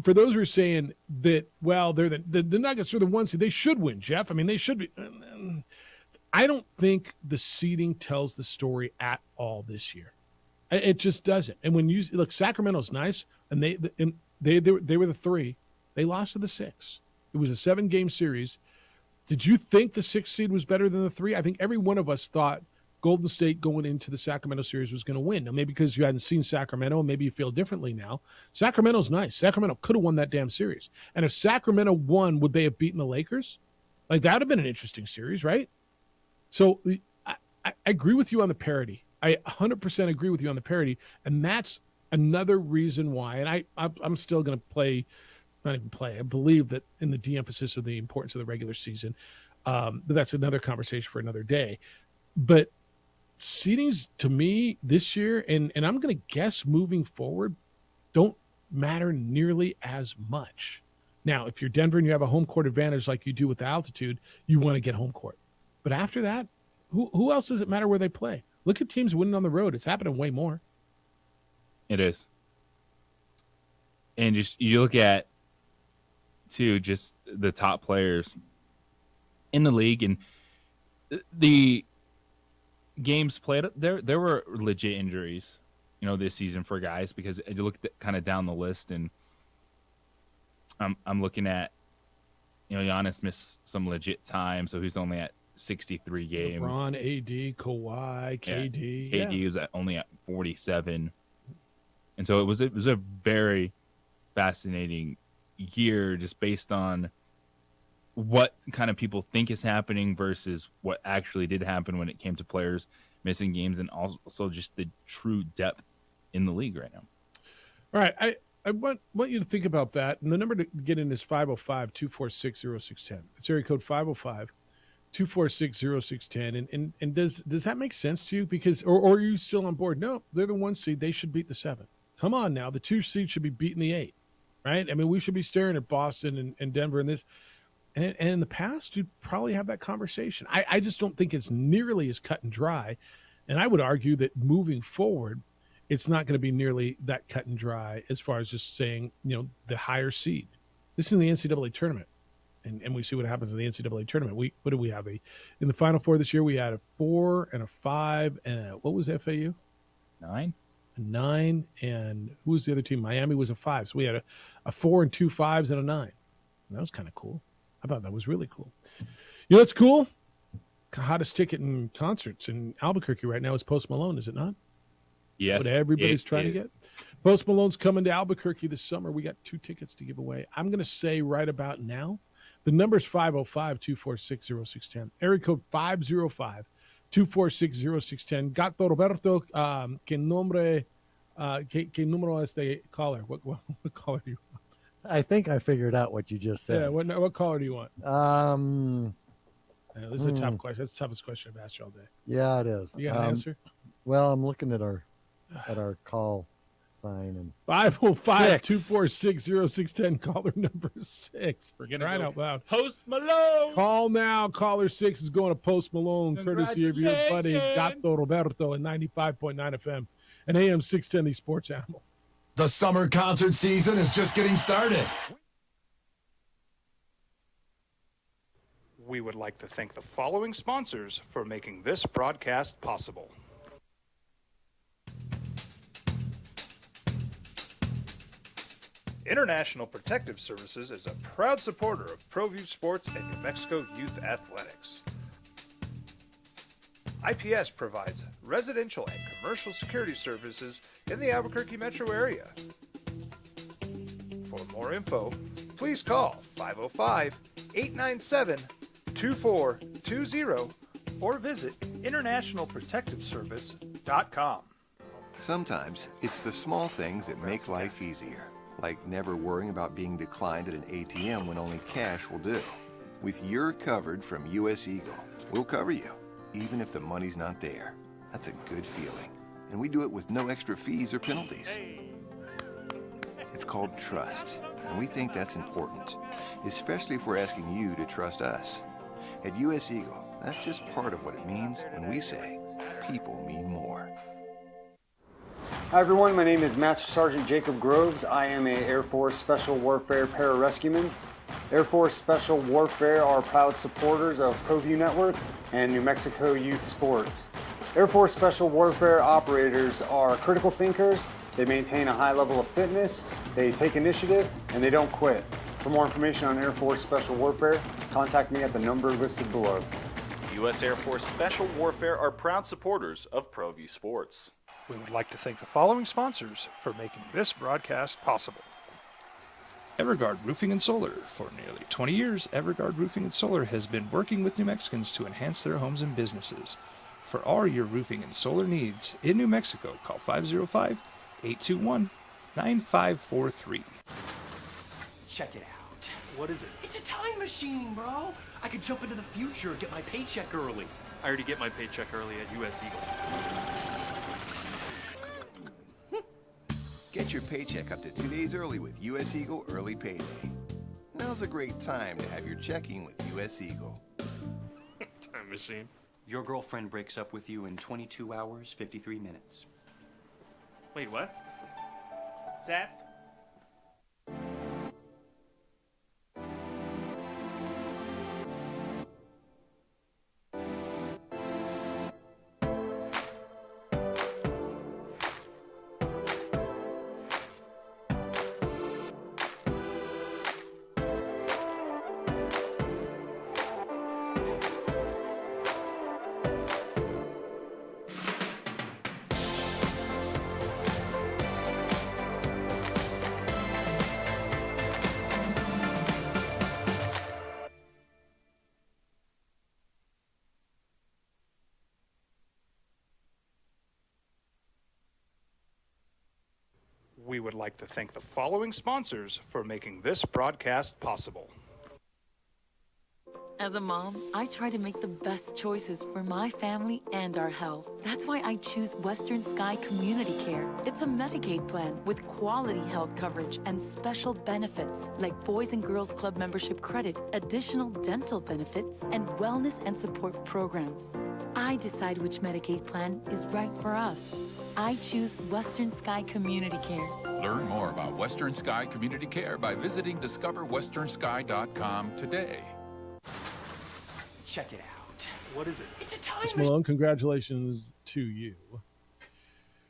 for those who are saying that, well, they're the Nuggets are the ones who they should win, Jeff. I mean, they should be. I don't think the seeding tells the story at all this year. It just doesn't. And when you look, Sacramento's nice, and they were the 3. They lost to the 6. It was a 7-game series. Did you think the 6th seed was better than the 3? I think every one of us thought Golden State going into the Sacramento series was going to win. Now, maybe because you hadn't seen Sacramento, maybe you feel differently now. Sacramento's nice. Sacramento could have won that damn series. And if Sacramento won, would they have beaten the Lakers? Like, that would have been an interesting series, right? So I agree with you on the parity. I 100% agree with you on the parity. And that's another reason why, and I'm still going to I believe that in the de-emphasis of the importance of the regular season, but that's another conversation for another day. But seedings to me this year, and I'm going to guess moving forward, don't matter nearly as much. Now, if you're Denver and you have a home court advantage like you do with the altitude, you want to get home court. But after that, who else does it matter where they play? Look at teams winning on the road. It's happening way more. It is. And just you look at, too, just the top players in the league and the games played. There were legit injuries, this season for guys, because you look kind of down the list, and I'm looking at, Giannis missed some legit time, so he's only at 63 games. LeBron, AD, Kawhi, KD. Yeah. KD was only at 47. And so it was a very fascinating year, just based on what kind of people think is happening versus what actually did happen when it came to players missing games, and also just the true depth in the league right now. All right. I want you to think about that. And the number to get in is 505-246-0610. It's area code 505-246-0610. And does that make sense to you? Because or are you still on board? No, they're the 1 seed. They should beat the 7. Come on now. The 2 seed should be beating the 8, right? I mean, we should be staring at Boston and Denver and this. And in the past, you'd probably have that conversation. I just don't think it's nearly as cut and dry. And I would argue that moving forward, it's not going to be nearly that cut and dry as far as just saying, the higher seed. This is in the NCAA tournament. And we see what happens in the NCAA tournament. What do we have? In the Final Four this year, we had a 4 and a 5 and what was FAU? 9. A 9. And who was the other team? Miami was a 5. So we had a 4 and 2 5s and a 9. And that was kind of cool. I thought that was really cool. What's cool? Hottest ticket in concerts in Albuquerque right now is Post Malone, is it not? Yes. What everybody's trying to get. Post Malone's coming to Albuquerque this summer. We got 2 tickets to give away. I'm going to say right about now, the number's 505-246-0610. Area code 505-246-0610. Gato Roberto, que número este caller? What caller do you want? I think I figured out what you just said. Yeah, what caller do you want? This is a tough question. That's the toughest question I've asked you all day. Yeah, it is. You got an answer? Well, I'm looking at our call sign, and 505-246-0610. Caller number 6. For crying out loud. Post Malone. Call now. Caller 6 is going to Post Malone, courtesy of your buddy Gato Roberto at 95.9 FM and AM 610, the Sports Animal. The summer concert season is just getting started. We would like to thank the following sponsors for making this broadcast possible. International Protective Services is a proud supporter of ProView Sports and New Mexico Youth Athletics. IPS provides residential and commercial security services in the Albuquerque metro area. For more info, please call 505-897-2420 or visit internationalprotectiveservice.com. Sometimes it's the small things that make life easier, like never worrying about being declined at an ATM when only cash will do. With You're Covered from US Eagle, we'll cover you, even if the money's not there. That's a good feeling. And we do it with no extra fees or penalties. It's called trust, and we think that's important, especially if we're asking you to trust us. At US Eagle, that's just part of what it means when we say people mean more. Hi everyone, my name is Master Sergeant Jacob Groves. I am a Air Force Special Warfare Pararescueman. Air Force Special Warfare are proud supporters of ProView Network and New Mexico Youth Sports. Air Force Special Warfare operators are critical thinkers. They maintain a high level of fitness, they take initiative, and they don't quit. For more information on Air Force Special Warfare, contact me at the number listed below. U.S. Air Force Special Warfare are proud supporters of ProView Sports. We would like to thank the following sponsors for making this broadcast possible. Everguard Roofing and Solar. For nearly 20 years, Everguard Roofing and Solar has been working with New Mexicans to enhance their homes and businesses. For all your roofing and solar needs in New Mexico, call 505-821-9543. Check it out. What is it? It's a time machine, bro. I could jump into the future, get my paycheck early. I already get my paycheck early at US Eagle. Get your paycheck up to 2 days early with US Eagle Early Payday. Now's a great time to have your checking with US Eagle. Time machine. Your girlfriend breaks up with you in 22 hours, 53 minutes. Wait, what? Seth? We would like to thank the following sponsors for making this broadcast possible. As a mom, I try to make the best choices for my family and our health. That's why I choose Western Sky Community Care. It's a Medicaid plan with quality health coverage and special benefits like Boys and Girls Club membership credit, additional dental benefits, and wellness and support programs. I decide which Medicaid plan is right for us. I choose Western Sky Community Care. Learn more about Western Sky Community Care by visiting discoverwesternsky.com today. Check it out. What is it? It's a time Miss machine. Malone, congratulations to you.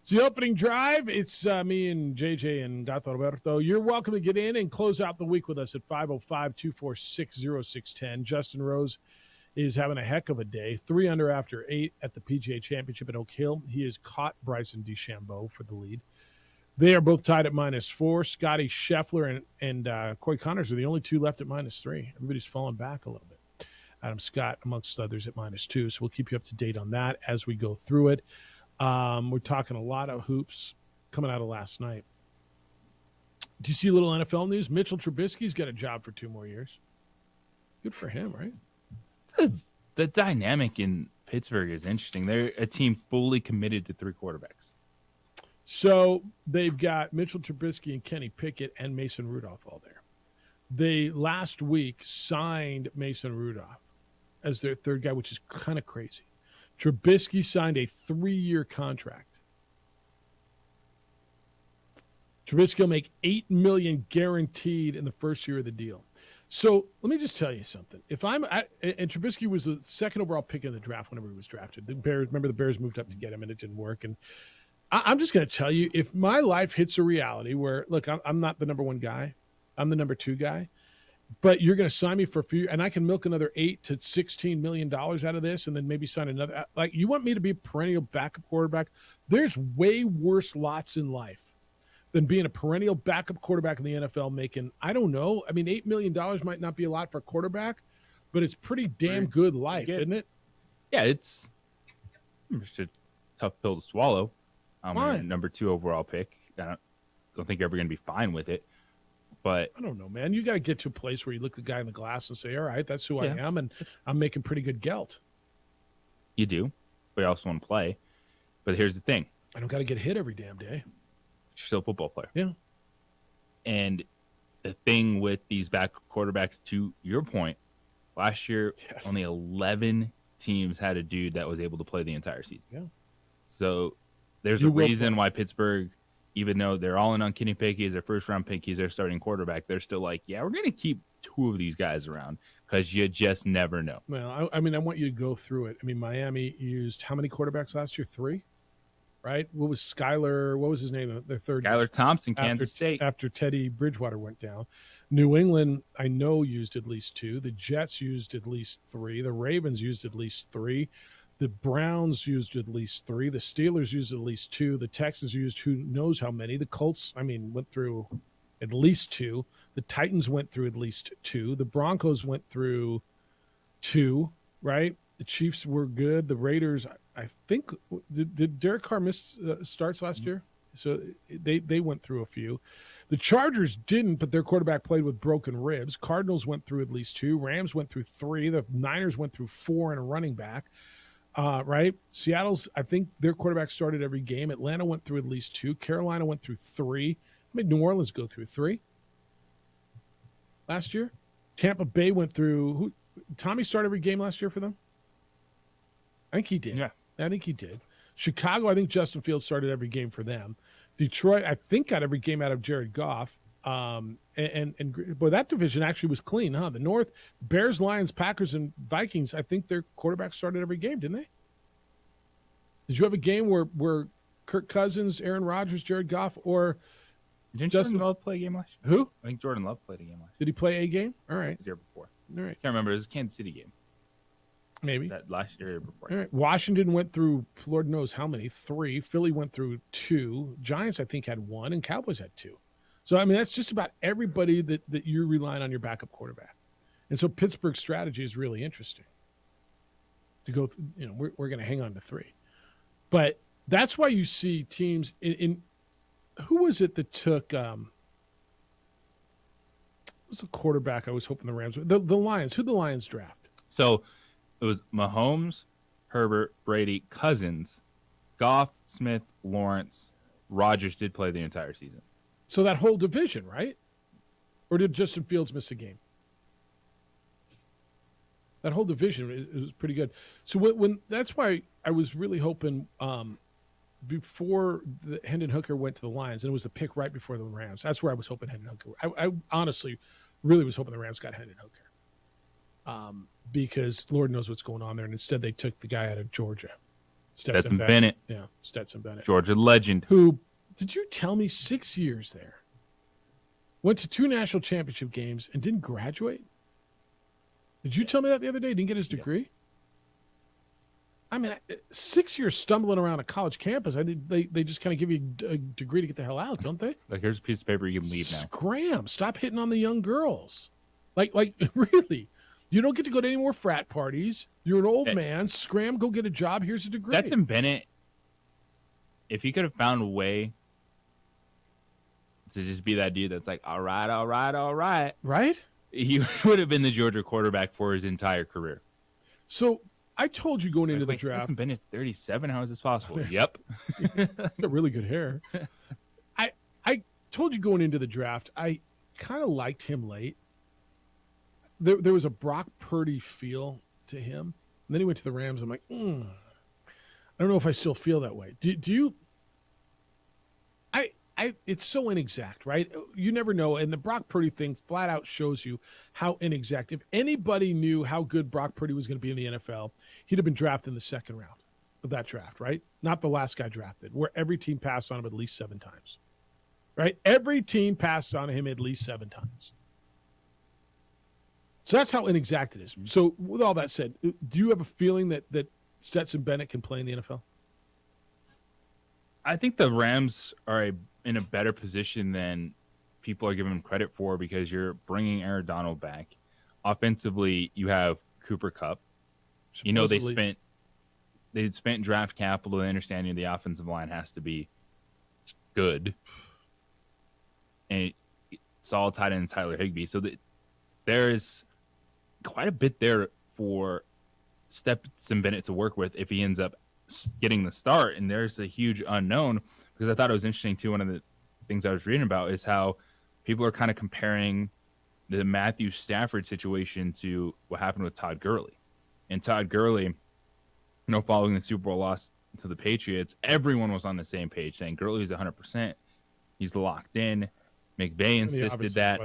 It's the opening drive. It's me and JJ and Gato Roberto. You're welcome to get in and close out the week with us at 505-246-0610. Justin Rose is having a heck of a day. 3 under after 8 at the PGA Championship at Oak Hill. He has caught Bryson DeChambeau for the lead. They are both tied at -4. Scotty Scheffler and Corey Connors are the only two left at -3. Everybody's fallen back a little bit. Adam Scott, amongst others, at -2. So we'll keep you up to date on that as we go through it. We're talking a lot of hoops coming out of last night. Do you see a little NFL news? Mitchell Trubisky's got a job for 2 more years. Good for him, right? The dynamic in Pittsburgh is interesting. They're a team fully committed to 3 quarterbacks. So they've got Mitchell Trubisky and Kenny Pickett and Mason Rudolph all there. They last week signed Mason Rudolph as their 3rd guy, which is kind of crazy. Trubisky signed a 3-year contract. Trubisky will make $8 million guaranteed in the first year of the deal. So let me just tell you something. And Trubisky was the 2nd overall pick in the draft whenever he was drafted. The Bears moved up to get him, and it didn't work. And I'm just going to tell you, if my life hits a reality where, look, I'm not the number 1 guy, I'm the number 2 guy, but you're going to sign me for a few, and I can milk another $8 to $16 million out of this, and then maybe sign another. Like, you want me to be a perennial backup quarterback? There's way worse lots in life than being a perennial backup quarterback in the NFL making, I don't know. I mean, $8 million might not be a lot for a quarterback, but it's pretty damn good life, isn't it? Yeah, it's a tough pill to swallow. Why? Number 2 overall pick. I don't think you're ever going to be fine with it. But I don't know, man. You got to get to a place where you look the guy in the glass and say, all right, that's who I Yeah. am, and I'm making pretty good gelt. You do, but you also want to play. But here's the thing. I don't got to get hit every damn day. You're still a football player. Yeah. And the thing with these backup quarterbacks, to your point, last year, only 11 teams had a dude that was able to play the entire season. Yeah. So there's You a will reason why Pittsburgh, even though they're all in on Kenny Pickett, he's their 1st-round pick, he's their starting quarterback, they're still like, yeah, we're going to keep 2 of these guys around because you just never know. Well, I mean, I want you to go through it. I mean, Miami used how many quarterbacks last year? 3, right? What was Skyler? What was his name? Their 3rd. Skyler Thompson, Kansas State. After Teddy Bridgewater went down. New England, I know, used at least 2. The Jets used at least 3. The Ravens used at least 3. The Browns used at least 3. The Steelers used at least 2. The Texans used who knows how many. The Colts, I mean, went through at least 2. The Titans went through at least 2. The Broncos went through 2, right? The Chiefs were good. The Raiders, I think, did Derek Carr miss starts last year? So they went through a few. The Chargers didn't, but their quarterback played with broken ribs. Cardinals went through at least 2. Rams went through 3. The Niners went through 4 and a running back. Right? Seattle's, I think their quarterback started every game. Atlanta went through at least 2. Carolina went through 3. I made New Orleans go through 3 last year. Tampa Bay went through. Tommy started every game last year for them? I think he did. Yeah. I think he did. Chicago, I think Justin Fields started every game for them. Detroit, I think, got every game out of Jared Goff. And boy, that division actually was clean, huh? The North, Bears, Lions, Packers, and Vikings, I think their quarterbacks started every game, didn't they? Did you have a game where Kirk Cousins, Aaron Rodgers, Jared Goff, or didn't Justin Jordan Love play a game last year? Who? I think Jordan Love played a game last year. Did he play a game? All right. The year before. All right. Can't remember. It was a Kansas City game. Maybe. That last year before. All right. Washington went through Lord knows how many, 3. Philly went through 2. Giants, I think, had 1, and Cowboys had 2. So, I mean, that's just about everybody that you're relying on your backup quarterback. And so Pittsburgh's strategy is really interesting. To go, we're going to hang on to 3. But that's why you see teams in who was it that took what was the quarterback I was hoping the Rams would? The Lions. Who'd the Lions draft? So it was Mahomes, Herbert, Brady, Cousins, Goff, Smith, Lawrence. Rodgers did play the entire season. So that whole division, right? Or did Justin Fields miss a game? That whole division is pretty good. So when that's why I was really hoping before Hendon Hooker went to the Lions, and it was the pick right before the Rams. That's where I was hoping Hendon Hooker. I honestly really was hoping the Rams got Hendon Hooker because Lord knows what's going on there. And instead they took the guy out of Georgia. Stetson Bennett. Yeah, Stetson Bennett. Georgia legend. Who, did you tell me 6 years there? Went to 2 national championship games and didn't graduate? Did you tell me that the other day? Didn't get his degree? Yeah. I mean, 6 years stumbling around a college campus. They just kind of give you a degree to get the hell out, don't they? Like, here's a piece of paper, you can leave now. Scram! Stop hitting on the young girls. Like really. You don't get to go to any more frat parties. You're an old man. Scram, go get a job. Here's a degree. Stetson Bennett, if he could have found a way to just be that dude that's like, all right. Right? He would have been the Georgia quarterback for his entire career. So I told you going into the draft. Stetson Bennett's 37. How is this possible? Yep. He's got really good hair. I told you going into the draft, I kind of liked him late. There was a Brock Purdy feel to him. And then he went to the Rams. I'm like, I don't know if I still feel that way. Do you? It's so inexact, right? You never know. And the Brock Purdy thing flat out shows you how inexact. If anybody knew how good Brock Purdy was going to be in the NFL, he'd have been drafted in the second round of that draft, right? Not the last guy drafted, where every team passed on him at least 7 times, right? Every team passed on him at least 7 times. So that's how inexact it is. So with all that said, do you have a feeling that Stetson Bennett can play in the NFL? I think the Rams are in a better position than people are giving them credit for because you're bringing Aaron Donald back. Offensively, you have Cooper Kupp. Supposedly. You know, they spent draft capital, the understanding the offensive line has to be good. And it's all tied in Tyler Higbee. So there is quite a bit there for Stetson Bennett to work with if he ends up getting the start. And there's a huge unknown because I thought it was interesting too. One of the things I was reading about is how people are kind of comparing the Matthew Stafford situation to what happened with Todd Gurley. And Todd Gurley, following the Super Bowl loss to the Patriots, everyone was on the same page saying Gurley's 100%. He's locked in. McVay insisted that.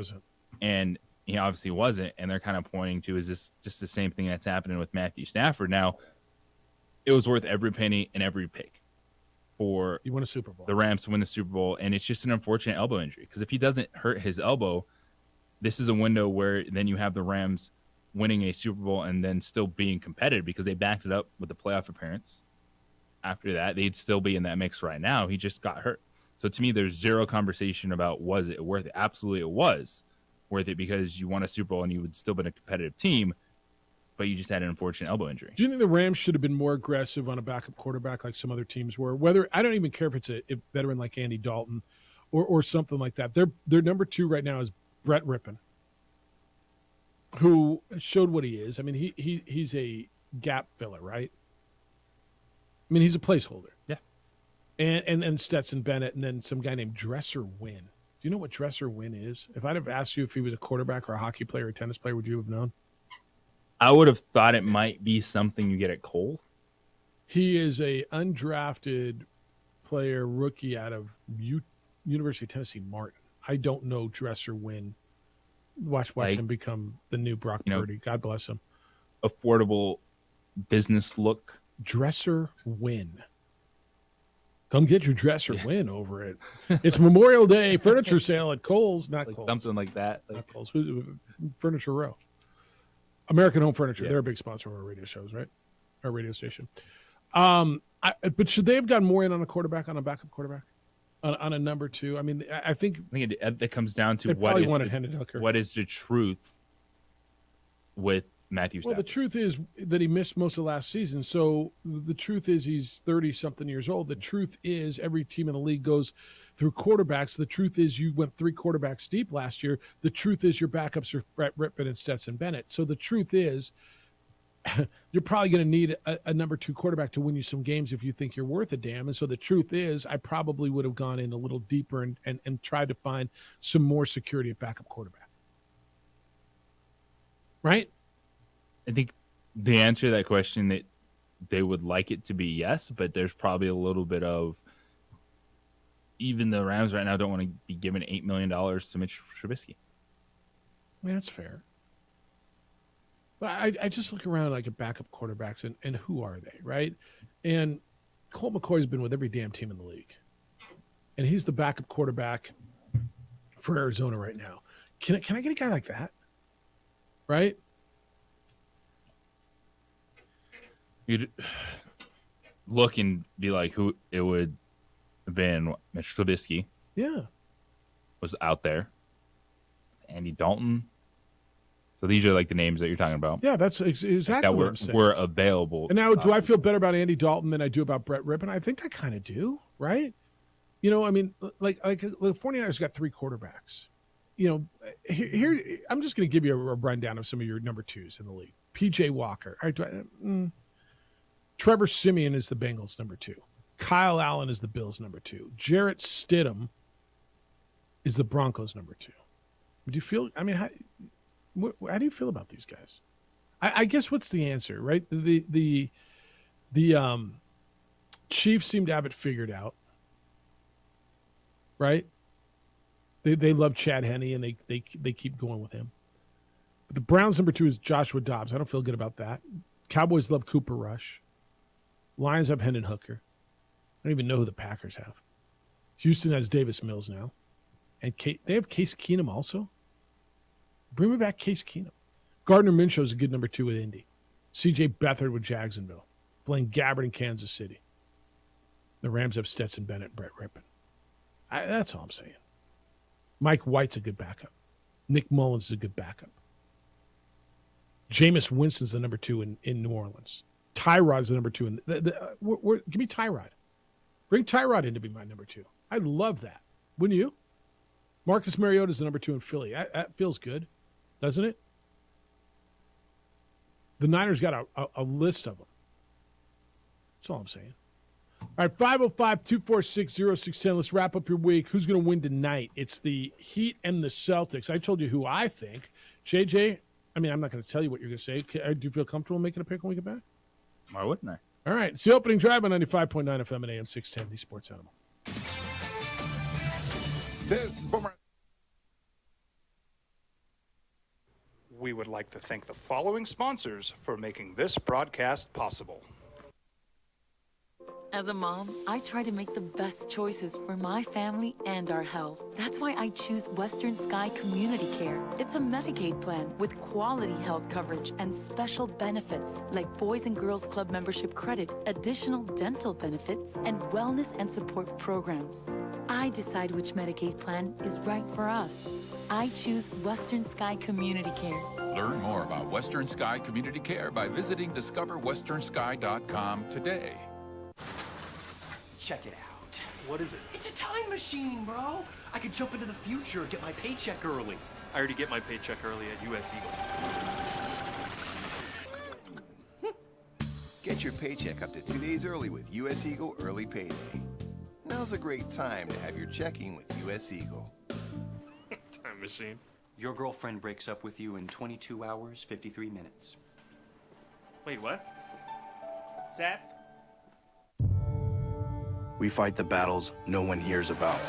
And he obviously wasn't. And they're kind of pointing to, is this just the same thing that's happening with Matthew Stafford? Now, it was worth every penny and every pick for you won a Super Bowl. The Rams to win the Super Bowl. And it's just an unfortunate elbow injury because if he doesn't hurt his elbow, this is a window where then you have the Rams winning a Super Bowl and then still being competitive because they backed it up with the playoff appearance. After that, they'd still be in that mix right now. He just got hurt. So to me, there's zero conversation about was it worth it. Absolutely it was worth it because you won a Super Bowl and you would still been a competitive team, but you just had an unfortunate elbow injury. Do you think the Rams should have been more aggressive on a backup quarterback like some other teams were? Whether I don't even care if it's a veteran like Andy Dalton or something like that. Their number 2 right now is Brett Rippon, who showed what he is. I mean, he's a gap filler, right? I mean, he's a placeholder. Yeah. And Stetson Bennett, and then some guy named Dresser Wynn. Do you know what Dresser Wynn is? If I'd have asked you if he was a quarterback or a hockey player or a tennis player, would you have known? I would have thought it might be something you get at Kohl's. He is a undrafted player, rookie out of University of Tennessee Martin. I don't know Dresser Wynn. Watch him become the new Brock Purdy. God bless him. Affordable business look. Dresser Wynn. Come get your Dresser Wynn over it. It's Memorial Day furniture sale at Kohl's, not Kohl's. Something like that. Not Kohl's. Furniture Row. American Home Furniture. They're a big sponsor of our radio shows, right? Our radio station. But should they have gotten more in on a quarterback, on a backup quarterback, on a number 2? I mean, I think it comes down to what is the truth with Matthew Stafford. Well, the truth is that he missed most of last season. So the truth is he's 30-something years old. The truth is every team in the league goes through quarterbacks. The truth is you went 3 quarterbacks deep last year. The truth is your backups are Brett Rippon and Stetson Bennett. So the truth is you're probably going to need a number 2 quarterback to win you some games if you think you're worth a damn. And so the truth is I probably would have gone in a little deeper and tried to find some more security at backup quarterback. Right? I think the answer to that question, that they would like it to be yes, but there's probably a little bit of, even the Rams right now don't want to be giving $8 million to Mitch Trubisky. I mean, that's fair. But I just look around like at backup quarterbacks and who are they, right? And Colt McCoy's been with every damn team in the league. And he's the backup quarterback for Arizona right now. Can I get a guy like that? Right? You'd look and be like, who it would have been. Mitch Trubisky, yeah, was out there. Andy Dalton. So these are like the names that you're talking about. Yeah, that's exactly that what I'm saying. Were available. And now, do I feel better about Andy Dalton than I do about Brett Rippon? I think I kind of do, right? You know, I mean, like the 49ers got 3 quarterbacks. You know, here I'm just going to give you a rundown of some of your number 2s in the league. P.J. Walker. All right, Trevor Siemian is the Bengals number 2. Kyle Allen is the Bills number 2. Jarrett Stidham is the Broncos number 2. Do you feel? I mean, how do you feel about these guys? I guess what's the answer, right? The Chiefs seem to have it figured out, right? They love Chad Henne and they keep going with him. But the Browns number 2 is Joshua Dobbs. I don't feel good about that. Cowboys love Cooper Rush. Lions have Hendon Hooker. I don't even know who the Packers have. Houston has Davis Mills now. And they have Case Keenum also. Bring me back Case Keenum. Gardner Minshew is a good number 2 with Indy. C.J. Beathard with Jacksonville. Blaine Gabbert in Kansas City. The Rams have Stetson Bennett and Brett Rippon. That's all I'm saying. Mike White's a good backup. Nick Mullins is a good backup. Jameis Winston's the number 2 in New Orleans. Tyrod's the number 2. Give me Tyrod. Bring Tyrod in to be my number 2. I'd love that. Wouldn't you? Marcus Mariota's the number 2 in Philly. That feels good, doesn't it? The Niners got a list of them. That's all I'm saying. All right, 505-246-0610. Let's wrap up your week. Who's going to win tonight? It's the Heat and the Celtics. I told you who I think. JJ, I mean, I'm not going to tell you what you're going to say. Do you feel comfortable making a pick when we get back? Why wouldn't I? All right. It's the opening drive on 95.9 FM and AM 610, the Sports Animal. This is Boomer. We would like to thank the following sponsors for making this broadcast possible. As a mom, I try to make the best choices for my family and our health. That's why I choose Western Sky Community Care. It's a Medicaid plan with quality health coverage and special benefits like Boys and Girls Club membership credit, additional dental benefits, and wellness and support programs. I decide which Medicaid plan is right for us. I choose Western Sky Community Care. Learn more about Western Sky Community Care by visiting discoverwesternsky.com today. Check it out. What is it? It's a time machine, bro. I could jump into the future, get my paycheck early. I already get my paycheck early at US Eagle. Get your paycheck up to 2 days early with US Eagle Early Payday. Now's a great time to have your checking with US Eagle. Time machine. Your girlfriend breaks up with you in 22 hours, 53 minutes. Wait, what? Seth? We fight the battles no one hears about.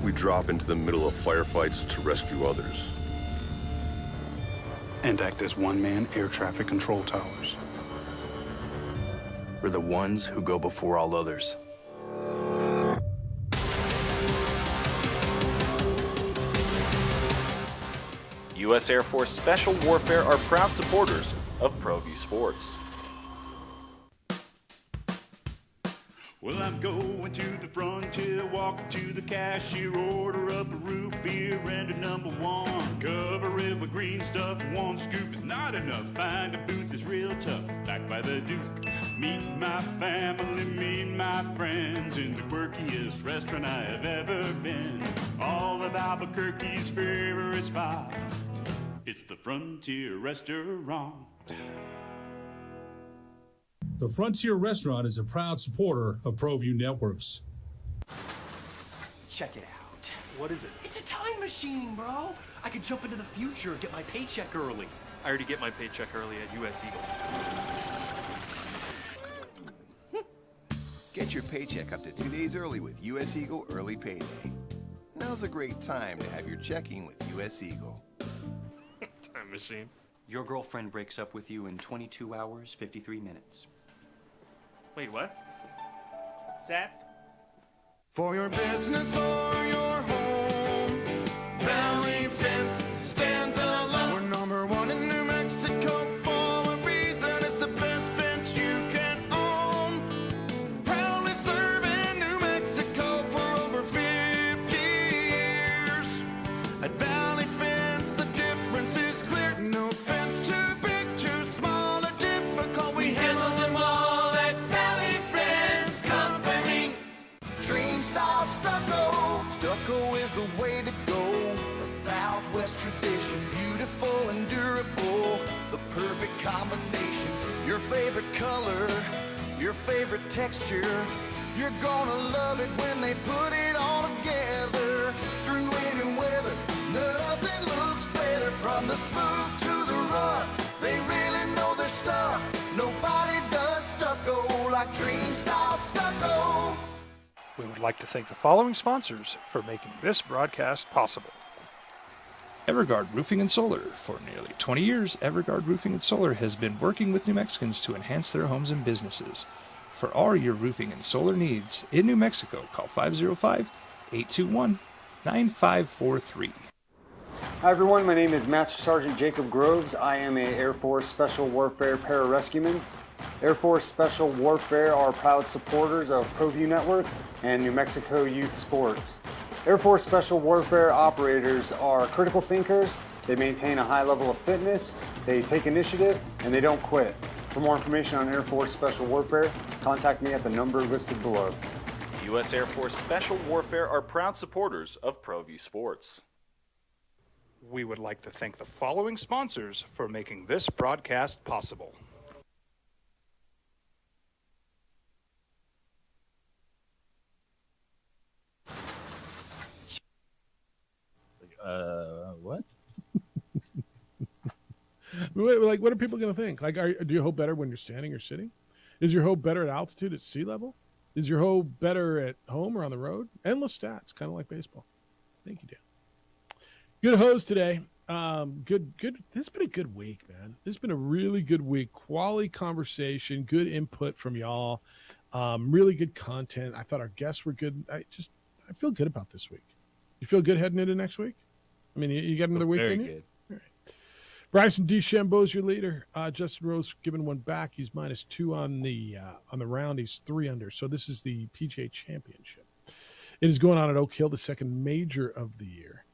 We drop into the middle of firefights to rescue others. And act as one-man air traffic control towers. We're the ones who go before all others. U.S. Air Force Special Warfare are proud supporters of ProView Sports. Well, I'm going to the frontier, walk up to the cashier, order up a root beer and a number one. Cover it with green stuff, one scoop is not enough. Find a booth that's real tough, backed by the Duke. Meet my family, meet my friends in the quirkiest restaurant I have ever been. All of Albuquerque's favorite spot, it's the Frontier Restaurant. The Frontier Restaurant is a proud supporter of ProView Networks. Check it out. What is it? It's a time machine, bro. I could jump into the future, get my paycheck early. I already get my paycheck early at US Eagle. Get your paycheck up to 2 days early with US Eagle Early Payday. Now's a great time to have your checking with US Eagle. Time machine. Your girlfriend breaks up with you in 22 hours, 53 minutes. Wait, what? Seth? For your business or your home, Valley Fence stands alone. We're number one in New Mexico for a reason. It's the best fence you can own. Proudly serving New Mexico for over 50 years. At Valley Fence, the difference is clear. No fence too big, too small, or difficult. We handle them all at Valley Fence Company. Dream style stucco. Stucco is the way to go. A Southwest tradition, beautiful and durable. The perfect combination. Your favorite color, your favorite texture. You're gonna love it when they put it all together. Through any weather, nothing looks better. From the smooth to the rough, they really know their stuff. Nobody does stucco like Dream Style Stucco. We would like to thank the following sponsors for making this broadcast possible. Everguard Roofing and Solar. For nearly 20 years, Everguard Roofing and Solar has been working with New Mexicans to enhance their homes and businesses. For all your roofing and solar needs in New Mexico, call 505-821-9543. Hi everyone, my name is Master Sergeant Jacob Groves. I am a Air Force Special Warfare Pararescueman. Air Force Special Warfare are proud supporters of ProView Network and New Mexico Youth Sports. Air Force Special Warfare operators are critical thinkers. They maintain a high level of fitness, they take initiative, and they don't quit. For more information on Air Force Special Warfare, contact me at the number listed below. U.S. Air Force Special Warfare are proud supporters of ProView Sports. We would like to thank the following sponsors for making this broadcast possible. What? Like, what are people going to think? Like, do you hoe better when you're standing or sitting? Is your hoe better at altitude at sea level? Is your hoe better at home or on the road? Endless stats, kind of like baseball. Thank you, Dan. Good hoes today. Good. This has been a good week, man. This has been a really good week. Quality conversation, good input from y'all. Really good content. I thought our guests were good. I feel good about this week. You feel good heading into next week? I mean, you got another week Very in you? good. All right. Bryson DeChambeau's your leader. Justin Rose giving one back. He's -2 on the round. He's 3 under. So this is the PGA Championship. It is going on at Oak Hill, the second major of the year.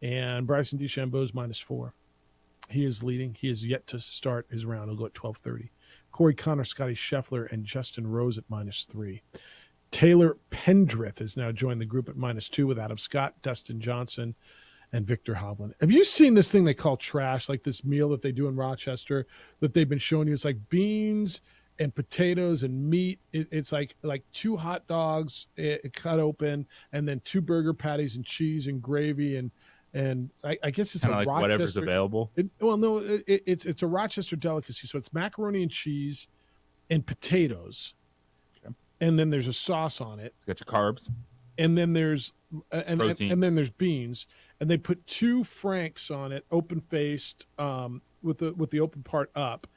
And Bryson DeChambeau's -4. He is leading. He is yet to start his round. He'll go at 12:30. Corey Connor, Scotty Scheffler, and Justin Rose at -3. Taylor Pendrith has now joined the group at -2 with Adam Scott, Dustin Johnson, and Victor Hovland. Have you seen this thing they call trash, like this meal that they do in Rochester that they've been showing you? It's like beans and potatoes and meat. It's like 2 hot dogs cut open, and then 2 burger patties and cheese and gravy and I guess it's Kinda a like Rochester, whatever's available. It's a Rochester delicacy. So it's macaroni and cheese and potatoes, and then there's a sauce on it. Got your carbs, and then there's Protein. and then there's beans, and they put 2 Franks on it, open faced, with the open part up,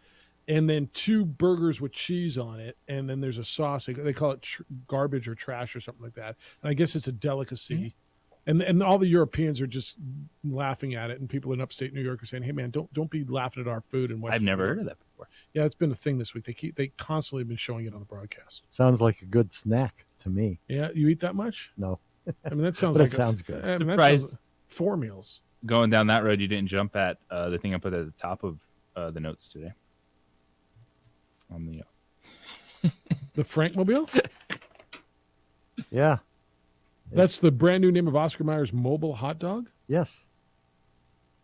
and then 2 burgers with cheese on it, and then there's a sauce. They call it garbage or trash or something like that. And I guess it's a delicacy. And all the Europeans are just laughing at it, and people in upstate New York are saying, "Hey, man, don't be laughing at our food." And I've never heard of that before. Yeah, it's been a thing this week. They constantly have been showing it on the broadcast. Sounds like a good snack to me. Yeah, you eat that much? No. I mean, that sounds But like it sounds good. I mean, that Surprised sounds 4 meals. Going down that road, you didn't jump at the thing I put at the top of the notes today. On the Frankmobile. Yeah. That's the brand new name of Oscar Mayer's mobile hot dog? Yes.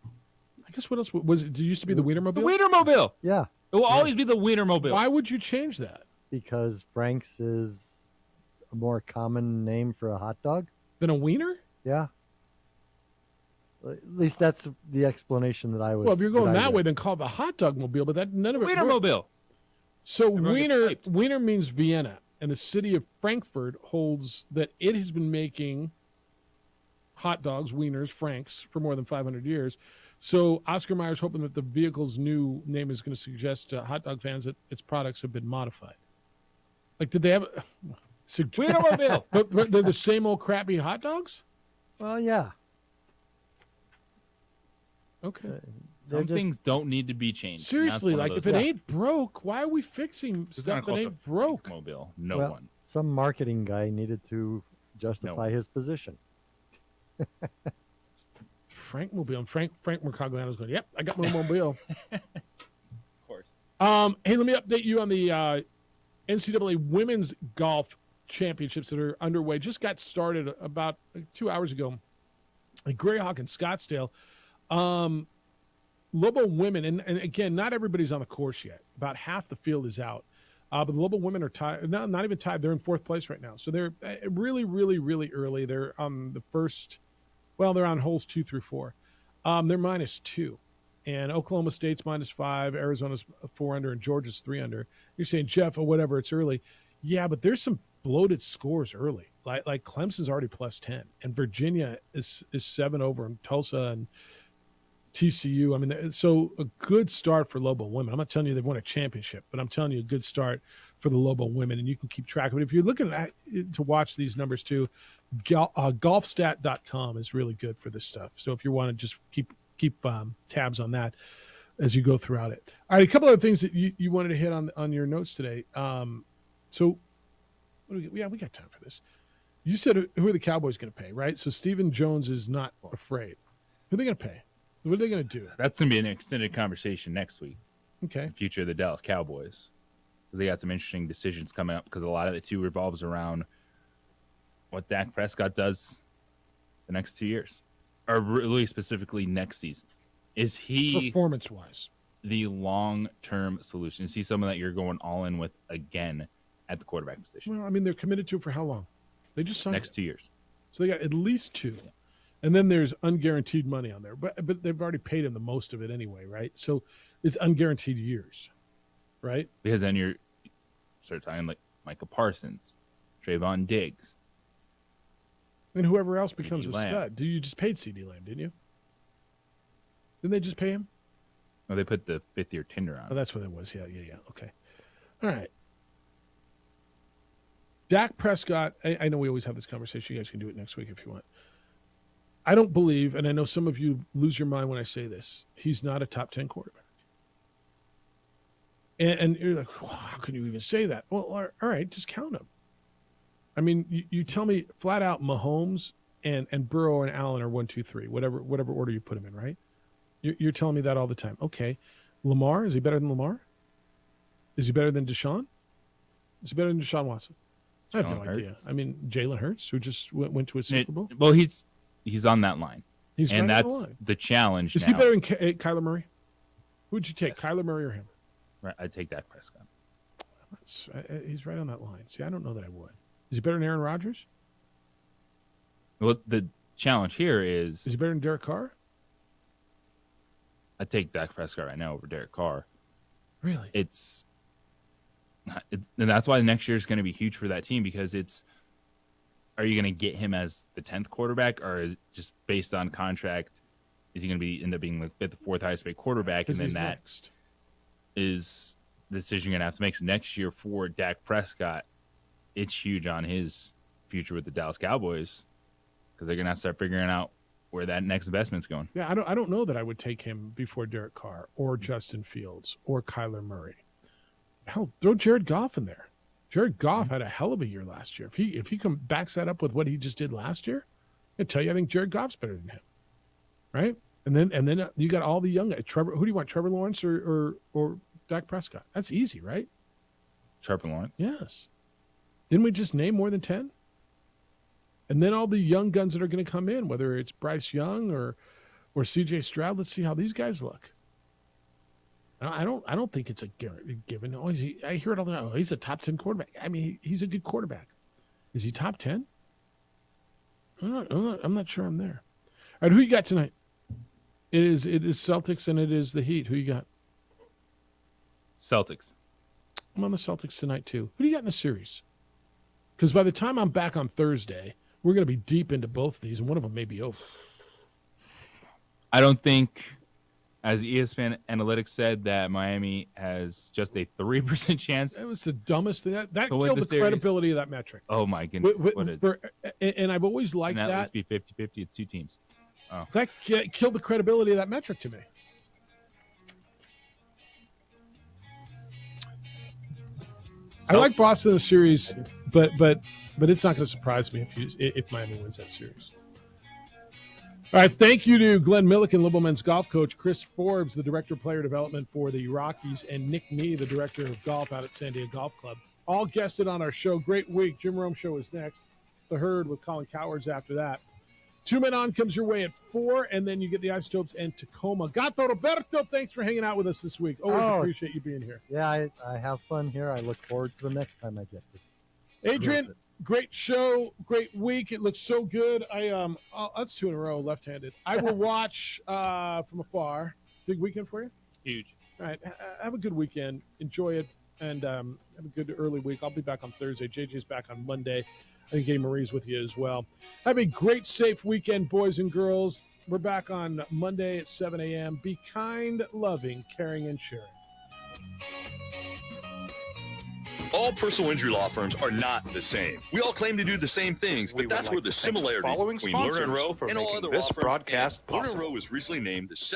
I guess what else was it? It used to be the Wienermobile? The Wienermobile. Yeah. It will always be the Wienermobile. Why would you change that? Because Frank's is a more common name for a hot dog. Than a wiener? Yeah. At least that's the explanation that I was. Well, if you're going that read. way, then call it the hot dog mobile, but that none of it Wienermobile. So Everyone gets Wiener means Vienna, and the city of Frankfurt holds that it has been making hot dogs, wieners, Franks, for more than 500 years. So Oscar Mayer's hoping that the vehicle's new name is going to suggest to hot dog fans that its products have been modified. Like, did they have Wienermobile? but they're the same old crappy hot dogs? Well, yeah. Okay. Some things don't need to be changed. Seriously, like if it ain't broke, why are we fixing stuff that ain't broke? Mobile. No Well, one. Some marketing guy needed to justify his position. Frankmobile. And Frank Mercogliano's going, yep, I got my mobile. Of course. Hey, let me update you on the NCAA Women's Golf Championships that are underway. Just got started about 2 hours ago at Greyhawk in Scottsdale. Lobo women, and again, not everybody's on the course yet. About half the field is out. But the Lobo women are tied, not even tied. They're in 4th place right now. So they're really, really, really early. They're on the first, well, they're on holes 2 through 4. They're -2. And Oklahoma State's -5, Arizona's 4 under, and Georgia's 3 under. You're saying, Jeff, or whatever, it's early. Yeah, but there's some bloated scores early. Like Clemson's already +10, and Virginia is 7 over, and Tulsa and TCU. I mean, so a good start for Lobo women. I'm not telling you they've won a championship, but I'm telling you a good start for the Lobo women, and you can keep track of it. If you're looking to watch these numbers too, golfstat.com is really good for this stuff. So if you want to just keep tabs on that as you go throughout it. All right, a couple of things that you wanted to hit on your notes today. So what do we got time for this. You said who are the Cowboys going to pay, right? So Stephen Jones is not afraid. Who are they going to pay? What are they going to do? That's going to be an extended conversation next week. Okay. The future of the Dallas Cowboys. Because they got some interesting decisions coming up because a lot of it, too, revolves around what Dak Prescott does the next 2 years. Or really specifically next season. Is he... Performance-wise. The long-term solution? Is he someone that you're going all in with again at the quarterback position? Well, I mean, they're committed to it for how long? They just signed next 2 years. So they got at least 2. Yeah. And then there's unguaranteed money on there. But they've already paid him the most of it anyway, right? So it's unguaranteed years, right? Because then you're start talking like Micah Parsons, Trayvon Diggs. And whoever else becomes a Lamb. stud. You just paid C.D. Lamb, didn't you? Didn't they just pay him? No, they put the 5th-year tender on. Oh, that's what it was. Yeah. Okay. All right. Dak Prescott, I know we always have this conversation. You guys can do it next week if you want. I don't believe, and I know some of you lose your mind when I say this, he's not a top 10 quarterback. And you're like, well, how can you even say that? Well, all right, just count him. I mean, you tell me flat out Mahomes and Burrow and Allen are 1, 2, 3, whatever order you put them in, right? You're telling me that all the time. Okay. Lamar, is he better than Lamar? Is he better than Deshaun? Is he better than Deshaun Watson? I have no Jalen idea. Hurts. I mean, Jalen Hurts, who just went to a Super Bowl. Well, he's on that line. He's and right on the that's line. the challenge. Is now. he better than Kyler Murray? Who would you take, Kyler Murray or him? Right, I'd take Dak Prescott. He's right on that line. See, I don't know that I would. Is he better than Aaron Rodgers? Well, the challenge here is he better than Derek Carr? I'd take Dak Prescott right now over Derek Carr. Really? And that's why next year is going to be huge for that team, because are you going to get him as the 10th quarterback, or is it just based on contract? Is he going to end up being like the 4th highest paid quarterback? And then that is the decision you're going to have to make. So next year for Dak Prescott, it's huge on his future with the Dallas Cowboys, because they're going to have to start figuring out where that next investment's going. Yeah, I don't know that I would take him before Derek Carr or Justin Fields or Kyler Murray. Hell, throw Jared Goff in there. Jared Goff had a hell of a year last year. If he backs that up with what he just did last year, I tell you, I think Jared Goff's better than him, right? And then you got all the young guys. Trevor, who do you want? Trevor Lawrence or Dak Prescott? That's easy, right? Trevor Lawrence. Yes. Didn't we just name more than 10? And then all the young guns that are going to come in, whether it's Bryce Young or C.J. Stroud. Let's see how these guys look. I don't think it's a given. Oh, I hear it all the time. Oh, he's a top 10 quarterback. I mean, he's a good quarterback. Is he top 10? I'm not sure I'm there. All right, who you got tonight? It is Celtics and it is the Heat. Who you got? Celtics. I'm on the Celtics tonight too. Who do you got in the series? Because by the time I'm back on Thursday, we're going to be deep into both of these, and one of them may be over. I don't think, as ESPN Analytics said, that Miami has just a 3% chance. That was the dumbest thing. That to win killed the the series. credibility of that metric. Oh, my goodness. And I've always liked and that. At least be 50-50. It's two teams. Oh. That killed the credibility of that metric to me. I like Boston in the series, but it's not going to surprise me if Miami wins that series. All right, thank you to Glenn Milliken, Libelman's golf coach, Chris Forbes, the director of player development for the Rockies, and Nick Nee, the director of golf out at San Diego Golf Club. All guested on our show. Great week. Jim Rome Show is next. The Herd with Colin Cowards after that. 2 Men On comes your way at 4, and then you get the Isotopes and Tacoma. Gato Roberto, thanks for hanging out with us this week. Always appreciate you being here. Yeah, I have fun here. I look forward to the next time I get to. Adrian, great show, great week. It looks so good. That's 2 in a row, left-handed. I will watch from afar. Big weekend for you? Huge. All right, have a good weekend. Enjoy it, and have a good early week. I'll be back on Thursday. JJ's back on Monday. I think Eddie Marie's with you as well. Have a great, safe weekend, boys and girls. We're back on Monday at 7 a.m. Be kind, loving, caring, and sharing. All personal injury law firms are not the same. We all claim to do the same things, but that's where the similarities between Lerner and Rowe and all other law firms. Lerner and Rowe was recently named the second